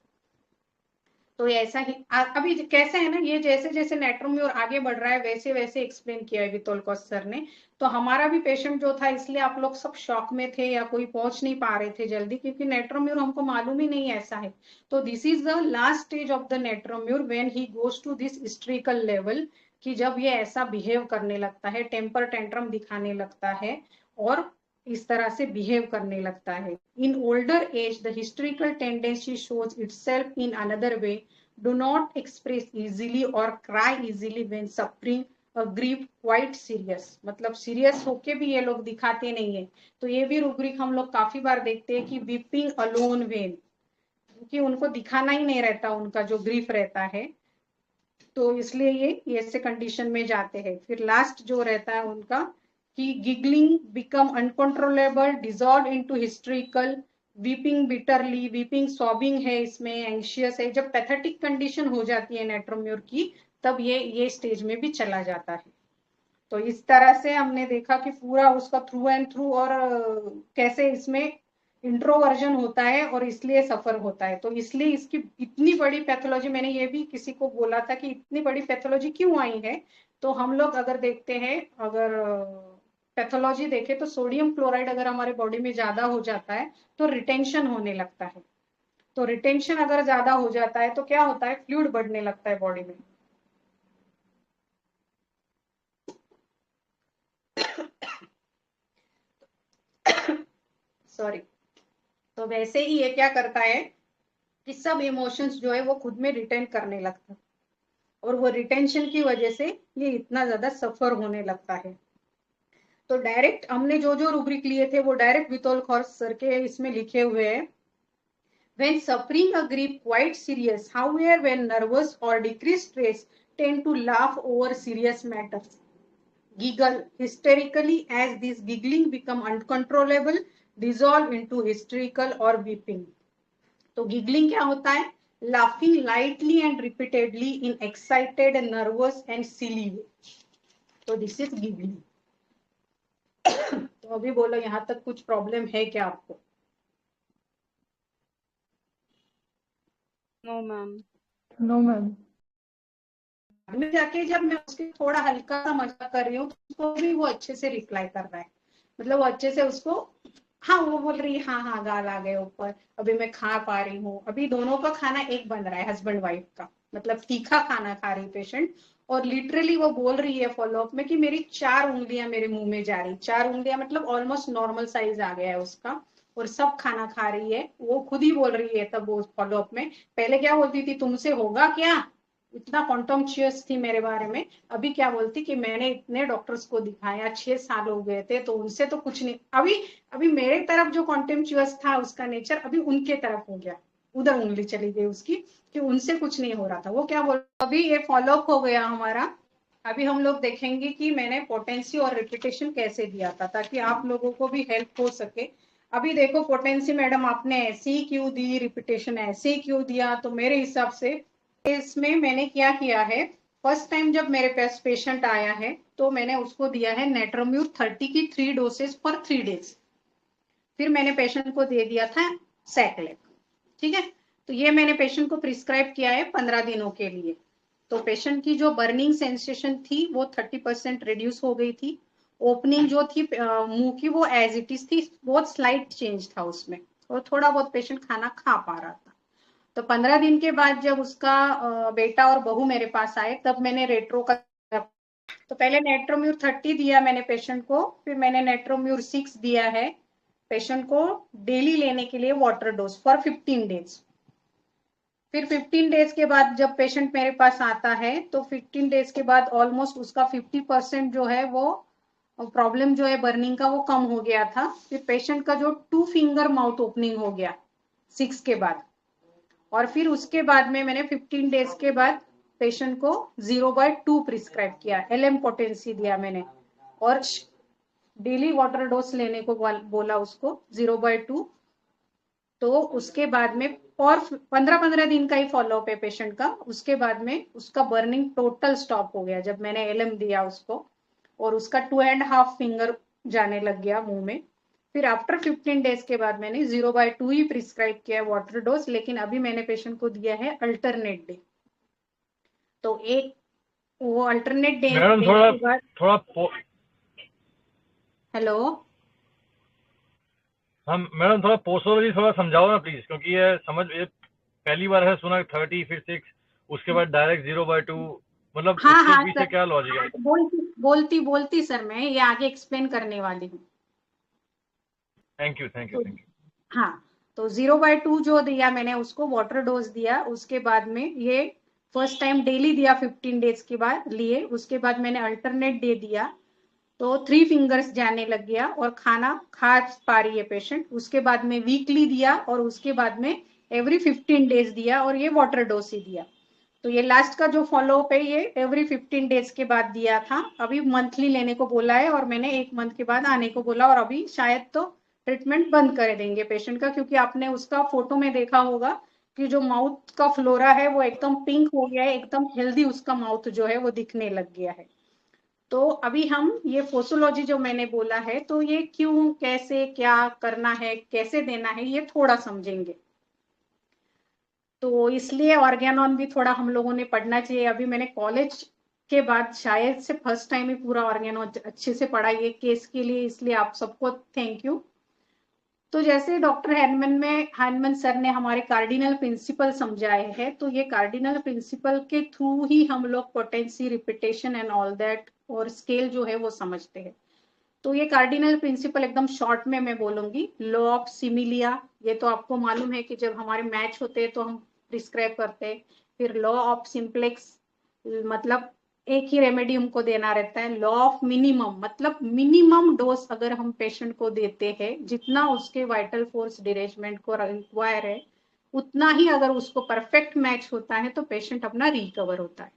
तो ऐसा ही अभी कैसे है ना, ये जैसे जैसे नेट्रोम्यूर आगे बढ़ रहा है वैसे वैसे एक्सप्लेन किया है वितोलकोस सर ने। तो हमारा भी पेशेंट जो था, इसलिए आप लोग सब शॉक में थे या कोई पहुंच नहीं पा रहे थे जल्दी, क्योंकि नेट्रोम्यूर हमको मालूम ही नहीं ऐसा है। तो this is the last stage of the नेट्रोम्यूर when he goes to this histrical level, कि जब ये ऐसा बिहेव करने लगता है, टेम्पर टेंट्रम दिखाने लगता है और इस तरह से बिहेव करने लगता है। In older age the hysterical tendency shows itself in another way, do not express easily और cry easily when suffering a grief, quite serious. मतलब सीरियस होके भी ये लोग दिखाते नहीं है। तो ये भी रूब्रिक हम लोग काफी बार देखते हैं कि वीपिंग अलोन वेन, क्योंकि उनको दिखाना ही नहीं रहता उनका जो ग्रीफ रहता है, तो इसलिए ये ऐसे कंडीशन में जाते हैं। फिर लास्ट जो रहता है उनका कि giggling become uncontrollable, dissolve into historical, weeping bitterly, weeping sobbing है इसमें, एंशियस है। जब पैथेटिक कंडीशन हो जाती है नेट्रोम्यूर की, तब ये स्टेज में भी चला जाता है। तो इस तरह से हमने देखा कि पूरा उसका थ्रू एंड थ्रू, और कैसे इसमें इंट्रोवर्जन होता है और इसलिए सफर होता है। तो इसलिए इसकी इतनी बड़ी पैथोलॉजी, मैंने ये भी किसी को बोला था कि इतनी बड़ी पैथोलॉजी क्यों आई है। तो हम लोग अगर देखते हैं, अगर पैथोलॉजी देखें तो सोडियम क्लोराइड अगर हमारे बॉडी में ज्यादा हो जाता है तो रिटेंशन होने लगता है। तो रिटेंशन अगर ज्यादा हो जाता है तो क्या होता है, फ्लूइड बढ़ने लगता है बॉडी में। सॉरी। तो वैसे ही ये क्या करता है कि सब इमोशंस जो है वो खुद में रिटेन करने लगता है, और वो रिटेंशन की वजह से ये इतना ज्यादा सफर होने लगता है। तो डायरेक्ट हमने जो जो रूब्रिक लिए थे वो डायरेक्ट वितोल खौस सर के इसमें लिखे हुए हैं। When suffering a grief quite serious, however, when nervous or decreased stress tend to laugh over serious matters, giggle hysterically as this giggling become uncontrollable, dissolve into hysterical or weeping. तो giggling क्या होता है, laughing lightly and repeatedly in excited, nervous and silly way. तो this is giggling. तो अभी बोलो यहाँ तक कुछ प्रॉब्लम है क्या आपको? No ma'am. No ma'am. में जाके जब मैं उसके थोड़ा हल्का सा मजाक कर रही हूँ तो उसको भी वो अच्छे से रिप्लाई कर रहा है, मतलब वो अच्छे से उसको, हाँ वो बोल रही है हाँ हाँ गाल आ गए ऊपर, अभी मैं खा पा रही हूँ। अभी दोनों का खाना एक बन रहा है, हस्बैंड वाइफ का, मतलब तीखा खाना खा रही पेशेंट, और लिटरली वो बोल रही है फॉलोअप में कि मेरी 4 उंगलियां मेरे मुंह में जा रही, 4 उंगलियां मतलब ऑलमोस्ट नॉर्मल साइज आ गया है उसका, और सब खाना खा रही है। वो खुद ही बोल रही है तब वो फॉलोअप में, पहले क्या बोलती थी, तुमसे होगा क्या, इतना कॉन्टम्पचुअस थी मेरे बारे में। अभी क्या बोलती कि मैंने इतने डॉक्टर्स को दिखाया, 6 साल हो गए थे तो उनसे तो कुछ नहीं, अभी मेरे तरफ जो कॉन्टेम्पचुअस था उसका नेचर अभी उनके तरफ हो गया, उधर उंगली चली गई उसकी कि उनसे कुछ नहीं हो रहा था। वो क्या बोल, अभी ये फॉलोअप हो गया हमारा। अभी हम लोग देखेंगे कि मैंने पोटेंसी और रिपीटेशन कैसे दिया था ताकि आप लोगों को भी हेल्प हो सके। अभी देखो पोटेंसी मैडम आपने ऐसे ही क्यों दी, रिपीटेशन ऐसे ही क्यों दिया, तो मेरे हिसाब से इसमें मैंने क्या किया है, फर्स्ट टाइम जब मेरे पास पेशेंट आया है तो मैंने उसको दिया है नेट्रोम्यूर 30 की 3 डोसेज पर 3 डेज। फिर मैंने पेशेंट को दे दिया था सैकलेक, ठीक है। तो ये मैंने पेशेंट को प्रिस्क्राइब किया है 15 दिनों के लिए। तो पेशेंट की जो बर्निंग सेंसेशन थी वो 30% रिड्यूस हो गई थी। ओपनिंग जो थी मुंह की वो एज इट इज थी, बहुत स्लाइट चेंज था उसमें, और थोड़ा बहुत पेशेंट खाना खा पा रहा था। तो 15 दिन के बाद जब उसका बेटा और बहू मेरे पास आए तब मैंने रेट्रो का, तो पहले नेट्रोम्यूर 30 दिया मैंने पेशेंट को, फिर मैंने नेट्रोम्यूर 6 दिया है पेशेंट को डेली लेने के लिए वाटर डोज फॉर 15 डेज। फिर 15 डेज के बाद जब पेशेंट मेरे पास आता है तो 15 डेज के बाद ऑलमोस्ट उसका 50% जो है वो प्रॉब्लम जो है बर्निंग का वो कम हो गया था। फिर पेशेंट का जो 2 फिंगर माउथ ओपनिंग हो गया 6 के बाद, और फिर उसके बाद में मैंने 15 डेज के बाद पेशेंट को 0/2 प्रिस्क्राइब किया, LM पोटेंसी दिया मैंने, और डेली वाटर डोज लेने को बोला उसको 0/2। तो उसके बाद में और 15-15 दिन का ही फॉलोअप है पेशेंट का, उसके बाद में उसका बर्निंग टोटल स्टॉप हो गया जब मैंने LM दिया उसको, और उसका 2.5 फिंगर जाने लग गया मुंह में। फिर आफ्टर 15 डेज के बाद मैंने 0/2 ही प्रिस्क्राइब किया वाटर डोज, लेकिन अभी मैंने पेशेंट को दिया है अल्टरनेट डे। तो एक वो अल्टरनेट डे मैडम थोड़ा हेलो हम मैडम थोड़ा पोस्टोलॉजी थोड़ा समझाओ ना प्लीज, क्योंकि ये समझ पहली बार है सुना 30 फिर 6 उसके बाद डायरेक्ट 0/2, मतलब हाँ इसके हाँ पीछे सर, क्या लॉजिक है? बोलती सर, मैं ये आगे एक्सप्लेन करने वाली हूँ। Thank you. हाँ, तो 0/2 जो दिया मैंने उसको वाटर डोज दिया, उसके बाद में ये फर्स्ट टाइम डेली दिया 15 डेज के बाद लिए, उसके बाद मैंने अल्टरनेट डे दिया तो 3 फिंगर्स जाने लग गया और खाना खा पा रही है पेशेंट। उसके बाद में वीकली दिया और उसके बाद में एवरी 15 डेज दिया, और ये वाटर डोज ही दिया। तो ये लास्ट का जो फॉलोअप है ये एवरी 15 डेज के बाद दिया था। अभी मंथली लेने को बोला है और मैंने 1 मंथ के बाद आने को बोला, और अभी शायद तो ट्रीटमेंट बंद कर देंगे पेशेंट का, क्योंकि आपने उसका फोटो में देखा होगा कि जो माउथ का फ्लोरा है वो एकदम पिंक हो गया है, एकदम हेल्दी उसका माउथ जो है वो दिखने लग गया है। तो अभी हम ये फोसोलॉजी जो मैंने बोला है, तो ये क्यों, कैसे, क्या करना है, कैसे देना है, ये थोड़ा समझेंगे। तो इसलिए ऑर्गेनॉन भी थोड़ा हम लोगों ने पढ़ना चाहिए। अभी मैंने कॉलेज के बाद शायद से फर्स्ट टाइम ही पूरा ऑर्गेनॉन अच्छे से पढ़ा ये केस के लिए, इसलिए आप सबको थैंक यू। तो जैसे डॉक्टर हैनमन सर ने हमारे कार्डिनल प्रिंसिपल समझाए हैं, तो ये कार्डिनल प्रिंसिपल के थ्रू ही हम लोग potency, repetition and all that और स्केल जो है वो समझते हैं। तो ये कार्डिनल प्रिंसिपल एकदम शॉर्ट में मैं बोलूंगी। लॉ ऑफ सिमिलिया, ये तो आपको मालूम है कि जब हमारे मैच होते हैं तो हम डिस्क्राइब करते हैं। फिर लॉ ऑफ सिंप्लेक्स, मतलब एक ही रेमेडी हमको देना रहता है। लॉ ऑफ मिनिमम, मतलब मिनिमम डोज अगर हम पेशेंट को देते हैं, जितना उसके वाइटल फोर्स डिरेजमेंट को रिक्वायर है, उतना ही अगर उसको परफेक्ट मैच होता है तो पेशेंट अपना रिकवर होता है।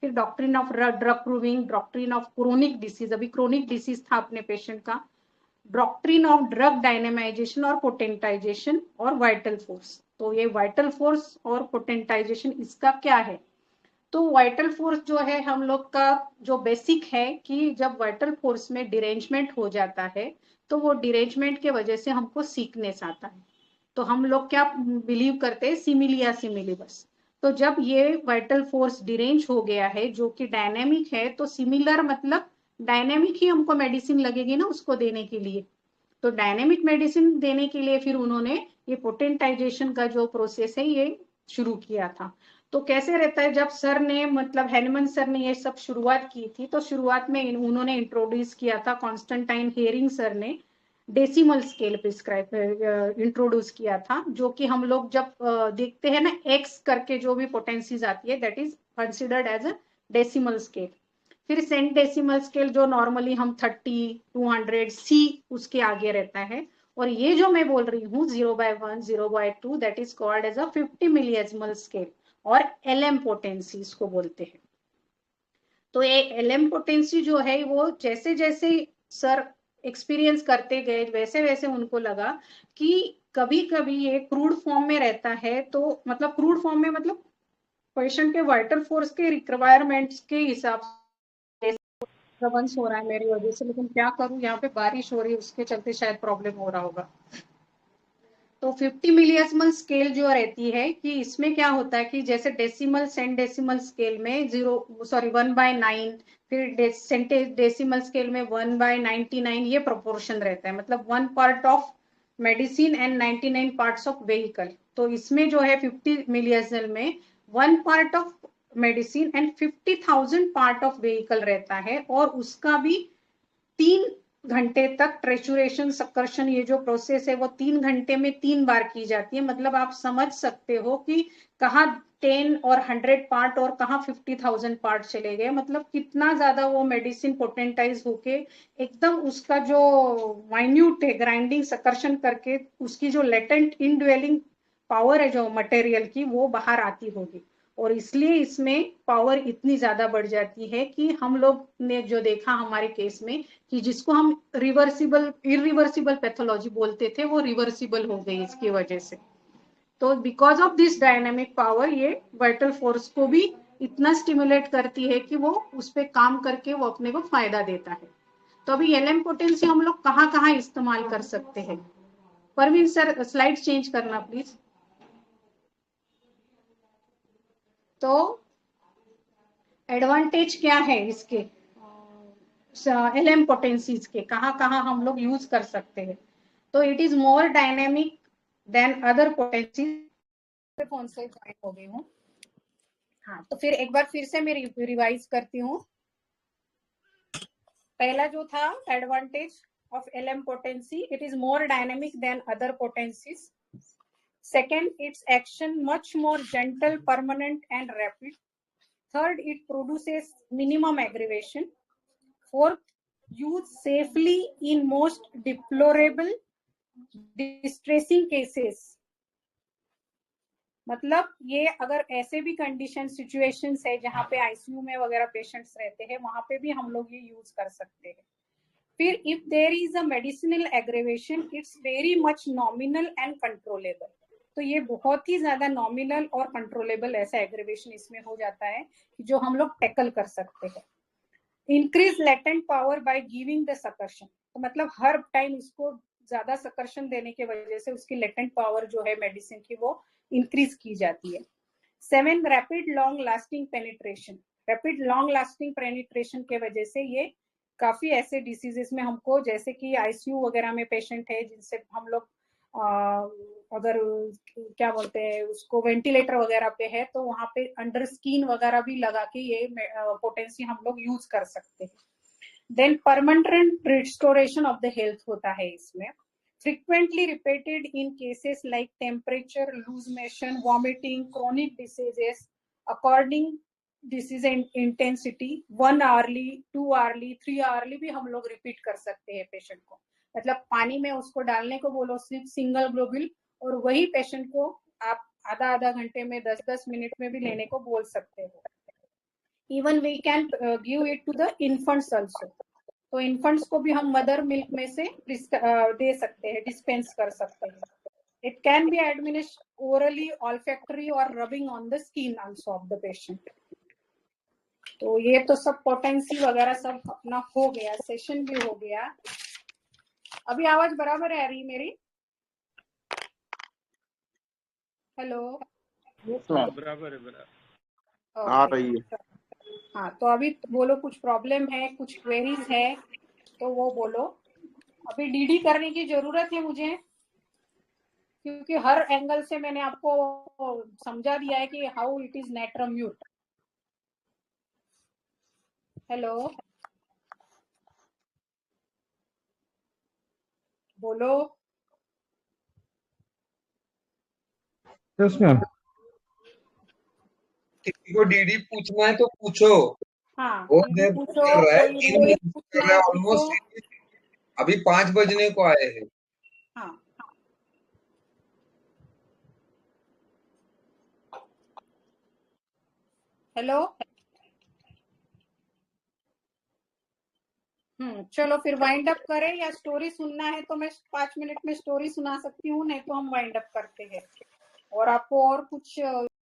फिर doctrine of drug proving, doctrine of chronic disease, अभी क्रोनिक डिसीज था अपने पेशेंट का, डॉक्ट्रिन ऑफ ड्रग डायनेमाइजेशन और पोटेंटाइजेशन और वाइटल फोर्स। तो ये वाइटल फोर्स और पोटेंटाइजेशन इसका क्या है? तो वाइटल फोर्स जो है हम लोग का जो बेसिक है कि जब वाइटल फोर्स में डिरेंजमेंट हो जाता है तो वो डिरेंजमेंट के वजह से हमको सीकनेस आता है। तो हम लोग क्या बिलीव करते हैं, सिमिलिया सिमिलिबस। तो जब ये वाइटल फोर्स डिरेंज हो गया है जो कि डायनेमिक है, तो सिमिलर मतलब डायनेमिक ही हमको मेडिसिन लगेगी ना उसको देने के लिए। तो डायनेमिक मेडिसिन देने के लिए फिर उन्होंने ये पोटेंटाइजेशन का जो प्रोसेस है ये शुरू किया था। तो कैसे रहता है, जब सर ने मतलब हैनमन सर ने ये सब शुरुआत की थी, तो शुरुआत में उन्होंने इंट्रोड्यूस किया था, कॉन्स्टेंटाइन हेरिंग सर ने डेसिमल स्केल प्रिस्क्राइब इंट्रोड्यूस किया था, जो कि हम लोग जब देखते हैं ना एक्स करके जो भी पोटेंसीज आती है, that is considered as a decimal scale. फिर सेंट डेसिमल स्केल जो नॉर्मली हम 30, 200 सी उसके आगे रहता है। और ये जो मैं बोल रही हूँ 0/1, 0/2, that is called as a 50 millesimal scale और एलएम पोटेंसी इसको बोलते हैं। तो ये एलएम पोटेंसी जो है वो जैसे जैसे सर एक्सपीरियंस करते गए वैसे वैसे उनको लगा कि कभी कभी ये क्रूड फॉर्म में रहता है, तो मतलब क्रूड फॉर्म में मतलब पेशेंट के वाइटल फोर्स के रिक्वायरमेंट्स के हिसाब से डिस्टर्बेंस हो रहा है मेरी वजह से, लेकिन क्या करूं, यहाँ पे बारिश हो रही है उसके चलते शायद प्रॉब्लम हो रहा होगा। तो 50 मिलीएसिमल स्केल जो रहती है कि इसमें क्या होता है कि जैसे डेसिमल सेंट डेसिमल स्केल में 1/9, फिर सेंट डेसिमल स्केल में 1/99, ये प्रोपोर्शन रहता है, मतलब 1 part of medicine and 99 parts of vehicle. तो इसमें जो है 50 मिलीएसिमल में 1 part of medicine and 50,000 part of vehicle रहता है, और उसका भी 3 घंटे तक ट्रेचुरेशन सक्कर्षण, ये जो प्रोसेस है वो 3 घंटे में 3 बार की जाती है। मतलब आप समझ सकते हो कि कहाँ 10 और 100 पार्ट और कहाँ 50,000 पार्ट चले गए, मतलब कितना ज्यादा वो मेडिसिन पोटेंटाइज होके एकदम उसका जो माइन्यूट है ग्राइंडिंग सक्कर्षण करके उसकी जो लेटेंट इनड्वेलिंग पावर है जो मटेरियल की वो बाहर आती होगी। और इसलिए इसमें पावर इतनी ज्यादा बढ़ जाती है कि हम लोग ने जो देखा हमारे केस में कि जिसको हम इरिवर्सिबल पैथोलॉजी बोलते थे वो रिवर्सिबल हो गई इसकी वजह से। तो because of this dynamic power ये वाइटल फोर्स को भी इतना स्टिमुलेट करती है कि वो उस पर काम करके वो अपने को फायदा देता है। तो अभी एलएम पोटेंसी हम लोग कहाँ कहाँ इस्तेमाल कर सकते हैं? परवीन सर स्लाइड चेंज करना प्लीज। तो एडवांटेज क्या है इसके एलएम पोटेंसीज के, कहाँ कहाँ हम लोग यूज कर सकते हैं? तो it is more dynamic than other potencies. Phone से ज्वाइन हो गई हूँ। हाँ, तो फिर एक बार फिर से मैं रिवाइज करती हूँ। पहला जो था advantage of LM potency, it is more dynamic than other potencies. Second, its action much more gentle, permanent and rapid. Third, it produces minimum aggravation. Fourth, used safely in most deplorable, distressing cases. मतलब ये अगर ऐसे भी condition situations है जहाँ पे ICU में वगैरह पेशेंट्स रहते हैं, वहां पे भी हम लोग ये यूज कर सकते हैं। फिर if there is a medicinal aggravation, it's very much nominal and controllable. तो ये बहुत ही ज्यादा नॉमिनल और कंट्रोलेबल ऐसा एग्रेवेशन इसमें हो जाता है जो हम लोग टैकल कर सकते हैं। Increase latent power by giving the succussion, तो मतलब हर टाइम इसको ज्यादा सकर्शन देने की वजह से उसकी लेटेंट पावर जो है मेडिसिन की वो इंक्रीज की जाती है। 7 rapid long lasting penetration, rapid long lasting penetration के वजह से ये काफी ऐसे डिसीजेस में हमको, जैसे कि आईसीयू वगैरह में पेशेंट है जिनसे हम लोग अगर क्या बोलते हैं उसको वेंटिलेटर वगैरह पे है तो वहां पे अंडर स्किन वगैरह भी लगा के ये पोटेंसी हम लोग यूज कर सकते हैं। Then permanent restoration of the health होता है इसमें। frequently repeated in cases like temperature, loose motion, vomiting, chronic diseases according disease intensity, 1 hourly, 2 hourly, 3 hourly भी हम लोग रिपीट कर सकते हैं पेशेंट को। मतलब पानी में उसको डालने को बोलो सिर्फ सिंगल ग्लोबुल, और वही पेशेंट को आप आधा घंटे में 10-10 मिनट में भी लेने को बोल सकते हो। Even we can give it to the infants also, तो इन्फेंट्स को भी हम मदर मिल्क में से दे सकते हैं, डिस्पेंस कर सकते हैं। It can be administered orally, olfactory और rubbing on the skin also of the patient. तो ये तो सब पोटेंसी वगैरह सब अपना हो गया, सेशन भी हो गया। अभी आवाज बराबर है आ रही मेरी? हेलो, बराबर है, बराबर आ रही है। हाँ, तो अभी बोलो कुछ प्रॉब्लम है, कुछ क्वेरीज है तो वो बोलो। अभी डीडी करने की जरूरत है मुझे, क्योंकि हर एंगल से मैंने आपको समझा दिया है कि how it is natrum mute. Hello, बोलो। Yes ma'am. किसी को डीडी पूछना है तो पूछो। हाँ, वो डीडी पूछो, कर रहा है, कोई 3 बजे पूछना कर रहा है है पूछो। ऑलमोस्ट, अभी 5 बजने को आए हैं। हाँ, हेलो। चलो फिर वाइंड अप करें, या स्टोरी सुनना है तो मैं 5 मिनट में स्टोरी सुना सकती हूँ, नहीं तो हम वाइंड अप करते हैं। और आपको और कुछ